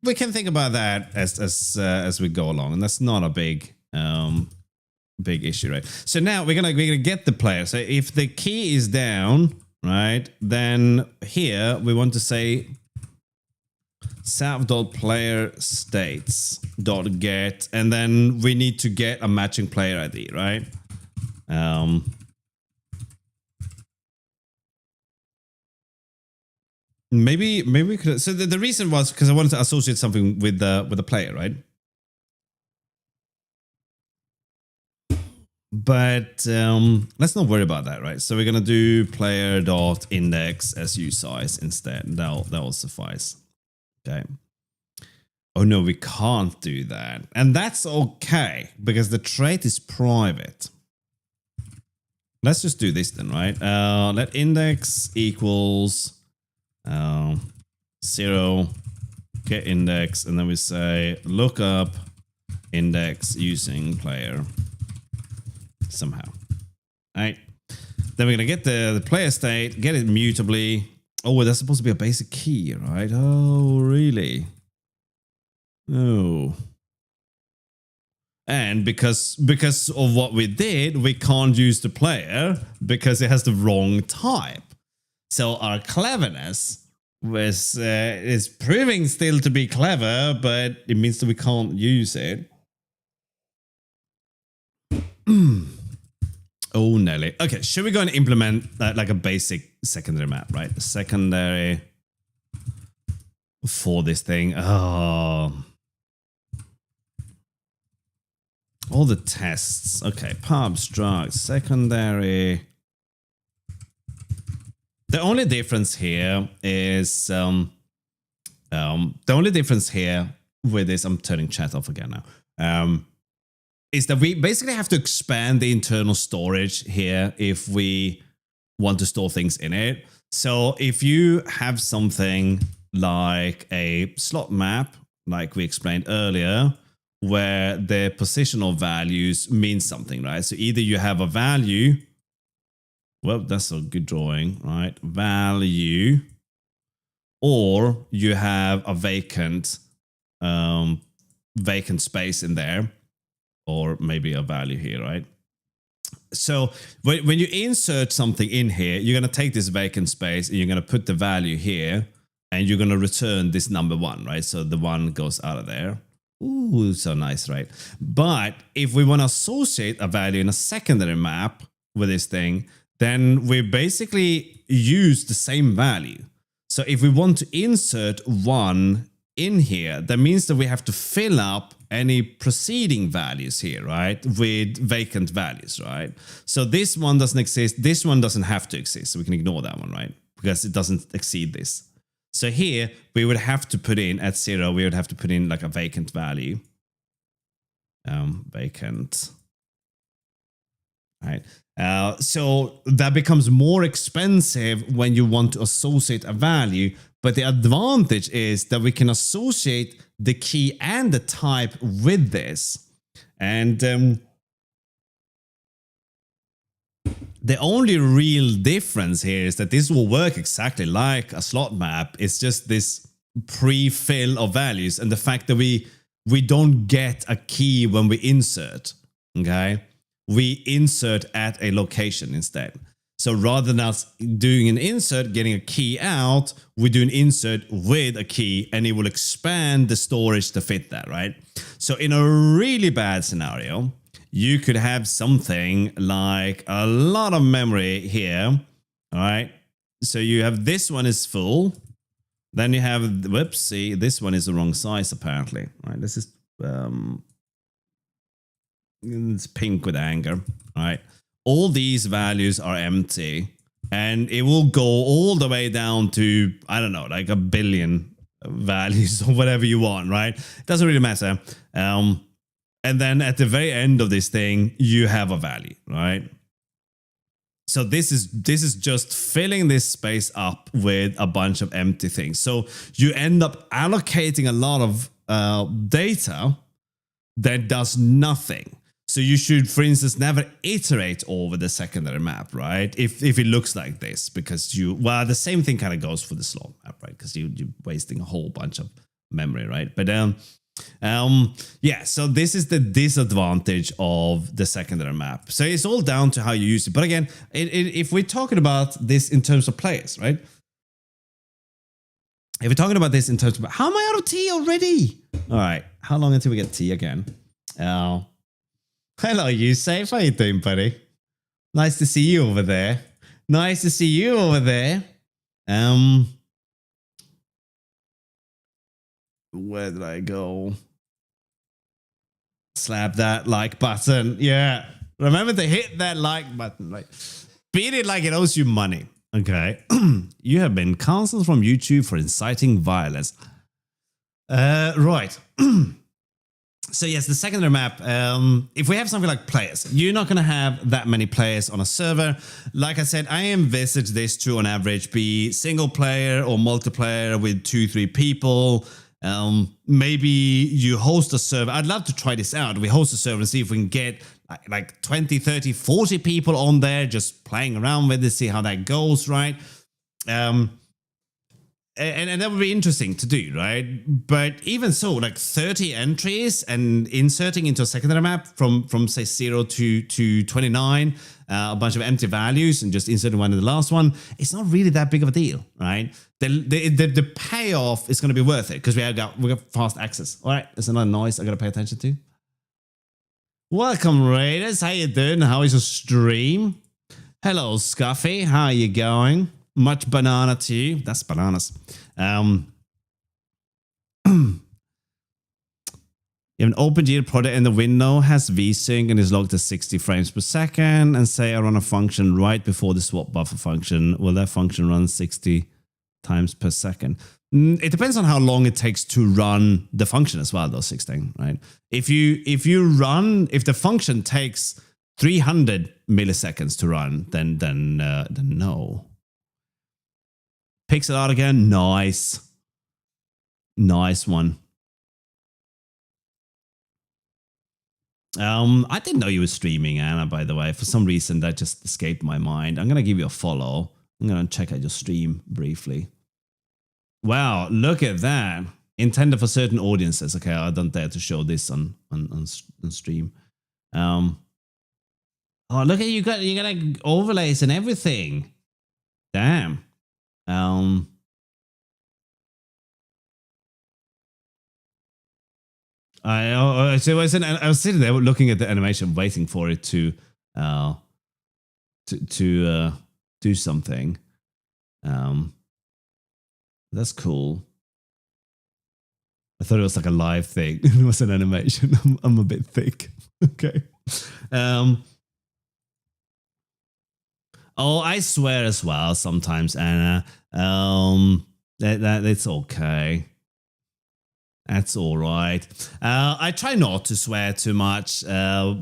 we can think about that as we go along, and that's not a big issue, right? So now we're gonna get the player. So if the key is down, right, then here we want to say self.player_states.get, and then we need to get a matching player ID, right? Maybe we could. So the reason was because I wanted to associate something with the player, right? But let's not worry about that, right? So we're gonna do player.index SU size instead. That will suffice. Okay. Oh no, we can't do that, and that's okay because the trait is private. Let's just do this then, right? Let index equals 0 get index, and then we say lookup index using player somehow. All right. Then we're gonna get the player state, get it mutably. Oh, that's supposed to be a basic key, right? Oh, really? Oh. And because of what we did, we can't use the player because it has the wrong type. So our cleverness is proving still to be clever, but it means that we can't use it. Oh, Nelly. Okay, should we go and implement like a basic secondary map, right? Secondary for this thing. Oh. All the tests. Okay, pubs, drugs, secondary. The only difference here is the only difference here with this. I'm turning chat off again now. Is that we basically have to expand the internal storage here if we want to store things in it. So if you have something like a slot map, like we explained earlier, where the positional values mean something, right? So either you have a value, well, that's a good drawing, right? Value, or you have a vacant space in there, or maybe a value here, right? So when you insert something in here, you're going to take this vacant space and you're going to put the value here, and you're going to return this number 1, right? So the 1 goes out of there. Ooh, so nice, right? But if we want to associate a value in a secondary map with this thing, then we basically use the same value. So if we want to insert 1 in here, that means that we have to fill up any preceding values here, right? With vacant values, right? So this one doesn't exist. This one doesn't have to exist. So we can ignore that one, right? Because it doesn't exceed this. So here we would have to put in at 0, we would have to put in like a vacant value. Vacant. Right. So that becomes more expensive when you want to associate a value. But the advantage is that we can associate the key and the type with this. And the only real difference here is that this will work exactly like a slot map. It's just this pre-fill of values and the fact that we don't get a key when we insert. Okay, we insert at a location instead. So rather than us doing an insert, getting a key out, we do an insert with a key and it will expand the storage to fit that, right? So in a really bad scenario, you could have something like a lot of memory here, all right? So you have this one is full. Then you have, whoopsie, this one is the wrong size apparently, right? This is, it's pink with anger, all right? All these values are empty and it will go all the way down to, I don't know, like 1 billion values or whatever you want, right? It doesn't really matter. And then at the very end of this thing, you have a value, right? So this is just filling this space up with a bunch of empty things. So you end up allocating a lot of data that does nothing. So you should, for instance, never iterate over the secondary map, right? If it looks like this, because the same thing kind of goes for the slot map, right? Because you're wasting a whole bunch of memory, right? But yeah, so this is the disadvantage of the secondary map. So it's all down to how you use it. But again, if we're talking about this in terms of players, right? If we're talking about this in terms of, how am I out of tea already? All right, how long until we get tea again? Hello, Yusuf. How you doing, buddy? Nice to see you over there. Nice to see you over there. Where did I go? Slap that like button. Yeah. Remember to hit that like button. Like, beat it like it owes you money. Okay. You have been cancelled from YouTube for inciting violence. Right. So yes, the secondary map, if we have something like players, you're not going to have that many players on a server. Like I said, I envisage this to on average be single player or multiplayer with 2-3 people. Maybe you host a server. I'd love to try this out. We host a server and see if we can get like 20, 30, 40 people on there just playing around with it, see how that goes, right? and that would be interesting to do, right? But even so, like 30 entries and inserting into a secondary map from say 0 to 29, a bunch of empty values and just inserting one in the last one, it's not really that big of a deal, right? The payoff is going to be worth it because we got fast access. All right, there's another noise I got to pay attention to. Welcome, Raiders. How you doing? How is your stream? Hello, Scuffy. How are you going? Much banana to you. That's bananas. You have an OpenGL project and the window has vsync and is logged to 60 frames per second. And say I run a function right before the swap buffer function. Will that function run 60 times per second? It depends on how long it takes to run the function as well, those 16, right? If the function takes 300 milliseconds to run, then no. Pixel art again, nice one. I didn't know you were streaming, Anna, by the way. For some reason, that just escaped my mind. I'm going to give you a follow. I'm going to check out your stream briefly. Wow, look at that. Intended for certain audiences. Okay, I don't dare to show this on stream. Oh, look at you got like overlays and everything. Damn. I was sitting there looking at the animation, waiting for it to do something. That's cool. I thought it was like a live thing. It was an animation. I'm a bit thick. Okay. Oh, I swear as well sometimes, Anna. That's okay. That's all right. I try not to swear too much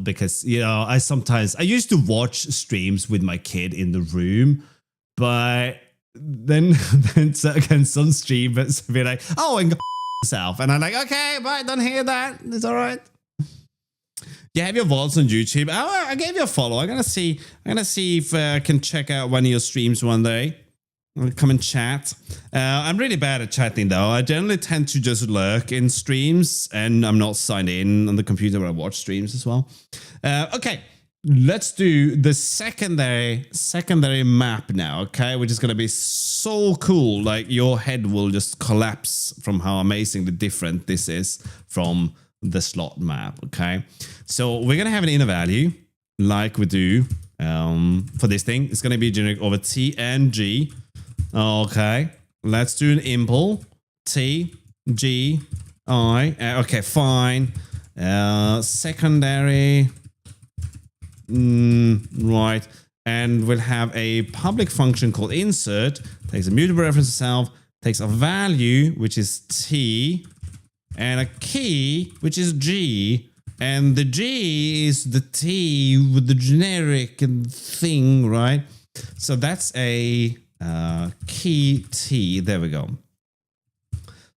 because, you know, I used to watch streams with my kid in the room, but then again, some streamers be like, oh, and go yourself. And I'm like, okay, but don't hear that. It's all right. You have your VODs on YouTube. Oh, I gave you a follow. I'm gonna see if I can check out one of your streams one day. I'll come and chat. I'm really bad at chatting though. I generally tend to just lurk in streams, and I'm not signed in on the computer when I watch streams as well. Okay, let's do the secondary map now. Okay, which is gonna be so cool. Like your head will just collapse from how amazingly different this is from the slot map. Okay, so we're gonna have an inner value like we do for this thing. It's gonna be generic over T and G. Okay, let's do an impl T G I. Okay, fine. Secondary. Right, and we'll have a public function called insert. Takes a mutable reference itself. Takes a value which is T. And a key, which is G, and the G is the T with the generic thing, right? So that's a key T. There we go.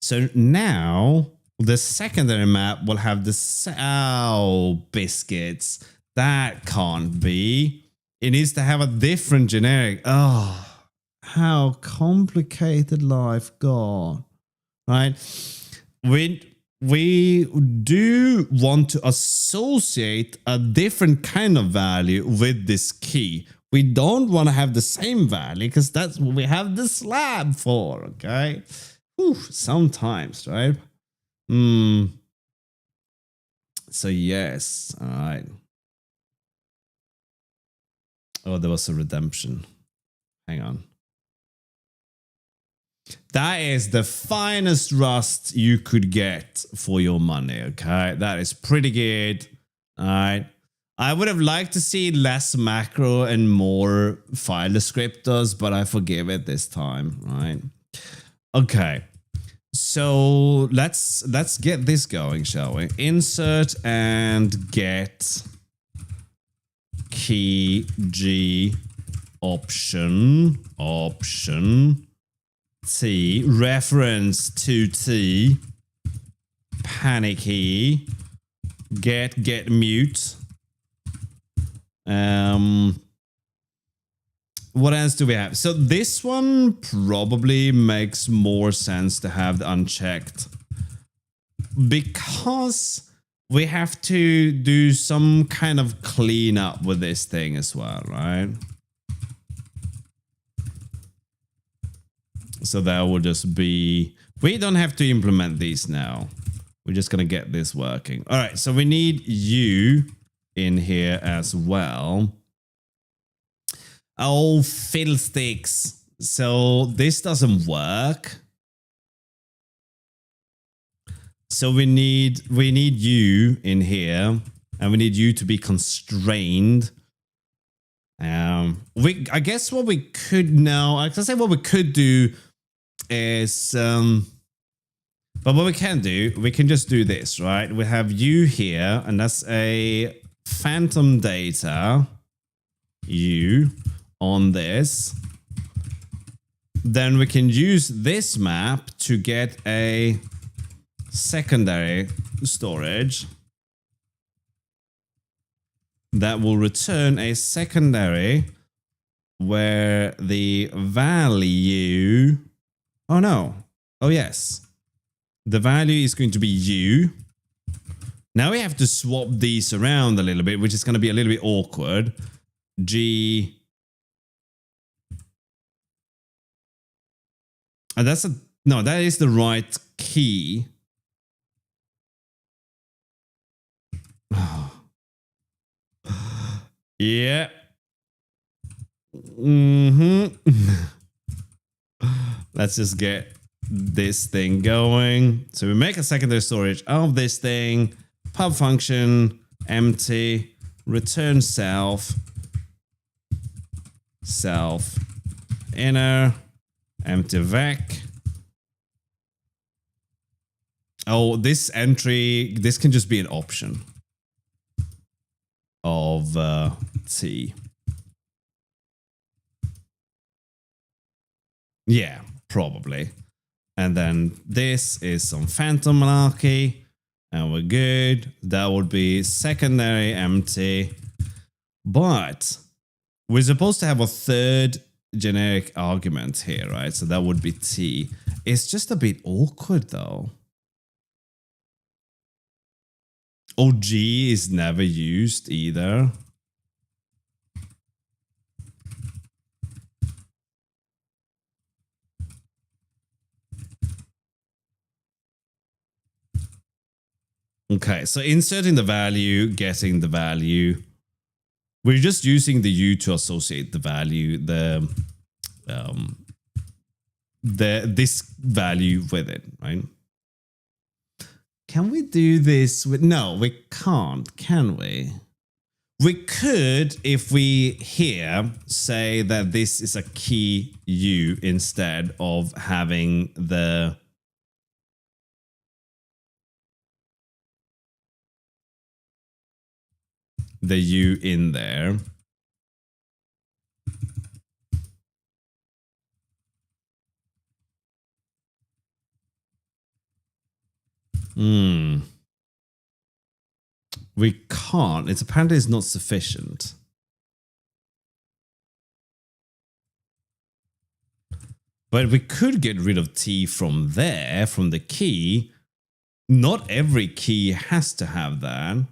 So now the secondary map will have the biscuits. That can't be. It needs to have a different generic. Oh, how complicated life got, right? We do want to associate a different kind of value with this key. We don't want to have the same value because that's what we have the slab for, okay? Whew, sometimes, right? So yes, all right. Oh, there was a redemption. Hang on. That is the finest Rust you could get for your money, okay? That is pretty good, all right? I would have liked to see less macro and more file descriptors, but I forgive it this time, right? Okay, so let's get this going, shall we? Insert and get key G option T, reference to T, panicky, get mute, What else do we have? So this one probably makes more sense to have the unchecked because we have to do some kind of cleanup with this thing as well, right? So that will just be, we don't have to implement these now. We're just going to get this working. All right, so we need you in here as well. Oh, fiddlesticks. So this doesn't work. So we need you in here, and we need you to be constrained. I guess what we could now, I can say what we could do is, but what we can do, we can just do this, right? We have you here, and that's a phantom data, you on this. Then we can use this map to get a secondary storage that will return a secondary where the value, oh no, oh yes, the value is going to be you. Now we have to swap these around a little bit, which is going to be a little bit awkward. G, and that's a, no, that is the right key. Yeah. Let's just get this thing going. So we make a secondary storage of this thing. Pub function, empty, return self, self, inner, empty vec. Oh, this entry, this can just be an option of T. Yeah, probably. And then this is some phantom monarchy, and we're good. That would be secondary empty. But we're supposed to have a third generic argument here, right? So that would be T. It's just a bit awkward though. OG is never used either. Okay, so inserting the value, getting the value. We're just using the U to associate the value, this value with it, right? Can we do this with, no, we can't, can we? We could, if we here say that this is a key U instead of having the U in there. We can't. It's apparently it's not sufficient. But we could get rid of T from there, from the key. Not every key has to have that.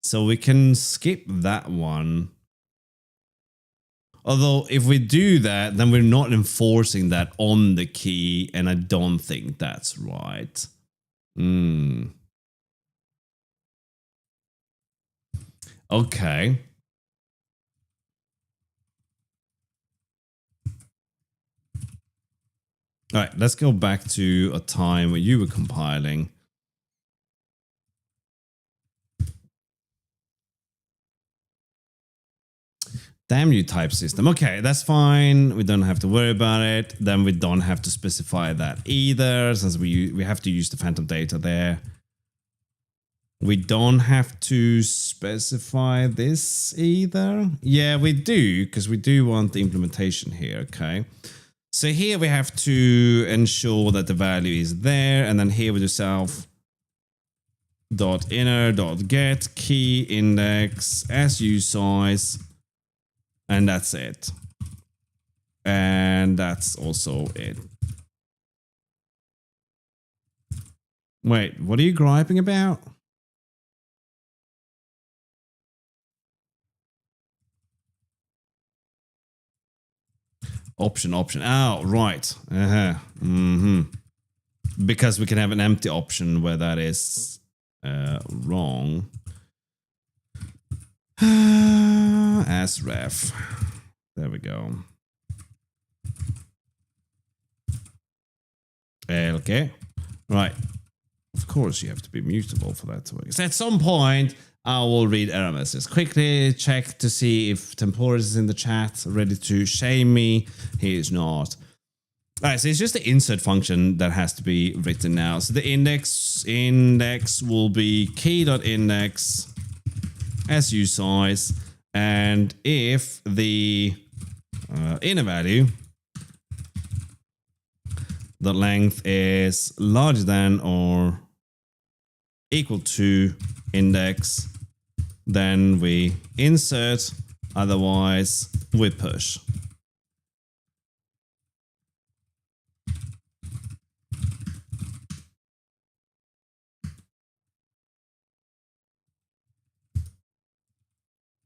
So we can skip that one. Although if we do that, then we're not enforcing that on the key, and I don't think that's right. Okay. All right, let's go back to a time when you were compiling. Damn you, type system. Okay, that's fine. We don't have to worry about it. Then we don't have to specify that either, since we have to use the phantom data there. We don't have to specify this either. Yeah, we do, because we do want the implementation here, okay? So here we have to ensure that the value is there, and then here we do self dot inner dot get key index as use size. And that's it. And that's also it. Wait, what are you griping about? Option. Oh, right. Because we can have an empty option where that is wrong. As ref. There we go. Okay. Right. Of course, you have to be mutable for that to work. So at some point, I will read error messages. Quickly check to see if Temporis is in the chat, ready to shame me. He is not. All right, so it's just the insert function that has to be written now. So the index will be key.index as usize, and if the inner value, the length is larger than or equal to index, then we insert, otherwise we push.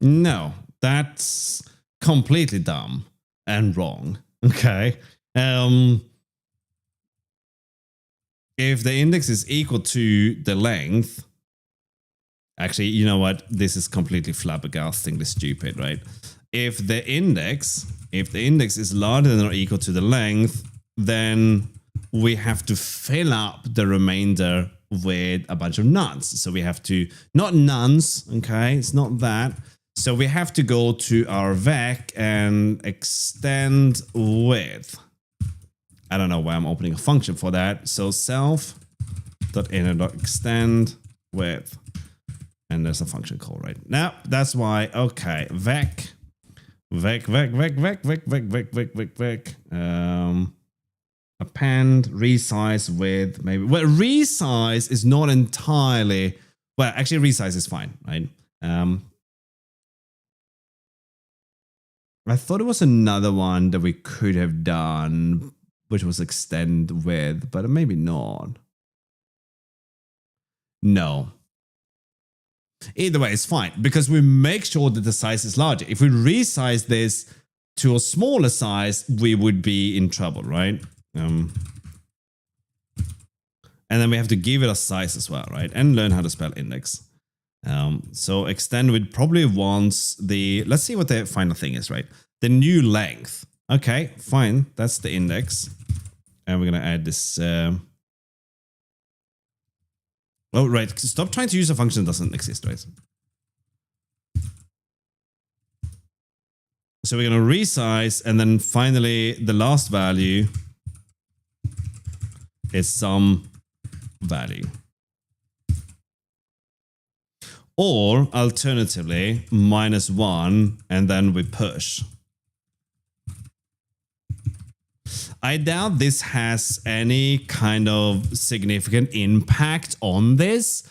No, that's completely dumb and wrong. Okay. If the index is equal to the length, actually, you know what? This is completely flabbergastingly stupid, right? If the index is larger than or equal to the length, then we have to fill up the remainder with a bunch of nuns. So we have to, not nuns, okay? It's not that. So we have to go to our vec and extend width. I don't know why I'm opening a function for that. So self.inner.extend width. And there's a function call right now. That's why, okay, vec. Append, resize with maybe, well, resize is not entirely, well, actually resize is fine, right? I thought it was another one that we could have done, which was extend with, but maybe not. No. Either way, it's fine because we make sure that the size is larger. If we resize this to a smaller size, we would be in trouble, right? And then we have to give it a size as well, right? And learn how to spell index. So extend with probably wants the, let's see what the final thing is, right? The new length. Okay, fine. That's the index. And we're going to add this. Oh, right. Stop trying to use a function that doesn't exist, right? So we're going to resize, and then finally the last value is some value. Or alternatively, -1, and then we push. I doubt this has any kind of significant impact on this.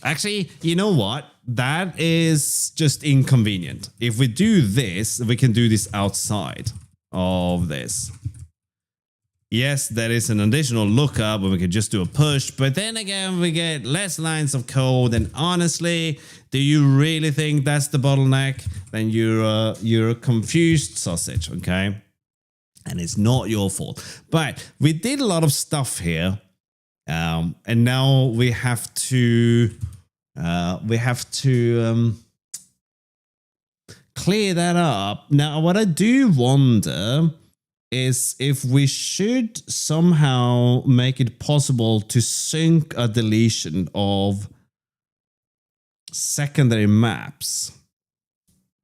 Actually, you know what? That is just inconvenient. If we do this, we can do this outside of this. Yes, there is an additional lookup where we could just do a push, but then again, we get less lines of code. And honestly, do you really think that's the bottleneck? Then you're a confused sausage, okay? And it's not your fault. But we did a lot of stuff here, and now we have to clear that up. Now, what I do wonder is if we should somehow make it possible to sync a deletion of secondary maps,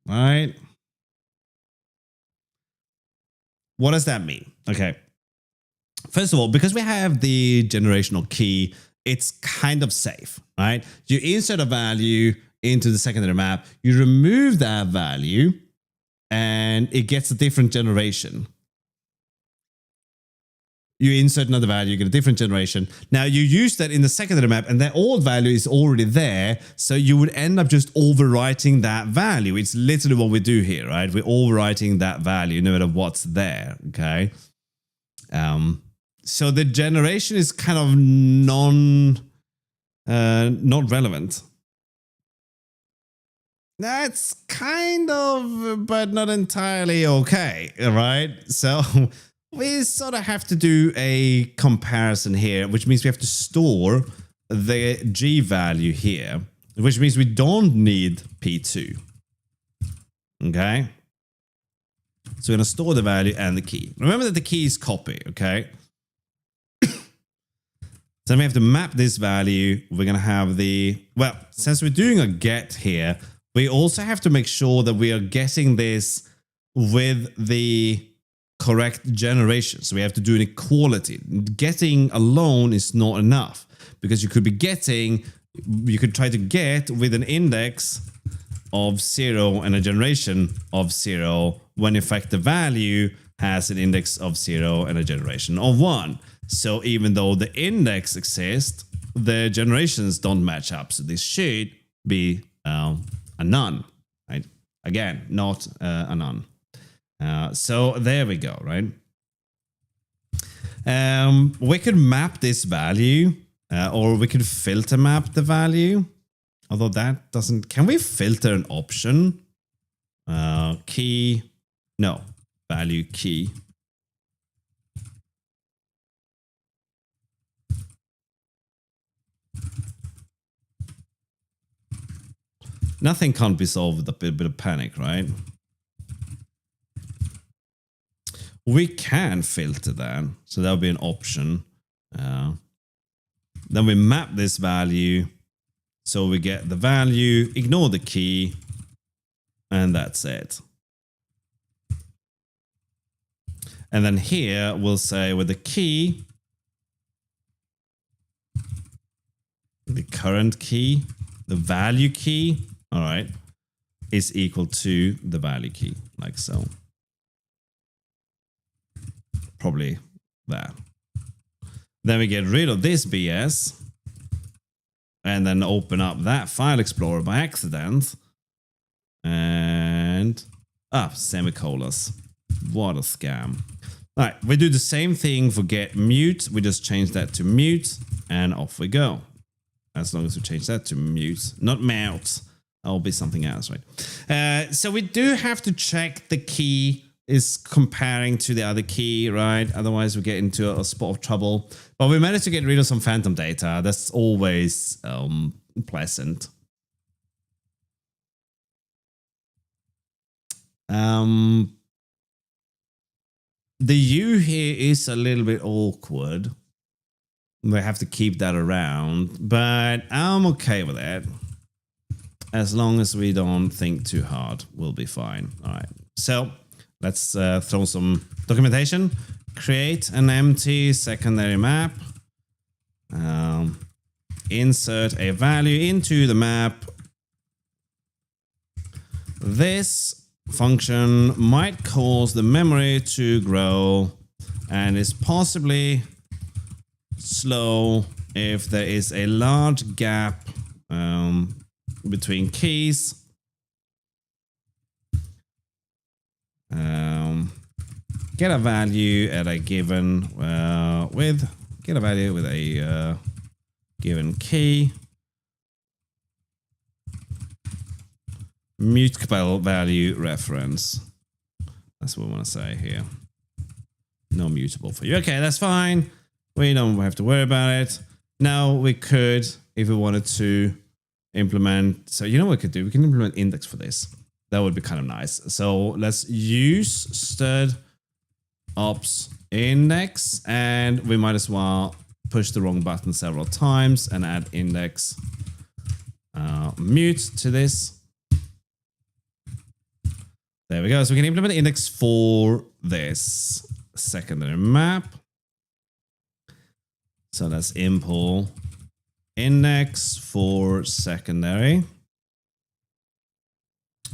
right? What does that mean? Okay. First of all, because we have the generational key, it's kind of safe, right? You insert a value into the secondary map, you remove that value, and it gets a different generation. You insert another value, you get a different generation. Now you use that in the secondary map and that old value is already there. So you would end up just overwriting that value. It's literally what we do here, right? We're overwriting that value no matter what's there, okay? So the generation is kind of not relevant. That's kind of, but not entirely okay, right? So we sort of have to do a comparison here, which means we have to store the G value here, which means we don't need P2. Okay? So we're going to store the value and the key. Remember that the key is copy, okay? So we have to map this value. We're going to have well, since we're doing a get here, we also have to make sure that we are getting this with the correct generation. So we have to do an equality. Getting alone is not enough because you could try to get with an index of 0 and a generation of 0 when in fact the value has an index of 0 and a generation of 1. So even though the index exists, the generations don't match up. So this should be a none, right? Again, not a none. So there we go, right? We could map this value or we could filter map the value. Although that doesn't... Can we filter an option? Key. No. Value key. Nothing can't be solved with a bit of panic, right? We can filter that. So that'll be an option. Then we map this value. So we get the value, ignore the key, and that's it. And then here we'll say with the key, the current key, the value key, all right, is equal to the value key, like so. Probably that. Then we get rid of this BS and then open up that file explorer by accident. And semicolons. What a scam. All right, we do the same thing for get mute. We just change that to mute and off we go. As long as we change that to mute, not mount. That'll be something else, right? So we do have to check the key is comparing to the other key, right? Otherwise we get into a spot of trouble. But we managed to get rid of some phantom data. That's always pleasant. The U here is a little bit awkward. We have to keep that around, but I'm okay with it. As long as we don't think too hard, we'll be fine. All right, so let's throw some documentation. Create an empty secondary map. Insert a value into the map. This function might cause the memory to grow and is possibly slow if there is a large gap between keys. Get a value at a given get a value with a given key. Mutable value reference. That's what we want to say here. No mutable for you. Okay, that's fine. We don't have to worry about it. Now we could, if we wanted to implement, so you know what we could do? We can implement index for this. That would be kind of nice. So let's use stud ops index, and we might as well push the wrong button several times and add index mute to this. There we go. So we can implement index for this secondary map. So let's import index for secondary.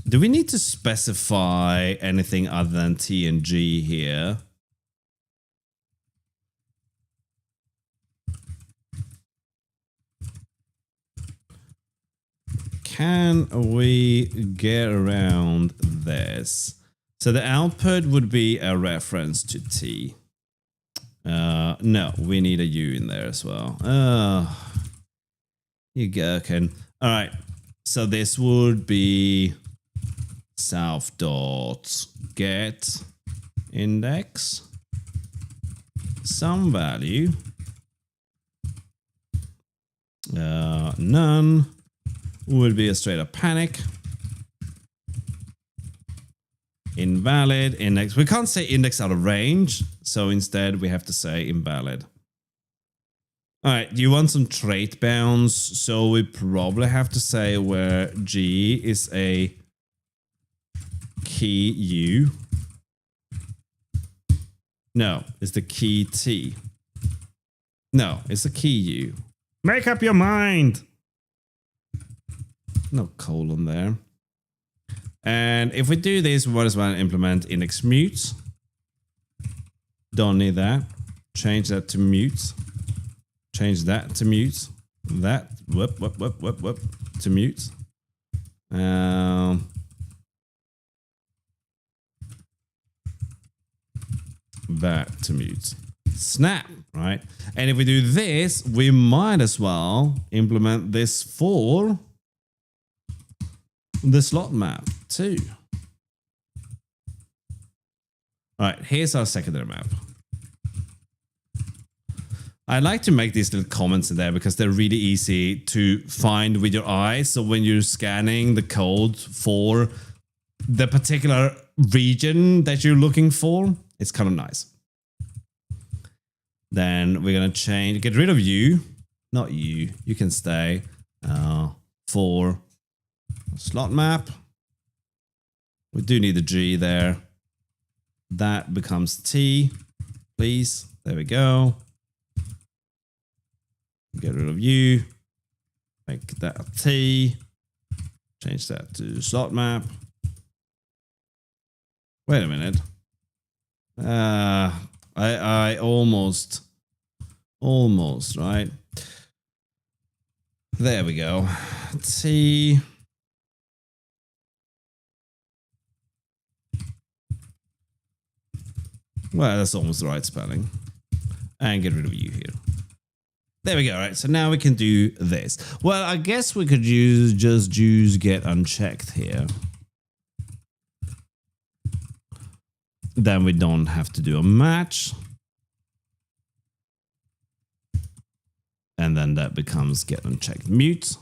Do we need to specify anything other than T and G here? can we get around this? So the output would be a reference to T. No, we need a U in there as well. You gherkin. All right. So this would be south dot get index some value. None would be a straight up panic. Invalid index. We can't say index out of range, so instead we have to say invalid. All right, you want some trait bounds, so we probably have to say where G is a key U. No, it's the key T. No, it's a key U. Make up your mind. No colon there. And if we do this, we might as well implement index mute. Don't need that. Change that to mute. Change that to mute. That whoop to mute. That to mute. Snap, right? And if we do this, we might as well implement this for the slot map too. All right, here's our secondary map. I like to make these little comments in there because they're really easy to find with your eyes. So when you're scanning the code for the particular region that you're looking for, it's kind of nice. Then we're going to get rid of U, not U, you can stay, for slot map. We do need the G there. That becomes T, please. There we go. Get rid of U. Make that a T. Change that to slot map. Wait a minute. I almost, right? There we go. T. Well, that's almost the right spelling. And get rid of U here. There we go, right? So now we can do this. Well, I guess we could just use get unchecked here. Then we don't have to do a match. And then that becomes get unchecked mute.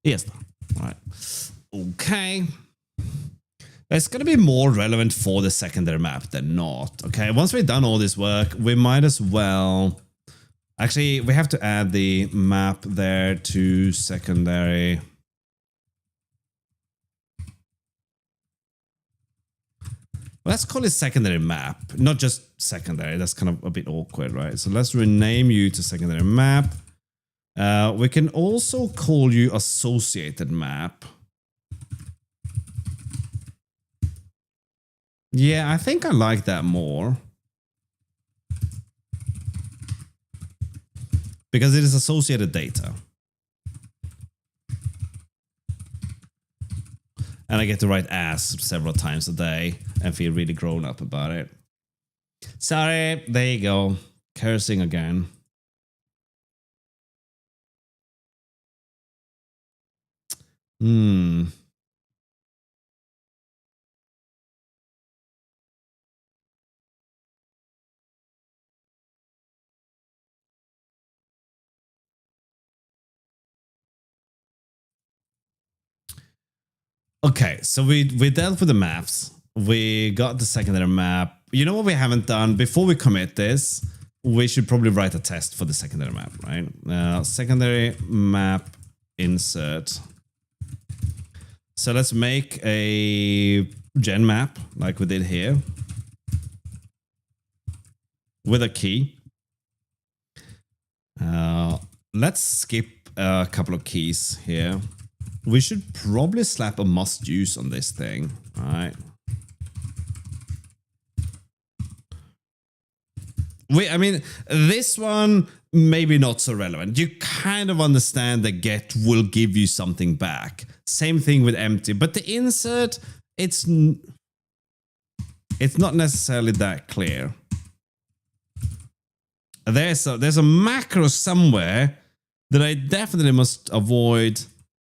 Yes. All right. Okay. It's going to be more relevant for the secondary map than not. Okay, once we've done all this work, we might as well... Actually, we have to add the map there to secondary. Well, let's call it secondary map, not just secondary. That's kind of a bit awkward, right? So let's rename you to secondary map. We can also call you associated map. Yeah, I think I like that more. Because it is associated data. And I get to write ass several times a day and feel really grown up about it. Sorry, there you go. Cursing again. Okay, so we dealt with the maps. We got the secondary map. You know what we haven't done? Before we commit this, we should probably write a test for the secondary map, right? Secondary map insert. So let's make a gen map like we did here with a key. Let's skip a couple of keys here. We should probably slap a must use on this thing, all right? I mean, this one, maybe not so relevant. You kind of understand that get will give you something back. Same thing with empty, but the insert, it's not necessarily that clear. There's a macro somewhere that I definitely must avoid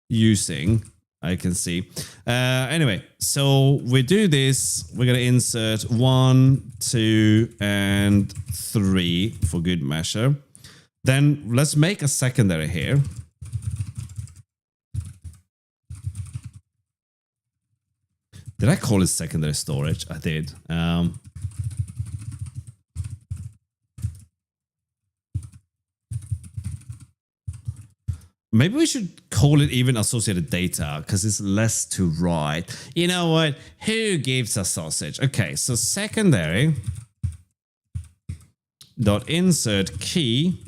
using. I can see. Anyway, so we do this. We're going to insert 1, 2, and 3 for good measure. Then let's make a secondary here. Did I call it secondary storage? I did. Maybe we should call it even associated data because it's less to write. You know what? Who gives a sausage? Okay, so secondary dot insert key,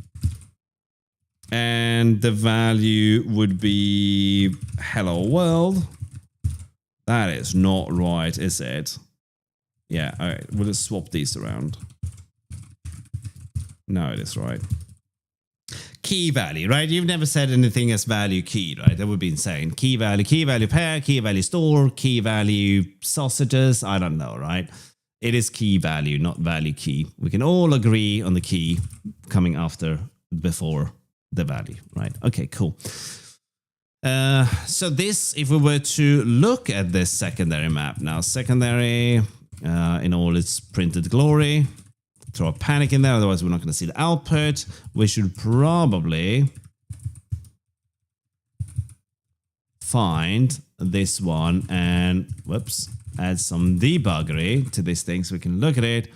and the value would be hello world. That is not right, is it? Yeah, all right. We'll just swap these around. No, it is right. Key value, right? You've never said anything as value key, right? That would be insane. Key value pair, key value store, key value sausages. I don't know, right? It is key value, not value key. We can all agree on the key coming after, before the value, right? Okay, cool. So this, if we were to look at this secondary map now, secondary in all its printed glory, throw a panic in there, otherwise we're not going to see the output. We should probably find this one and, whoops, add some debuggery to this thing so we can look at it.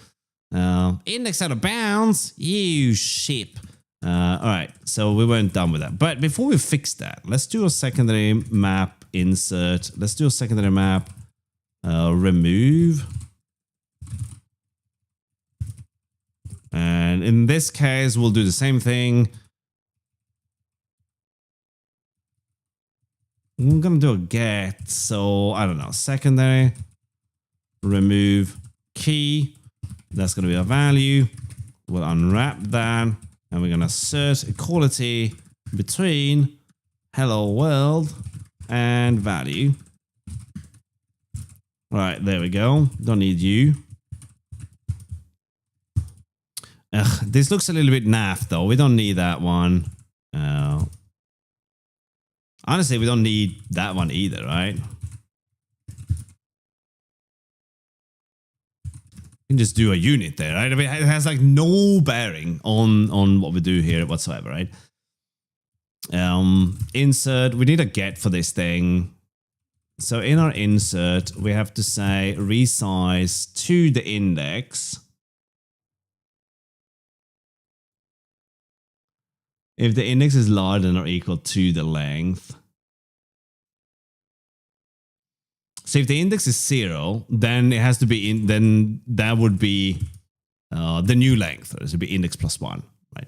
Index out of bounds, you ship. All right, so we weren't done with that. But before we fix that, let's do a secondary map insert. Let's do a secondary map remove. And in this case, we'll do the same thing. We're going to do a get. So, I don't know, secondary remove key. That's going to be a value. We'll unwrap that. And we're going to assert equality between hello world and value. All right, there we go. Don't need you. Ugh, this looks a little bit naff though. We don't need that one. Honestly, we don't need that one either, right? We can just do a unit there, right? I mean, it has like no bearing on what we do here whatsoever, right? Insert, we need a get for this thing. So in our insert, we have to say resize to the index. If the index is larger than or equal to the length. So if the index is 0, then it has to be in, then that would be the new length. It would be index plus 1, right?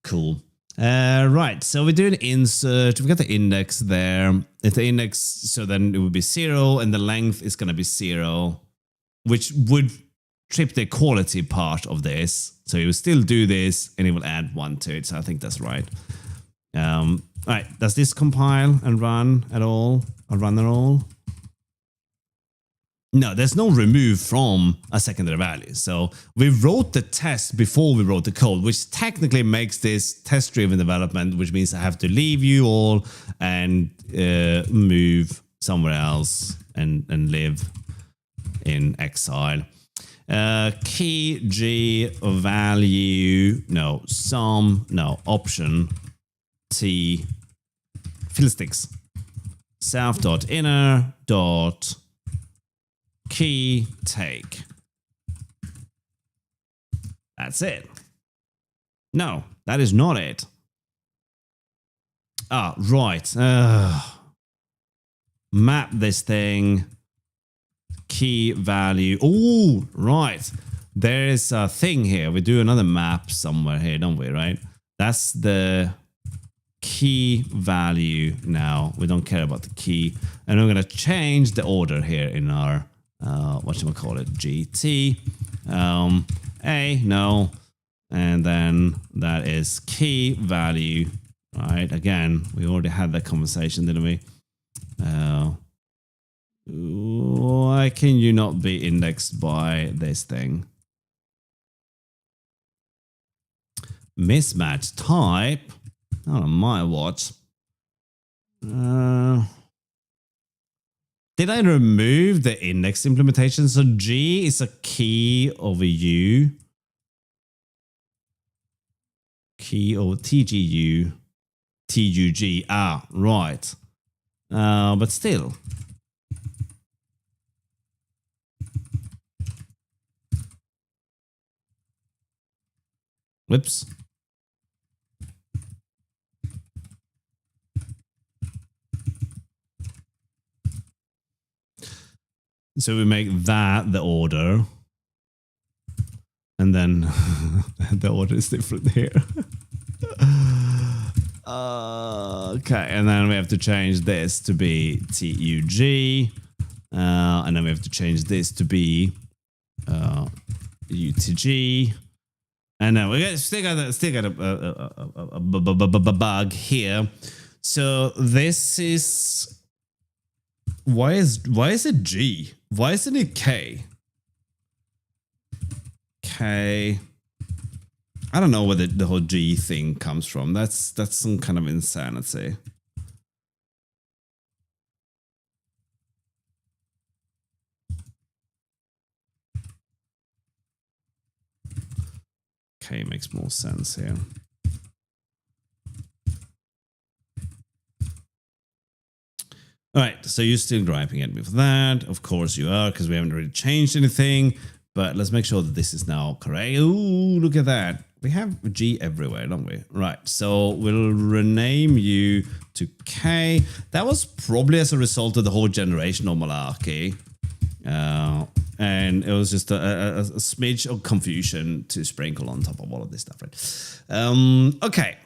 Cool. Right, so we do an insert. We got the index there. If the index, so then it would be 0, and the length is going to be 0, which would trip the equality part of this. So it will still do this, and it will add 1 to it. So I think that's right. All right, does this compile and run at all? Or run at all? No, there's no remove from a secondary value. So we wrote the test before we wrote the code, which technically makes this test-driven development, which means I have to leave you all and move somewhere else and live in exile. Key G value, no, sum, no, option T fiddlesticks. Self.inner dot key take. That's it. No, that is not it. Ah, right. Map this thing. Key value. Oh, right. There is a thing here. We do another map somewhere here, don't we? Right? That's the key value now. We don't care about the key. And we're going to change the order here in our, whatchamacallit, GT. A, no. And then that is key value, right? Again, we already had that conversation, didn't we? Why can you not be indexed by this thing? Mismatch type. Not on my watch. Did I remove the index implementation? So G is a key over U. Key over TGU. TUG. Ah, right. But still. Whoops. So we make that the order. And then the order is different here. Okay, and then we have to change this to be TUG. And then we have to change this to be UTG. And then we still got a bug here. So this is... Why is it G? Why isn't it K? K. I don't know where the whole G thing comes from. That's some kind of insanity. K makes more sense here. All right, so you're still griping at me for that. Of course you are, because we haven't really changed anything. But let's make sure that this is now correct. Ooh, look at that. We have G everywhere, don't we? Right, so we'll rename you to K. That was probably as a result of the whole generational malarkey. And it was just a smidge of confusion to sprinkle on top of all of this stuff, right? Okay.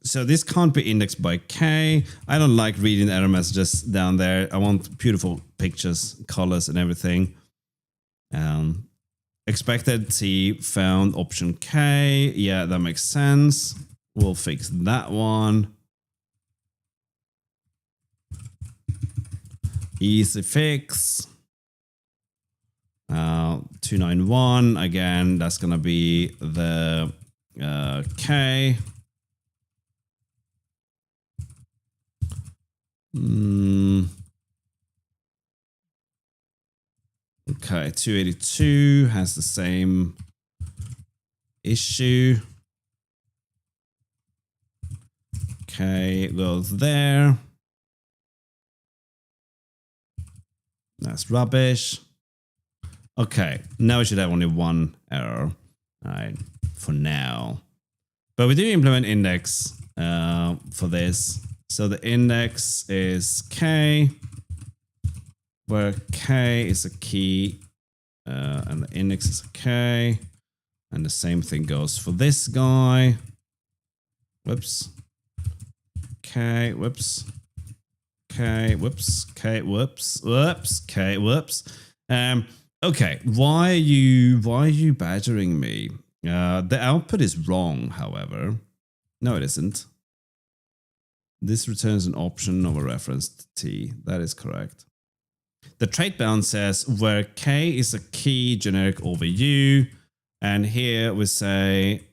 So this can't be indexed by K. I don't like reading error messages down there. I want beautiful pictures, colors, and everything. Expected T found option K. Yeah, that makes sense. We'll fix that one. Easy fix. 291. Again, that's going to be the K. Okay, 282 has the same issue. Okay, it goes there. That's rubbish. Okay, now we should have only one error. All right, for now. But we do implement index for this. So the index is K, where K is a key, and the index is a K. And the same thing goes for this guy. Whoops. K, whoops. K, whoops. K, whoops. Whoops. K, whoops. Okay, why are you badgering me? The output is wrong, however. No, it isn't. This returns an option of a reference to T. That is correct. The trait bound says where K is a key generic over U. And here we say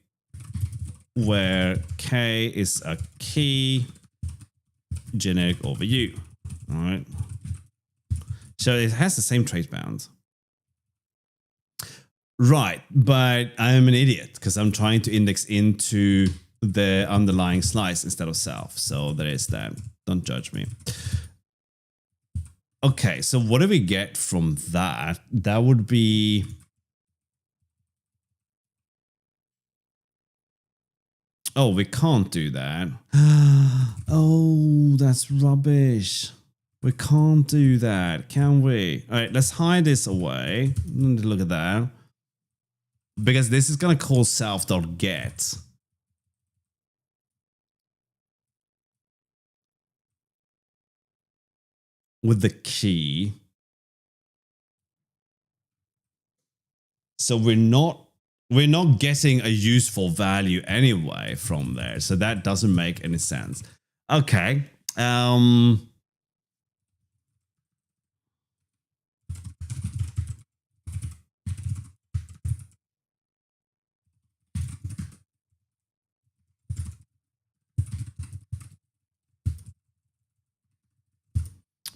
where K is a key generic over U. All right. So it has the same trait bound. Right, but I'm an idiot because I'm trying to index into the underlying slice instead of self. So there is that. Don't judge me. Okay, so what do we get from that? That would be... Oh, we can't do that. Oh, that's rubbish. We can't do that, can we? All right, let's hide this away. Look at that. Because this is going to call self.get. with the key. So we're not getting a useful value anyway from there. So that doesn't make any sense. Okay.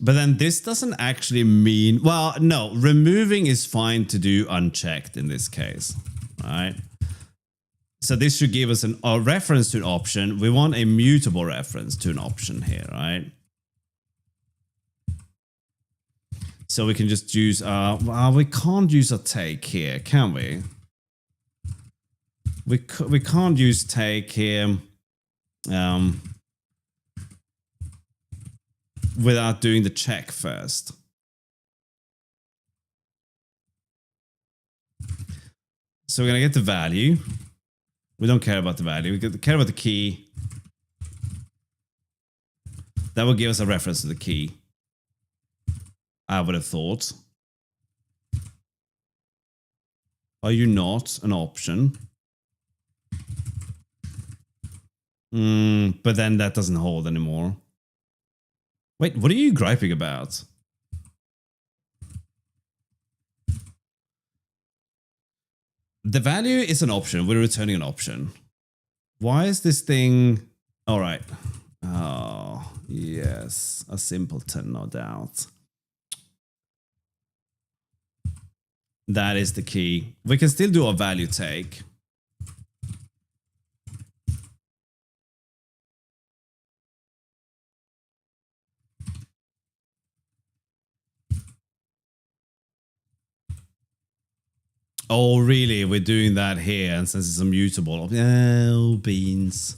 But then this doesn't actually mean, well, no, removing is fine to do unchecked in this case, right? So this should give us a reference to an option. We want a mutable reference to an option here, right? So we can just use, well, we can't use a take here, can we? We can't use take here without doing the check first. So we're going to get the value. We don't care about the value. We care about the key. That will give us a reference to the key. I would have thought. Are you not an option? But then that doesn't hold anymore. Wait, what are you griping about? The value is an option. We're returning an option. Why is this thing... All right. Oh, yes. A simpleton, no doubt. That is the key. We can still do a value take. Oh, really? We're doing that here, and since it's immutable. Oh, beans.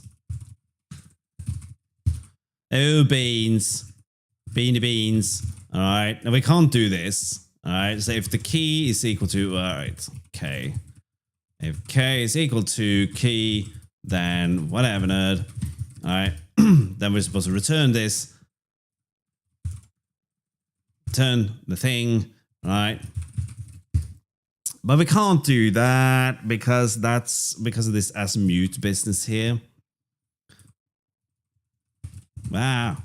Oh, beans. Beanie beans. All right. Now, we can't do this. All right. So if the key is equal to... All right. K. If K is equal to key, then whatever, nerd. All right. Then we're supposed to return this. Return the thing. All right. But we can't do that because that's because of this as mute business here. Wow.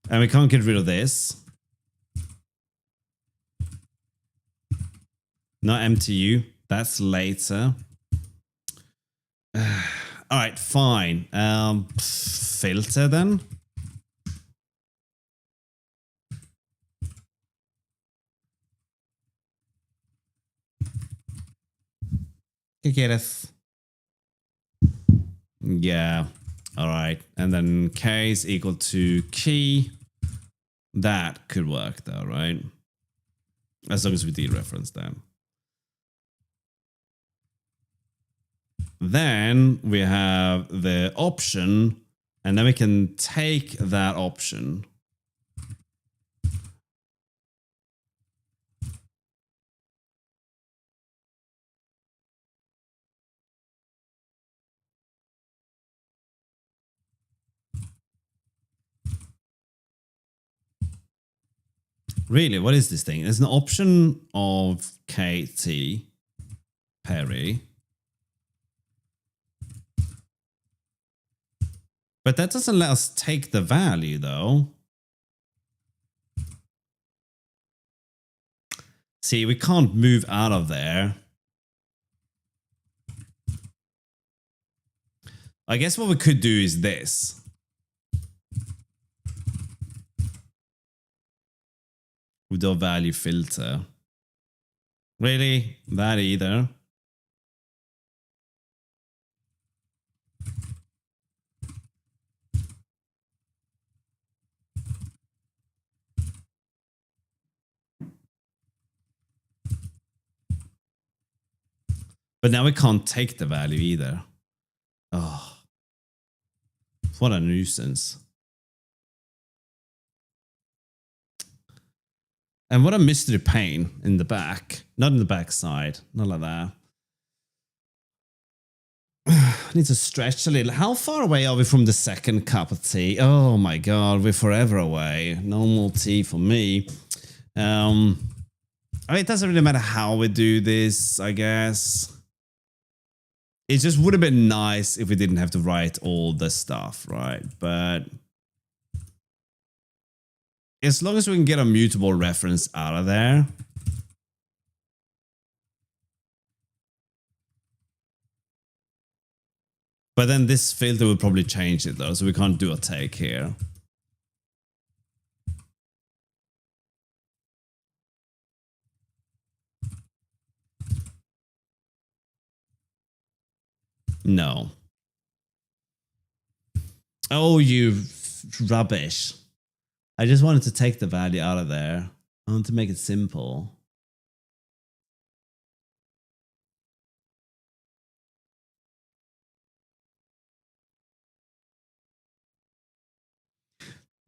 And we can't get rid of this. Not MTU. That's later. All right, fine. Filter then. Gareth. Yeah. All right. And then K is equal to key. That could work though, right? As long as we dereference that. Then we have the option, and then we can take that option. Really, what is this thing? It's an option of KT Perry. But that doesn't let us take the value though. See, we can't move out of there. I guess what we could do is this. With the value filter. Really? That either? But now we can't take the value either. Oh. What a nuisance. And what a mystery pain in the back. Not in the back side. Not like that. need to stretch a little. How far away are we from the second cup of tea? Oh my god, we're forever away. No more tea for me. I mean, it doesn't really matter how we do this, I guess. It just would have been nice if we didn't have to write all the stuff, right? But as long as we can get a mutable reference out of there. But then this filter will probably change it though, so we can't do a take here. No. Oh, you rubbish. I just wanted to take the value out of there. I want to make it simple.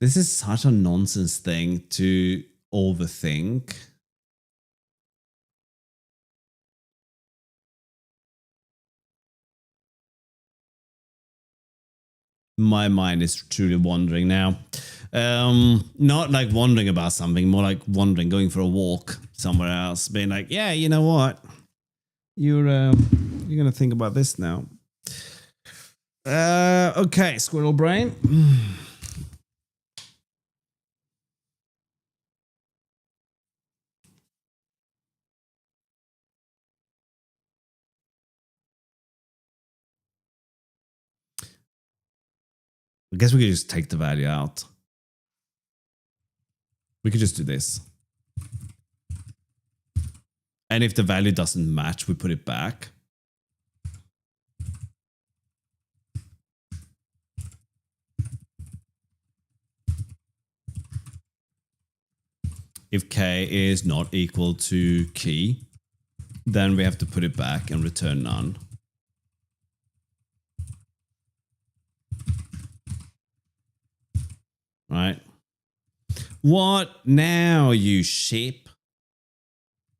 This is such a nonsense thing to overthink. My mind is truly wandering now. Not like wondering about something, more like wandering, going for a walk somewhere else, being like, yeah, you know what? You're gonna think about this now. Okay, squirrel brain. I guess we could just take the value out. We could just do this. And if the value doesn't match, we put it back. If k is not equal to key, then we have to put it back and return none. Right? What now, you sheep?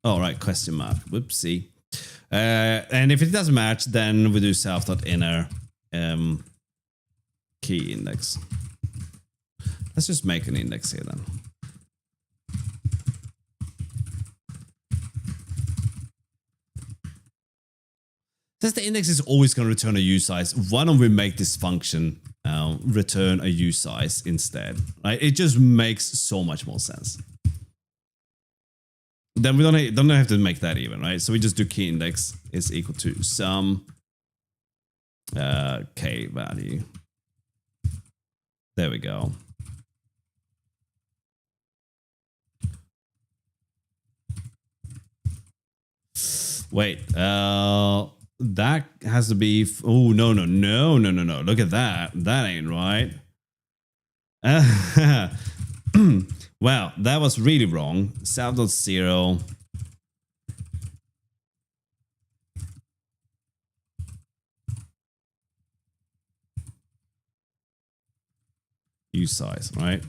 Oh, right, question mark. Whoopsie. And if it doesn't match, then we do self.inner key index. Let's just make an index here then. Since the index is always going to return a usize, why don't we make this function return a usize instead? Right? It just makes so much more sense. Then we don't have to make that even, right? So we just do key index is equal to sum k value. There we go. Wait, that has to be. Oh, no. Look at that. That ain't right. Wow, that was really wrong. Self.0. Usize, right?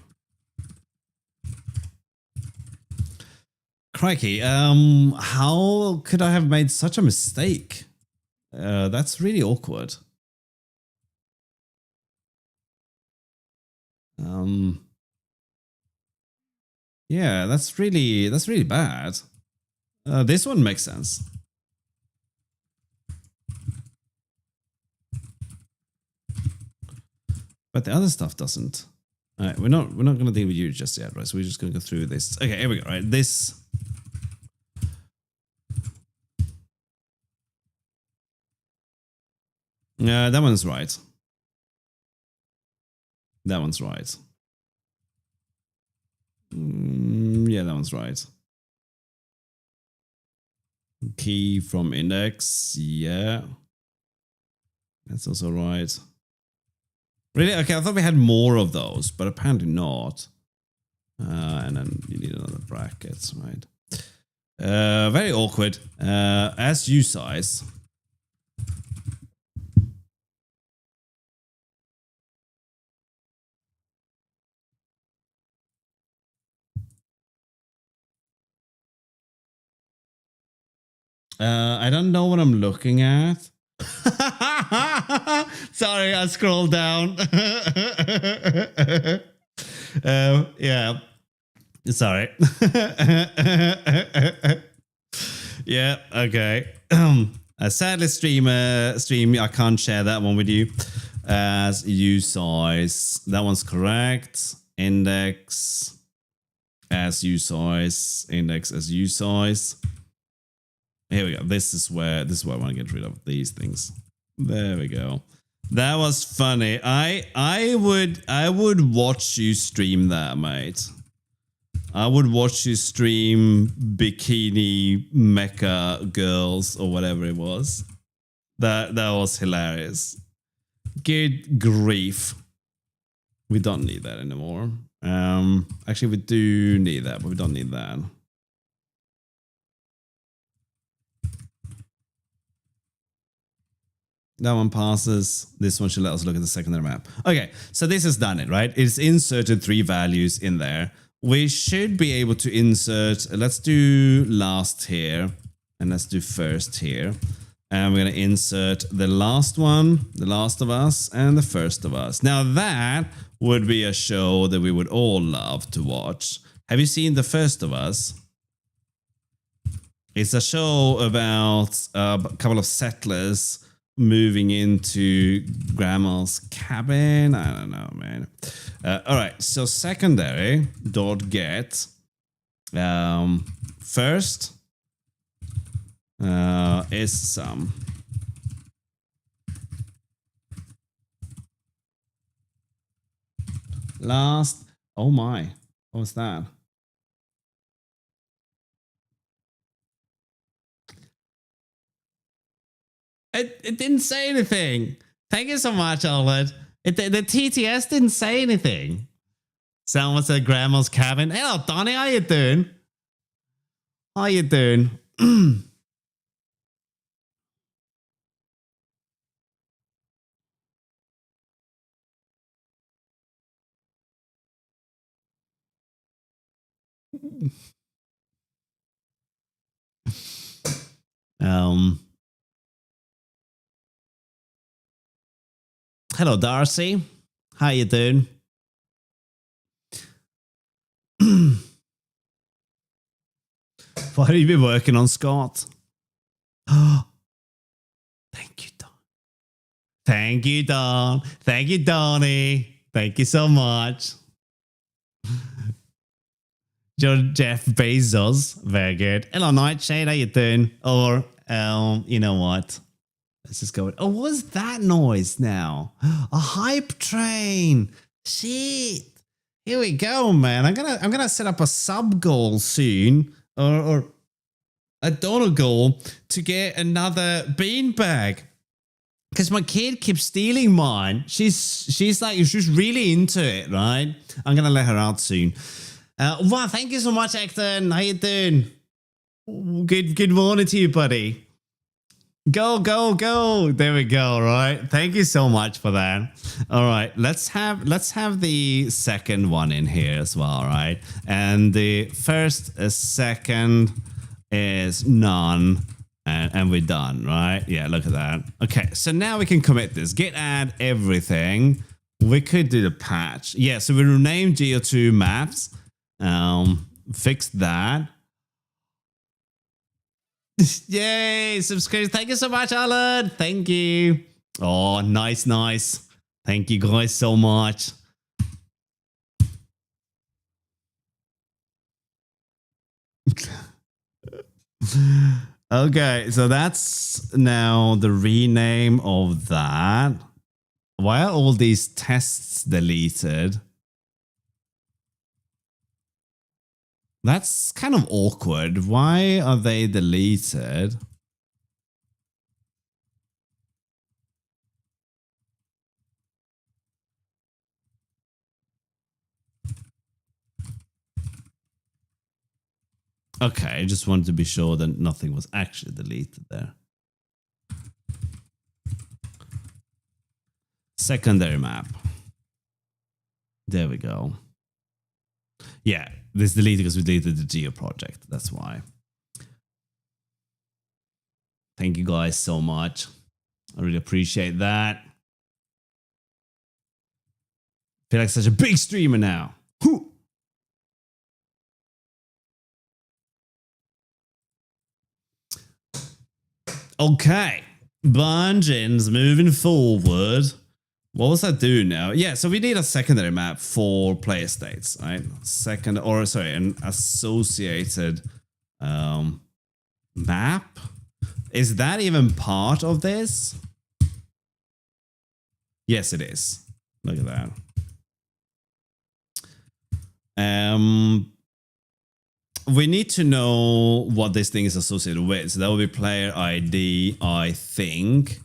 Crikey, how could I have made such a mistake? That's really awkward. Yeah, that's really bad. This one makes sense. But the other stuff doesn't. All right, we're not going to deal with you just yet, right? So we're just going to go through this. Okay, here we go. Right, this. That one's right. That one's right. Yeah, that one's right. Key from index. Yeah. That's also right. Really? Okay, I thought we had more of those, but apparently not. And then you need another brackets, right? Very awkward. As usize. I don't know what I'm looking at. Sorry, I scrolled down. Yeah. Sorry. Yeah, okay. Sadly, stream, I can't share that one with you. As U size. That one's correct. Index as U size. Index as U size. Here we go. This is where I want to get rid of these things. There we go. That was funny. I would watch you stream that, mate. I would watch you stream Bikini Mecha Girls or whatever it was. That was hilarious. Good grief. We don't need that anymore. Actually, we do need that, but we don't need that. That one passes. This one should let us look at the secondary map. Okay, so this has done it, right? It's inserted 3 values in there. We should be able to insert, let's do last here, and let's do first here. And we're going to insert the last one, The Last of Us, and The First of Us. Now that would be a show that we would all love to watch. Have you seen The First of Us? It's a show about a couple of settlers moving into grandma's cabin. I don't know, man. All right, so secondary dot get first is some. Last, oh my, what was that? It didn't say anything. Thank you so much, Oleg. The TTS didn't say anything. Someone said grandma's cabin. Hello, Donnie. How you doing? How you doing? Hello, Darcy. How you doing? What have you been working on, Scott? Thank you, Don. Thank you, Don. Thank you, Donnie. Thank you so much. Jeff Bezos. Very good. Hello, Nightshade. How you doing? Or, you know what? Let's just go with, oh, what's that noise now? A hype train. Shit. Here we go, man. I'm gonna set up a sub goal soon, or a donor goal to get another beanbag. Because my kid keeps stealing mine. She's really into it, right? I'm gonna let her out soon. Wow, thank you so much, Acton. How you doing? Good morning to you, buddy. Go, go, go. There we go, right? Thank you so much for that. All right, let's have the second one in here as well, right? And the first, second is none, and we're done, right? Yeah, look at that. Okay, so now we can commit this. Git add everything. We could do the patch. Yeah, so we renamed GeoTube maps. Fix that. Yay, subscribe. Thank you so much, Alan. Thank you. Oh, nice, nice. Thank you guys so much. Okay, so that's now the rename of that. Why are all these tests deleted? That's kind of awkward. Why are they deleted? Okay, I just wanted to be sure that nothing was actually deleted there. Secondary map. There we go. Yeah, this deleted because we deleted the Geo project. That's why. Thank you guys so much. I really appreciate that. Feel like such a big streamer now. Whew. Okay. Bungeons moving forward. What was I doing now? Yeah, so we need a secondary map for player states, right? An associated map. Is that even part of this? Yes, it is. Look at that. We need to know what this thing is associated with. So that will be player ID, I think.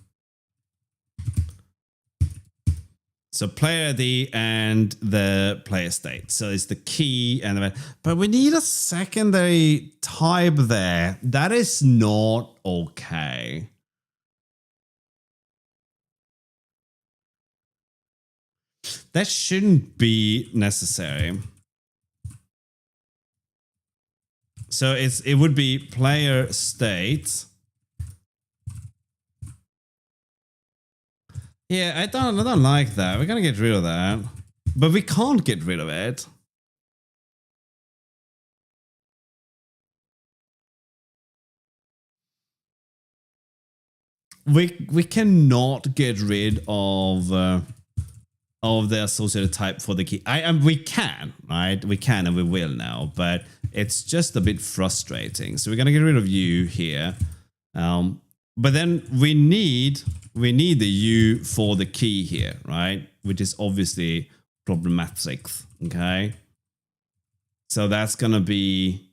So player ID and the player state. So it's the key and the, but we need a secondary type there. That is not okay. That shouldn't be necessary. So it would be player state. Yeah, I don't like that. We're gonna get rid of that, but we can't get rid of it. We cannot get rid of the associated type for the key. We can, right? We can and we will now, but it's just a bit frustrating. So we're gonna get rid of you here, but then we need the U for the key here, right? Which is obviously problematic. Okay, so that's gonna be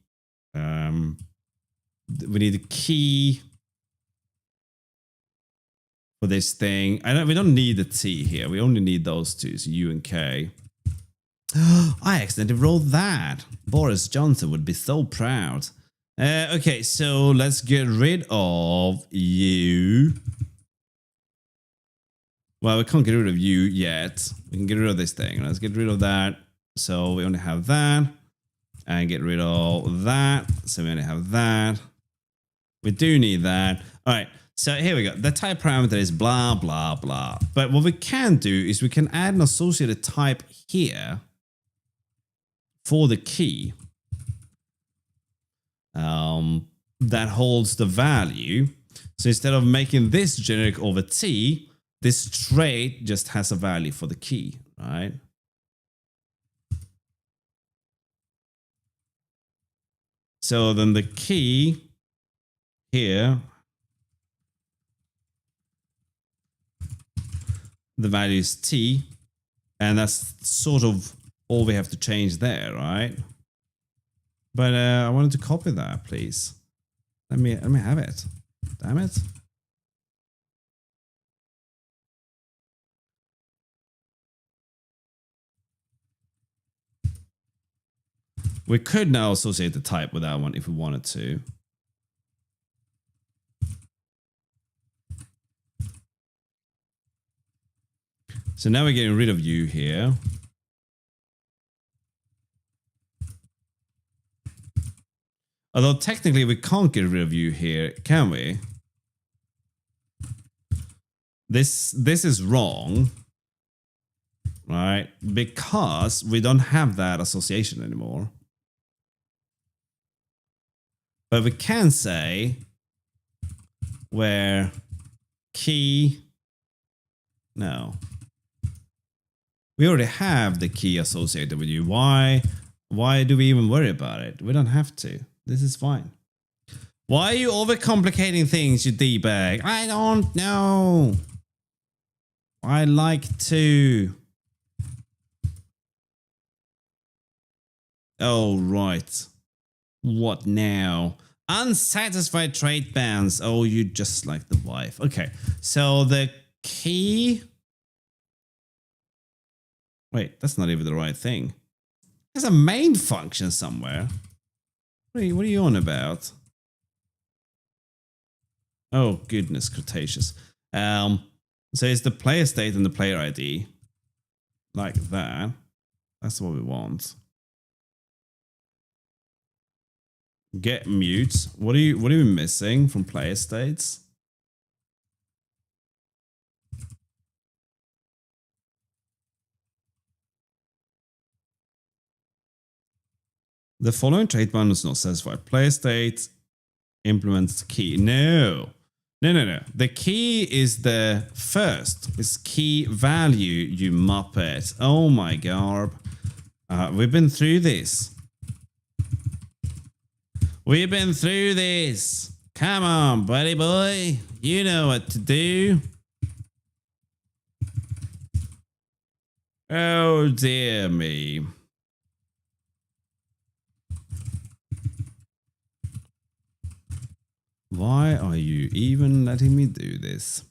we need the key for this thing. We don't need the T here. We only need those two, so U and K. I accidentally rolled that. Boris Johnson would be so proud. Okay, so let's get rid of you. Well, we can't get rid of you yet. We can get rid of this thing. Let's get rid of that. So we only have that. And get rid of that. So we only have that. We do need that. All right. So here we go. The type parameter is blah, blah, blah. But what we can do is we can add an associated type here for the key that holds the value. So instead of making this generic over T, this trait just has a value for the key, right? So then the key here, the value is T, and that's sort of all we have to change there, right? But I wanted to copy that, please. Let me have it. Damn it. We could now associate the type with that one if we wanted to. So now we're getting rid of you here. Although technically we can't get rid of you here, can we? This is wrong, right? Because we don't have that association anymore. But we can say where key, no. We already have the key associated with you. Why do we even worry about it? We don't have to. This is fine. Why are you overcomplicating things, you D-bag? I don't know. I like to. Oh, right. What now? Unsatisfied trade bans. Oh, you just like the wife. Okay, so the key. Wait, that's not even the right thing. There's a main function somewhere. What are you on about? Oh, goodness, Cretaceous. So it's the player state and the player ID. Like that. That's what we want. Get mute. What are you missing from player states? The following trait button is not satisfied. Player state implements key. No. The key is the first. It's key value, you muppet. Oh my god. We've been through this. We've been through this. Come on, buddy boy. You know what to do. Oh dear me. Why are you even letting me do this?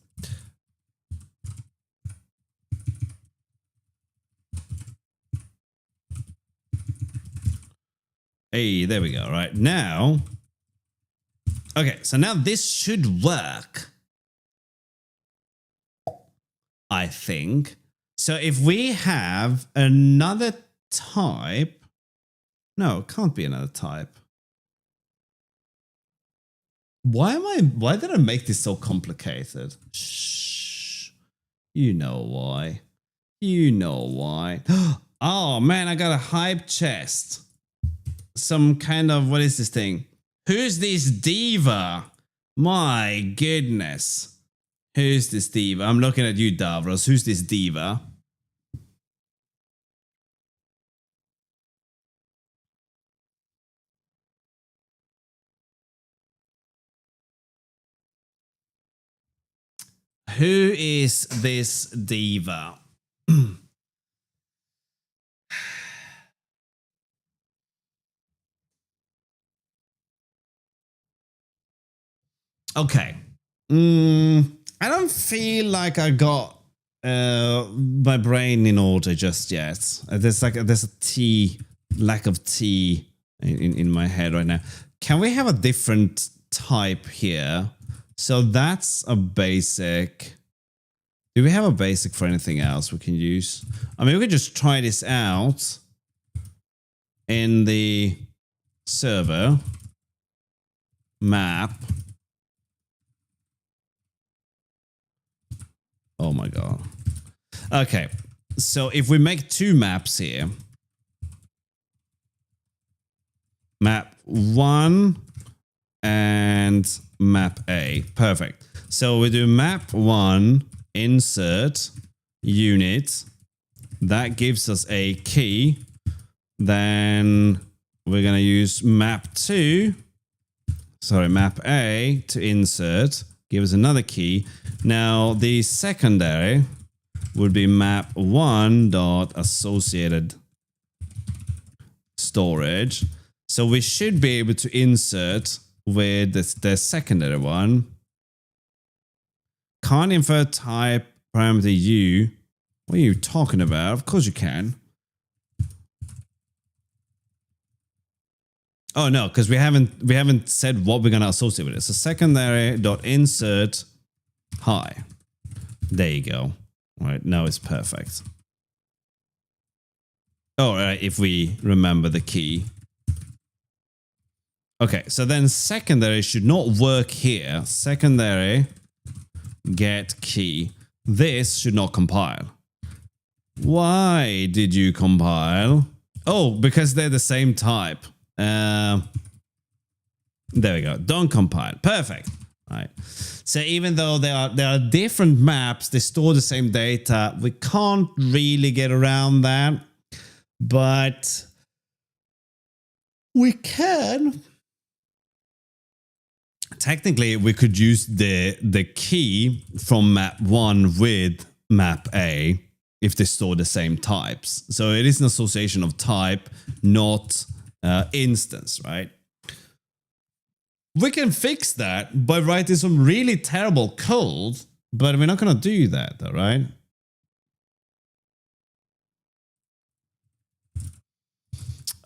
Hey, there we go. Right now. Okay, so now this should work. I think. So if we have another type. No, it can't be another type. Why did I make this so complicated? Shh. You know why. You know why. Oh man, I got a hype chest. Some kind of, what is this thing? Who's this diva? My goodness. Who's this diva? I'm looking at you, Davros. Who's this diva? Who is this diva? Okay. I don't feel like I got my brain in order just yet. There's a lack of tea in my head right now. Can we have a different type here? So that's a basic. Do we have a basic for anything else we can use? I mean, we could just try this out in the server map. Oh my god. Okay, so if we make two maps here, map 1 and map A, perfect. So we do map 1, insert, unit, that gives us a key. Then we're gonna use map A to insert, give us another key. Now the secondary would be map 1 dot associated storage. So we should be able to insert with the secondary one. Can't infer type parameter U. What are you talking about? Of course you can. Oh no, because we haven't said what we're gonna associate with it. So secondary dot insert hi. There you go. All right, now it's perfect. All right, if we remember the key. Okay, so then secondary should not work here. Secondary get key. This should not compile. Why did you compile? Oh, because they're the same type. There we go. Don't compile. Perfect. All right. So even though there are different maps, they store the same data. We can't really get around that, but we can. Technically, we could use the key from map 1 with map A if they store the same types. So it is an association of type, not instance, right? We can fix that by writing some really terrible code, but we're not going to do that, though, right?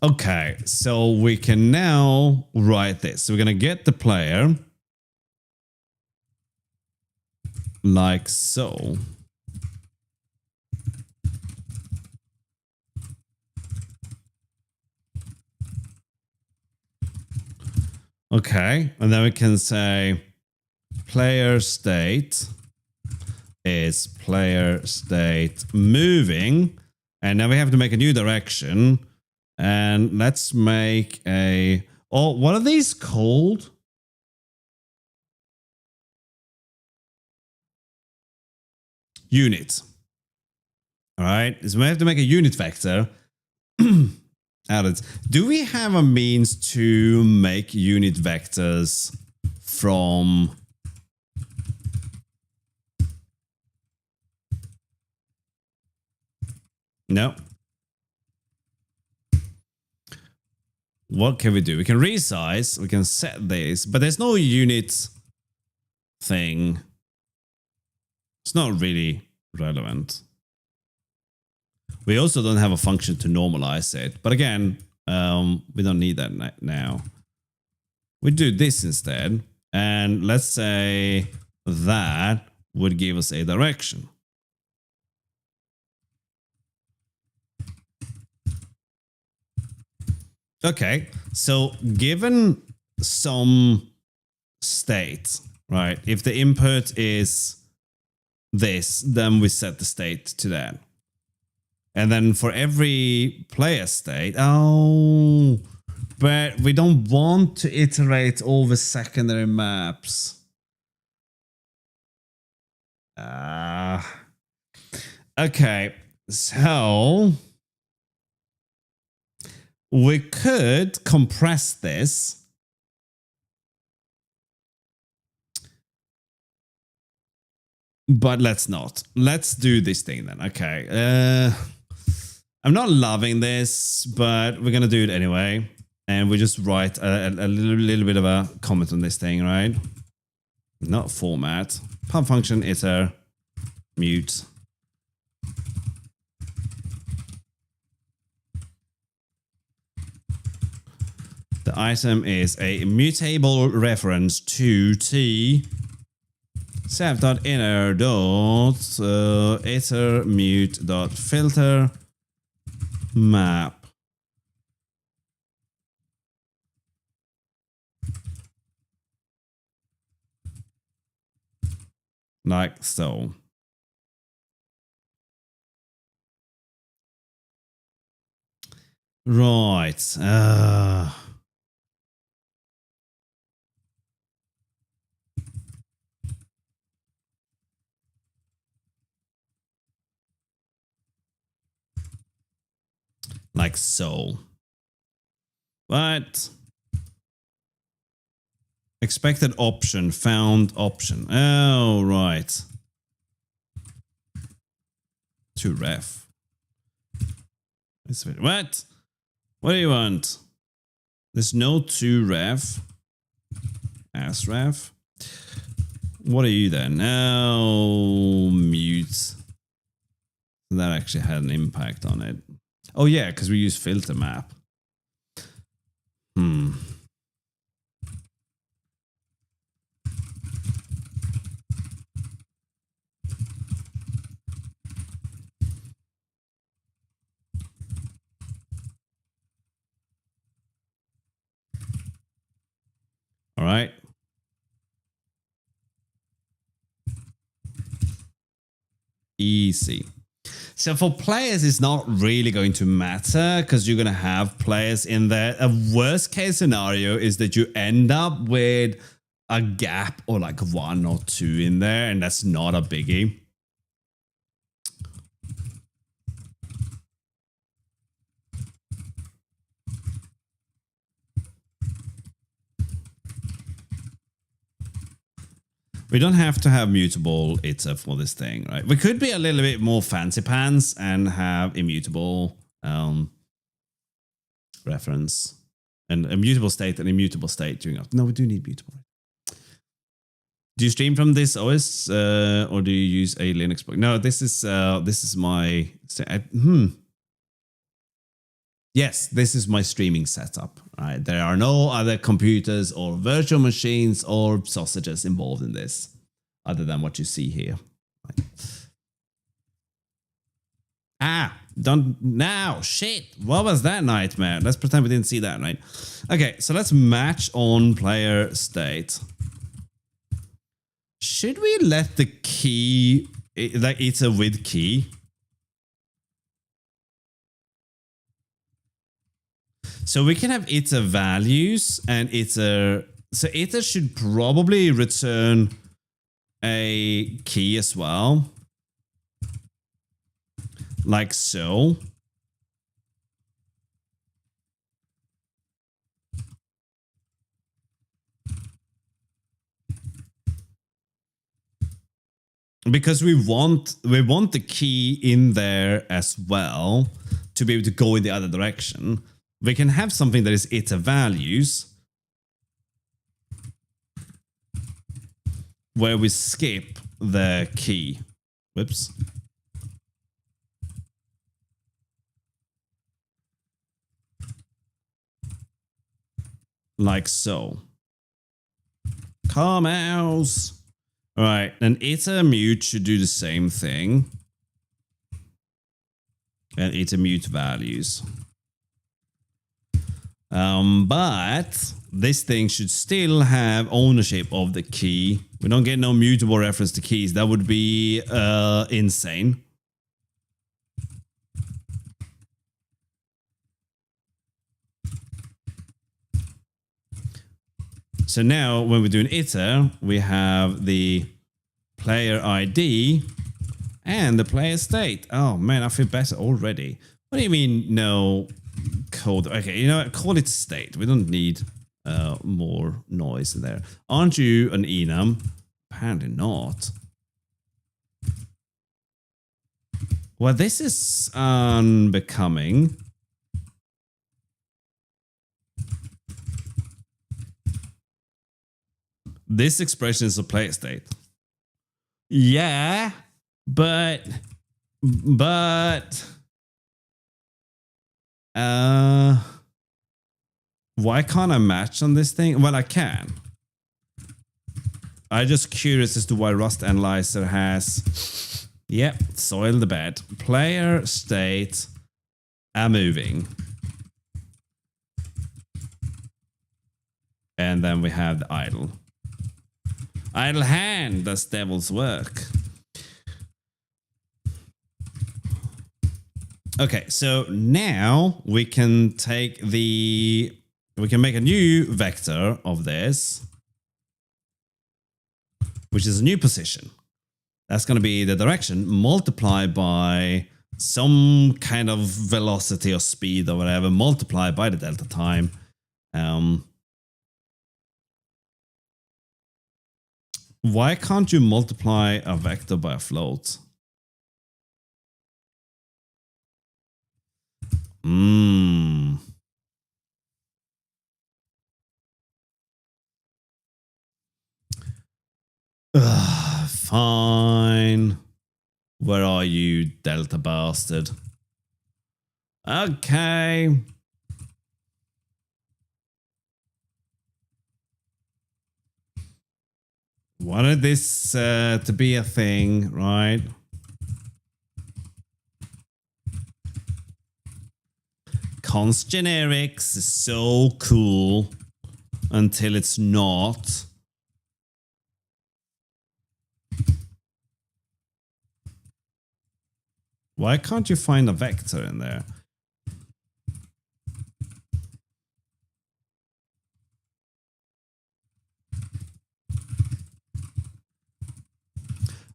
Okay, so we can now write this. So we're going to get the player like so. Okay, and then we can say player state is player state moving, and now we have to make a new direction. And let's make a... Oh, what are these called? Unit. All right. So we have to make a unit vector. Do we have a means to make unit vectors from... No. What can we do? We can resize, we can set this, but there's no unit thing. It's not really relevant. We also don't have a function to normalize it. But again, we don't need that now. We do this instead. And let's say that would give us a direction. Okay, so given some state, right? If the input is this, then we set the state to that. And then for every player state, oh, but we don't want to iterate over secondary maps. Okay, so we could compress this. But let's not. Let's do this thing then. Okay. I'm not loving this, but we're going to do it anyway. And we just write a little bit of a comment on this thing, right? Not format. Pub function iter mute. The item is a mutable reference to t self.inner dot iter mute dot filter map. Like so. Right. Like so. But expected option, found option. Oh, right. To ref. What? What do you want? There's no to ref. As ref. What are you then? Oh, mute. That actually had an impact on it. Oh yeah, because we use filter map. All right. Easy. So for players, it's not really going to matter because you're going to have players in there. A worst case scenario is that you end up with a gap or like 1 or 2 in there, and that's not a biggie. We don't have to have mutable iter for this thing, right? We could be a little bit more fancy pants and have immutable reference and a mutable state and immutable state during. No, we do need mutable. Do you stream from this OS or do you use a Linux book? No, this is my Yes, this is my streaming setup. Right, there are no other computers or virtual machines or sausages involved in this, other than what you see here. Right. Don't now. Shit, what was that nightmare? Let's pretend we didn't see that, right? Okay, so let's match on player state. Should we let the key, like it's a with key? So we can have iter values and iter. So iter should probably return a key as well. Like so. Because we want the key in there as well to be able to go in the other direction. We can have something that is iter values where we skip the key. Whoops. Like so. Mouse. All right, and iter mute should do the same thing. And iter mute values. But this thing should still have ownership of the key. We don't get no mutable reference to keys. That would be insane. So now when we're doing iter, we have the player ID and the player state. Oh man, I feel better already. What do you mean no code? Okay, you know what? Call it state. We don't need more noise in there. Aren't you an enum? Apparently not. Well, this is unbecoming. This expression is a player state. Yeah, but why can't I match on this thing? Well, I can. I'm just curious as to why Rust Analyzer has, yep, soil the bed. Player state are moving. And then we have the idle. Idle hand does devil's work. Okay, so now we can take we can make a new vector of this, which is a new position. That's going to be the direction multiplied by some kind of velocity or speed or whatever, multiplied by the delta time. Why can't you multiply a vector by a float? Fine. Where are you, Delta bastard? Okay. Wanted this to be a thing, right? Const generics is so cool until it's not. Why can't you find a vector in there?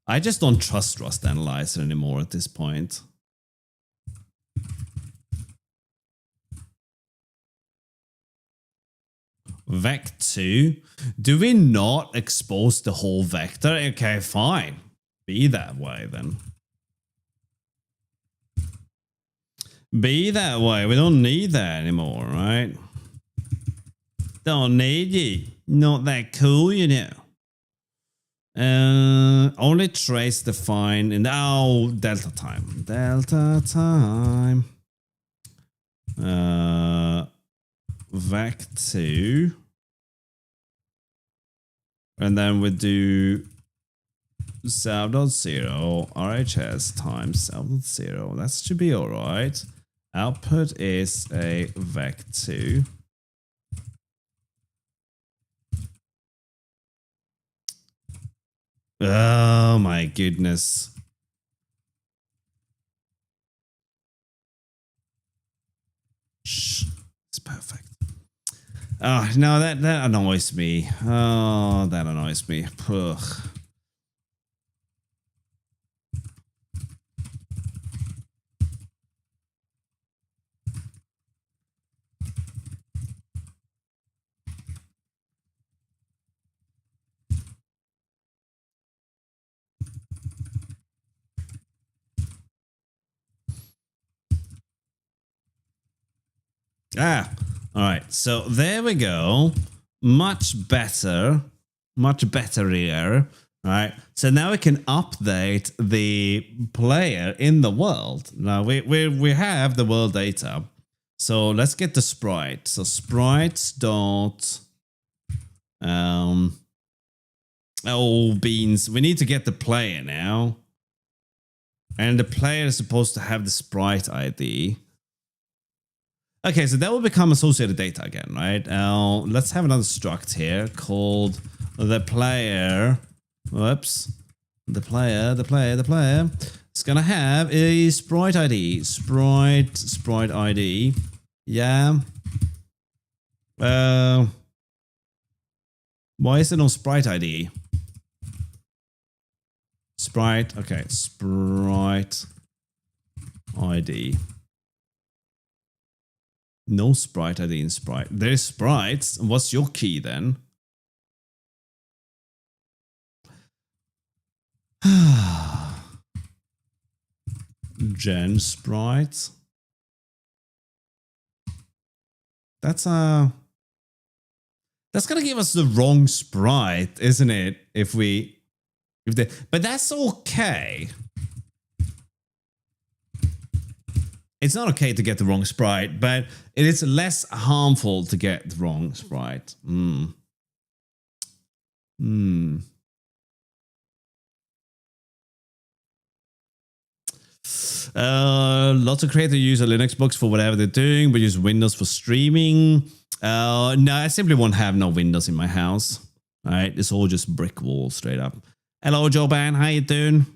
I just don't trust Rust Analyzer anymore at this point. Vec2. Do we not expose the whole vector? Okay, fine. Be that way then. Be that way. We don't need that anymore, right? Don't need you. Not that cool, you know. Only trace define in delta time. Delta time. Vec2. And then we do self.0 RHS times self.0. That should be all right. Output is a vec2. Oh my goodness. Shh. It's perfect. Oh, no, that annoys me. Oh, that annoys me. Ugh. Ah, all right. So there we go. Much better. Much better here. All right. So now we can update the player in the world. Now we have the world data. So let's get the sprite. So sprites dot oh beans. We need to get the player now. And the player is supposed to have the sprite ID. Okay, so that will become associated data again, right? Let's have another struct here called the player. Whoops. The player. It's gonna have a sprite ID. Sprite ID. Yeah. Why is there no sprite ID? Sprite. Okay, sprite ID. No sprite ID in sprite. There's sprites. What's your key then? Gen sprite. That's gonna give us the wrong sprite, isn't it? But that's okay. It's not okay to get the wrong sprite, but it is less harmful to get the wrong sprite. Lots of creators use a Linux box for whatever they're doing, but use Windows for streaming. No, I simply won't have no windows in my house. All right, it's all just brick wall straight up. Hello, Joban, how you doing?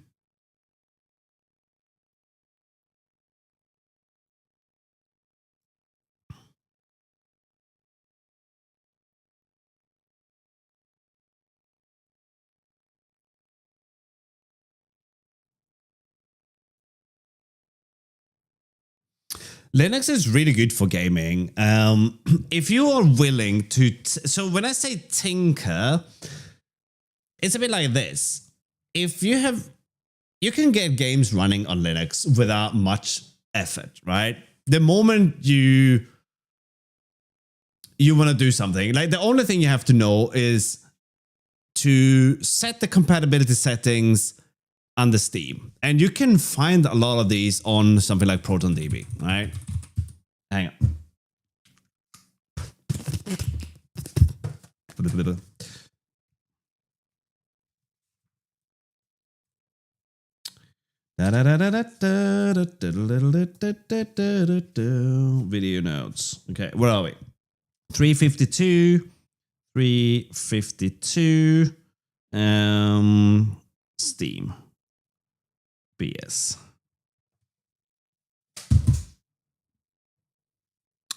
Linux is really good for gaming. If you are willing to, so when I say tinker, it's a bit like this. If you have, you can get games running on Linux without much effort, right? The moment you want to do something, like the only thing you have to know is to set the compatibility settings under Steam. And you can find a lot of these on something like ProtonDB, right? Hang on. Video notes. Okay, where are we? 352. 352. Steam. BS.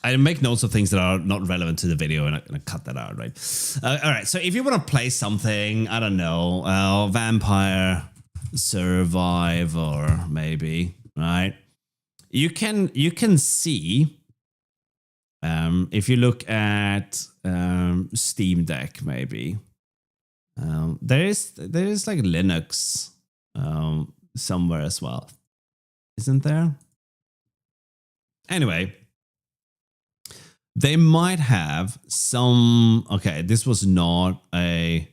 I make notes of things that are not relevant to the video and I'm going to cut that out, right? All right, so if you want to play something, I don't know, Vampire Survivor maybe, right? You can see, if you look at Steam Deck maybe, there is like Linux somewhere as well, isn't there? Anyway, they might have some. Okay, this was not a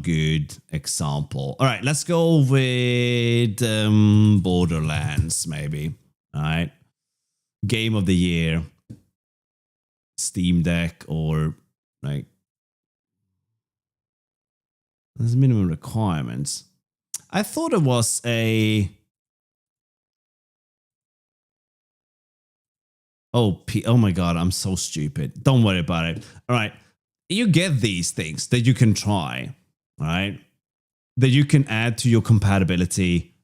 good example. All right, let's go with Borderlands maybe. All right, game of the year, Steam Deck, or like there's minimum requirements. I thought it was a. Oh my God, I'm so stupid. Don't worry about it. All right. You get these things that you can try, right? That you can add to your compatibility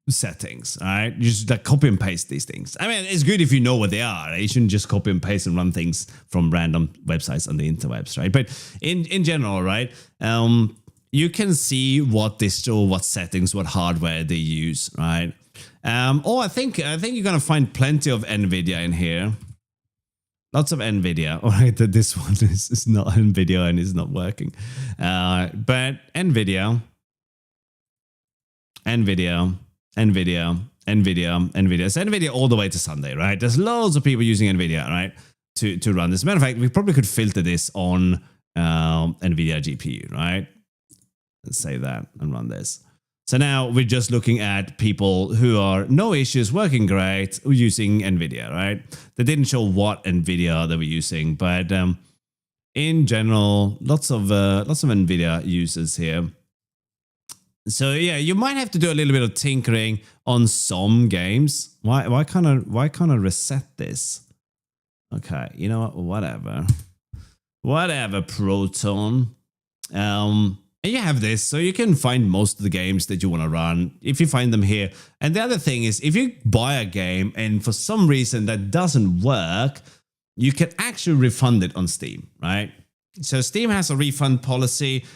settings. All right, you just like copy and paste these things. I mean, it's good if you know what they are. Right? You shouldn't just copy and paste and run things from random websites on the interwebs, right? But in general, right, you can see what distro, what settings, what hardware they use, right? Oh, I think you're gonna find plenty of NVIDIA in here. Lots of NVIDIA. All right, this one is not NVIDIA and is not working. But NVIDIA. It's NVIDIA all the way to Sunday, right? There's loads of people using NVIDIA, right, to run this. As a matter of fact, we probably could filter this on NVIDIA GPU, right? Let's say that and run this. So now we're just looking at people who are no issues, working great, using NVIDIA, right? They didn't show what NVIDIA they were using, but in general, lots of NVIDIA users here. So yeah, you might have to do a little bit of tinkering on some games. Why can't I reset this? Okay, you know what? Whatever, Proton. And you have this, so you can find most of the games that you want to run if you find them here. And the other thing is, if you buy a game and for some reason that doesn't work, you can actually refund it on Steam, right? So Steam has a refund policy.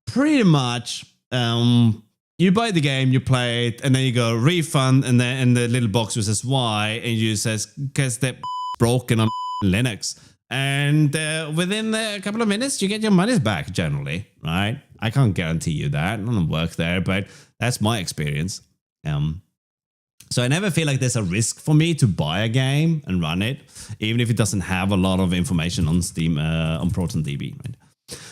Pretty much, you buy the game, you play it, and then you go refund, and then the little box says why, and you says because they're broken on Linux. And within a couple of minutes, you get your money back generally, right? I can't guarantee you that. I don't work there, but that's my experience. So I never feel like there's a risk for me to buy a game and run it, even if it doesn't have a lot of information on Steam, on ProtonDB, right?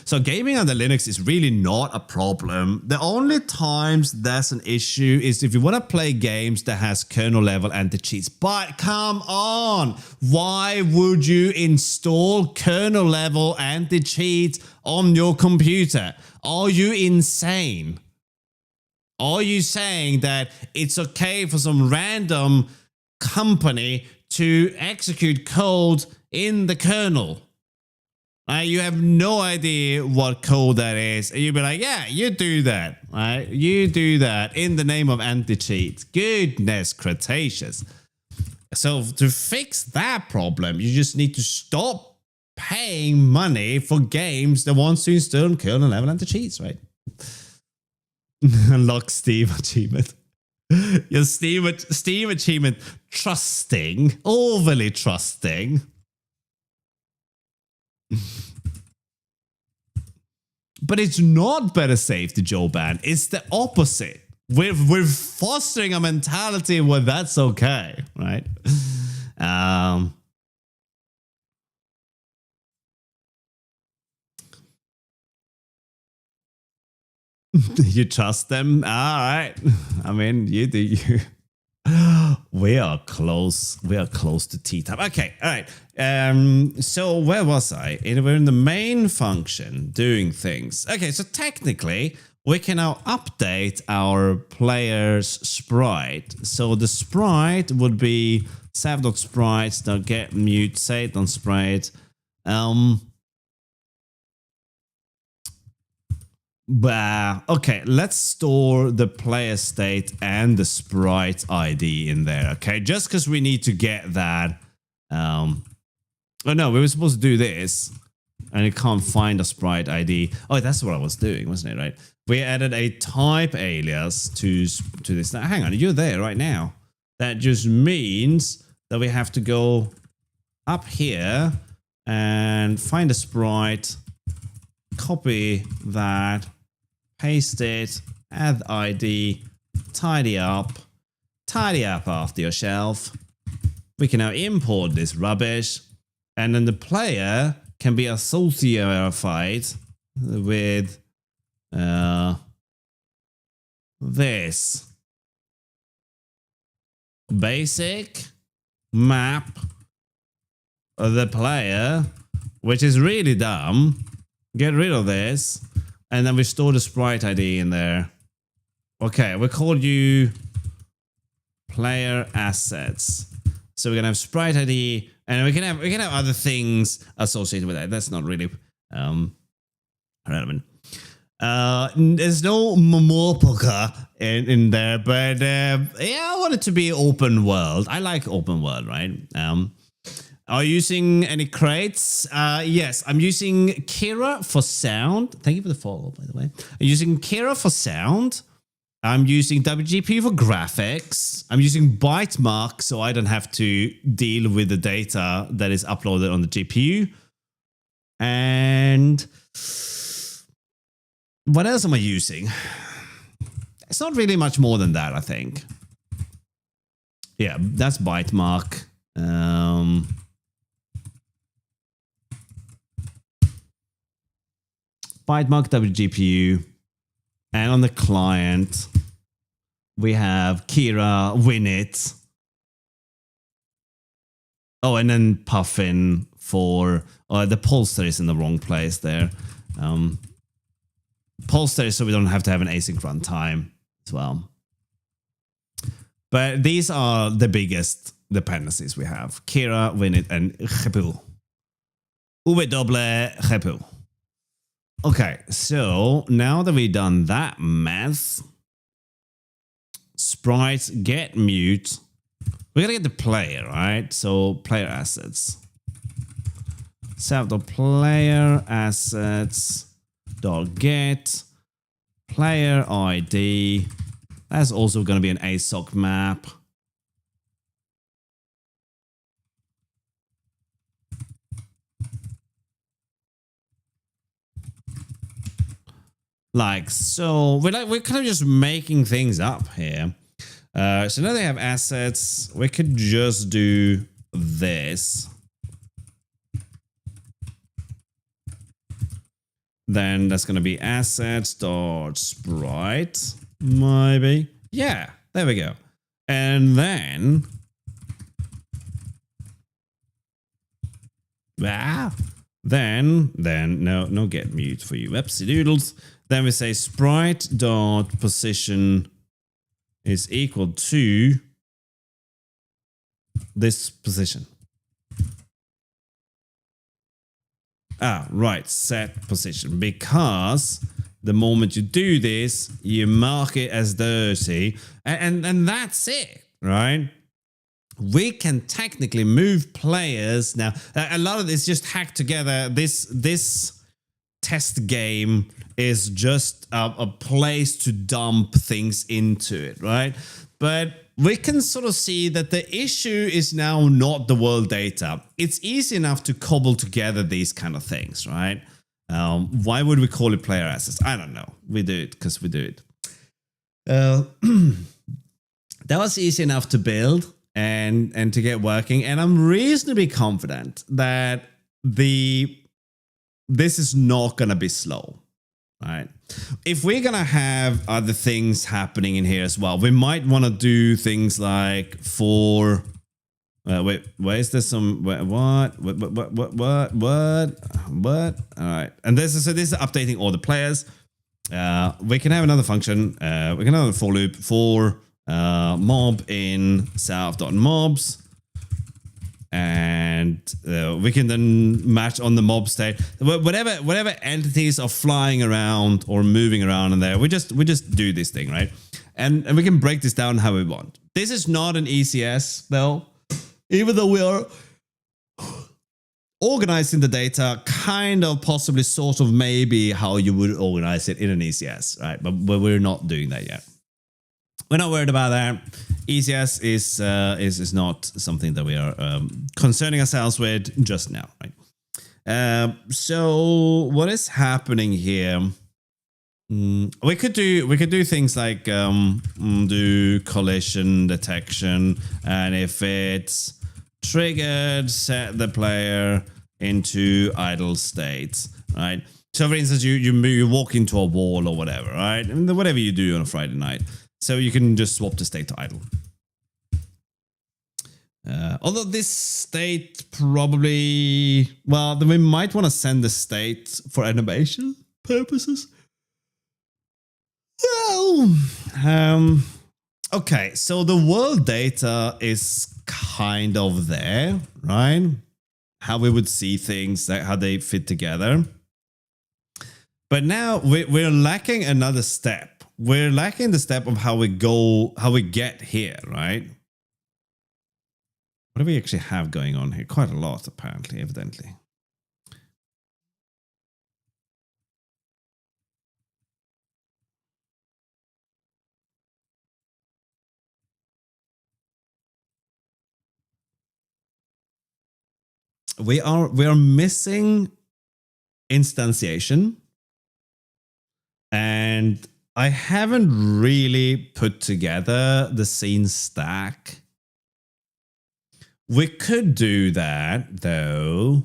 So gaming under Linux is really not a problem. The only times there's an issue is if you want to play games that has kernel level anti-cheats. But come on, why would you install kernel level anti-cheats on your computer? Are you insane? Are you saying that it's okay for some random company to execute code in the kernel? You have no idea what code that is. And you'd be like, yeah, you do that, right? You do that in the name of anti-cheat. Goodness Cretaceous. So to fix that problem, you just need to stop paying money for games that wants to install kernel level anti-cheats, right? Unlock Steam achievement. Your Steam achievement, trusting, overly trusting. But it's not better safe to Joe ban. It's the opposite. We're fostering a mentality where that's okay, right? You trust them? All right. I mean, you do you. We are close. We are close to tea time. Okay. All right. So where was I? We're in the main function doing things. Okay. So technically, we can now update our player's sprite. So the sprite would be sav.sprites.get mute save.sprite. Okay, let's store the player state and the sprite ID in there, okay? Just because we need to get that. Oh no, we were supposed to do this, and it can't find a sprite ID. Oh, that's what I was doing, wasn't it, right? We added a type alias to this. Now, hang on, you're there right now. That just means that we have to go up here and find a sprite, copy that, paste it, add ID, tidy up after yourself. We can now import this rubbish, and then the player can be associated with this basic map of the player, which is really dumb. Get rid of this. And then we store the sprite ID in there. Okay, we call you player assets. So we're gonna have sprite ID, and we can have other things associated with that. That's not really relevant. There's no Momopoka in there, but yeah, I want it to be open world. I like open world, right? Are you using any crates? Yes, I'm using Kira for sound. Thank you for the follow, by the way. I'm using Kira for sound. I'm using WGPU for graphics. I'm using Bytemark so I don't have to deal with the data that is uploaded on the GPU. And what else am I using? It's not really much more than that, I think. Yeah, that's Bytemark. Bytemark WGPU. And on the client, we have Kira, Winit. Oh, and then Puffin for... the Polster is in the wrong place there. Polster is so we don't have to have an async runtime as well. But these are the biggest dependencies we have. Kira, Winit, and GPU. GPU. Okay, so now that we've done that math, sprites get mute. We're gonna get the player, right? So player assets. Self.player assets dot get player ID. That's also gonna be an ASOC map. Like so, we're kind of just making things up here. So now they have assets. We could just do this. Then that's going to be assets.sprite, maybe. Yeah, there we go. And then no get mute for you websy doodles. Then we say sprite dot position is equal to this position. Right, set position, because the moment you do this, you mark it as dirty, and that's it, right? We can technically move players now. A lot of this just hacked together. This test game is just a place to dump things into it, right? But we can sort of see that the issue is now not the world data. It's easy enough to cobble together these kind of things, right? Why would we call it player assets? I don't know. We do it because we do it. That was easy enough to build and to get working. And I'm reasonably confident that this is not going to be slow, right? If we're going to have other things happening in here as well, we might want to do things like for... wait, where is there some... What? All right. And this is updating all the players. We can have another function. We can have a for loop for mob in south.mobs. And we can then match on the mob state. Whatever entities are flying around or moving around in there, we just do this thing, right? And we can break this down how we want. This is not an ECS though, even though we are organizing the data kind of possibly sort of maybe how you would organize it in an ECS, right? But we're not doing that yet. We're not worried about that. ECS is not something that we are concerning ourselves with just now, right? So what is happening here? We could do things like do collision detection, and if it's triggered, set the player into idle state, right? So for instance, you walk into a wall or whatever, right? And whatever you do on a Friday night. So you can just swap the state to idle. Although this state probably... Well, then we might want to send the state for animation purposes. Okay, so the world data is kind of there, right? How we would see things, like how they fit together. But now we're lacking another step. We're lacking the step of how we get here, right? What do we actually have going on here? Quite a lot, apparently, evidently. We are missing instantiation, and I haven't really put together the scene stack. We could do that, though.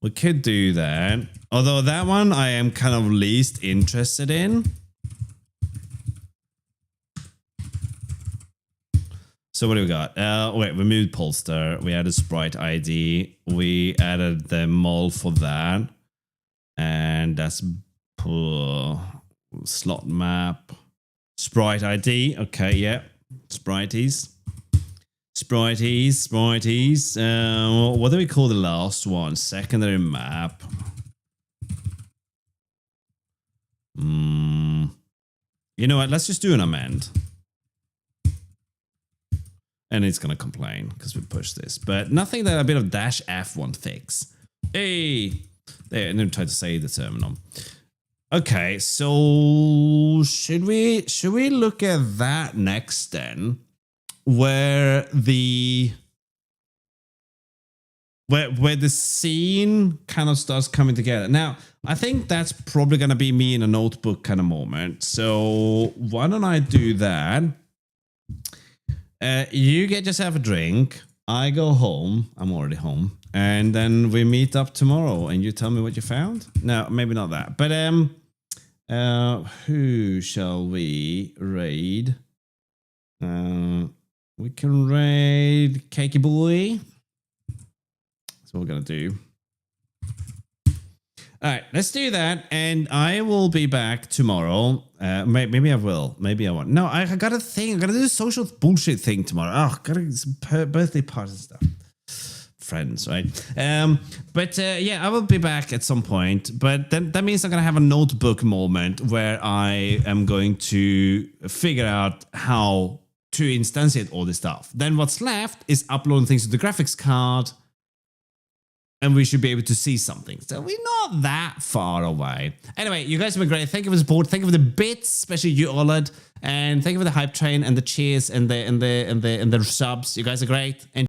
We could do that. Although that one I am kind of least interested in. So what do we got? Wait, we moved Polster. We added Sprite ID. We added the mol for that. And that's slot map. Sprite ID. Okay, yeah. Sprites. Sprites. What do we call the last one? Secondary map. You know what? Let's just do an amend. And it's going to complain because we pushed this. But nothing that a bit of dash F won't fix. Hey! There, and then try to say the terminal. Okay, so should we look at that next then? Where the scene kind of starts coming together. Now, I think that's probably going to be me in a notebook kind of moment. So why don't I do that? You get yourself a drink. I go home. I'm already home. And then we meet up tomorrow and you tell me what you found. No, maybe not that. But who shall we raid? We can raid Cakey Boy. That's what we're going to do. All right, let's do that. And I will be back tomorrow. Maybe I will. Maybe I won't. No, I got a thing. I got to do a social bullshit thing tomorrow. Oh, got a birthday party and stuff. Friends, right? Yeah, I will be back at some point. But then that means I'm going to have a notebook moment where I am going to figure out how to instantiate all this stuff. Then what's left is uploading things to the graphics card. And we should be able to see something. So we're not that far away. Anyway, you guys have been great. Thank you for the support. Thank you for the bits, especially you, Ollard. And thank you for the hype train and the cheers and the subs. You guys are great. And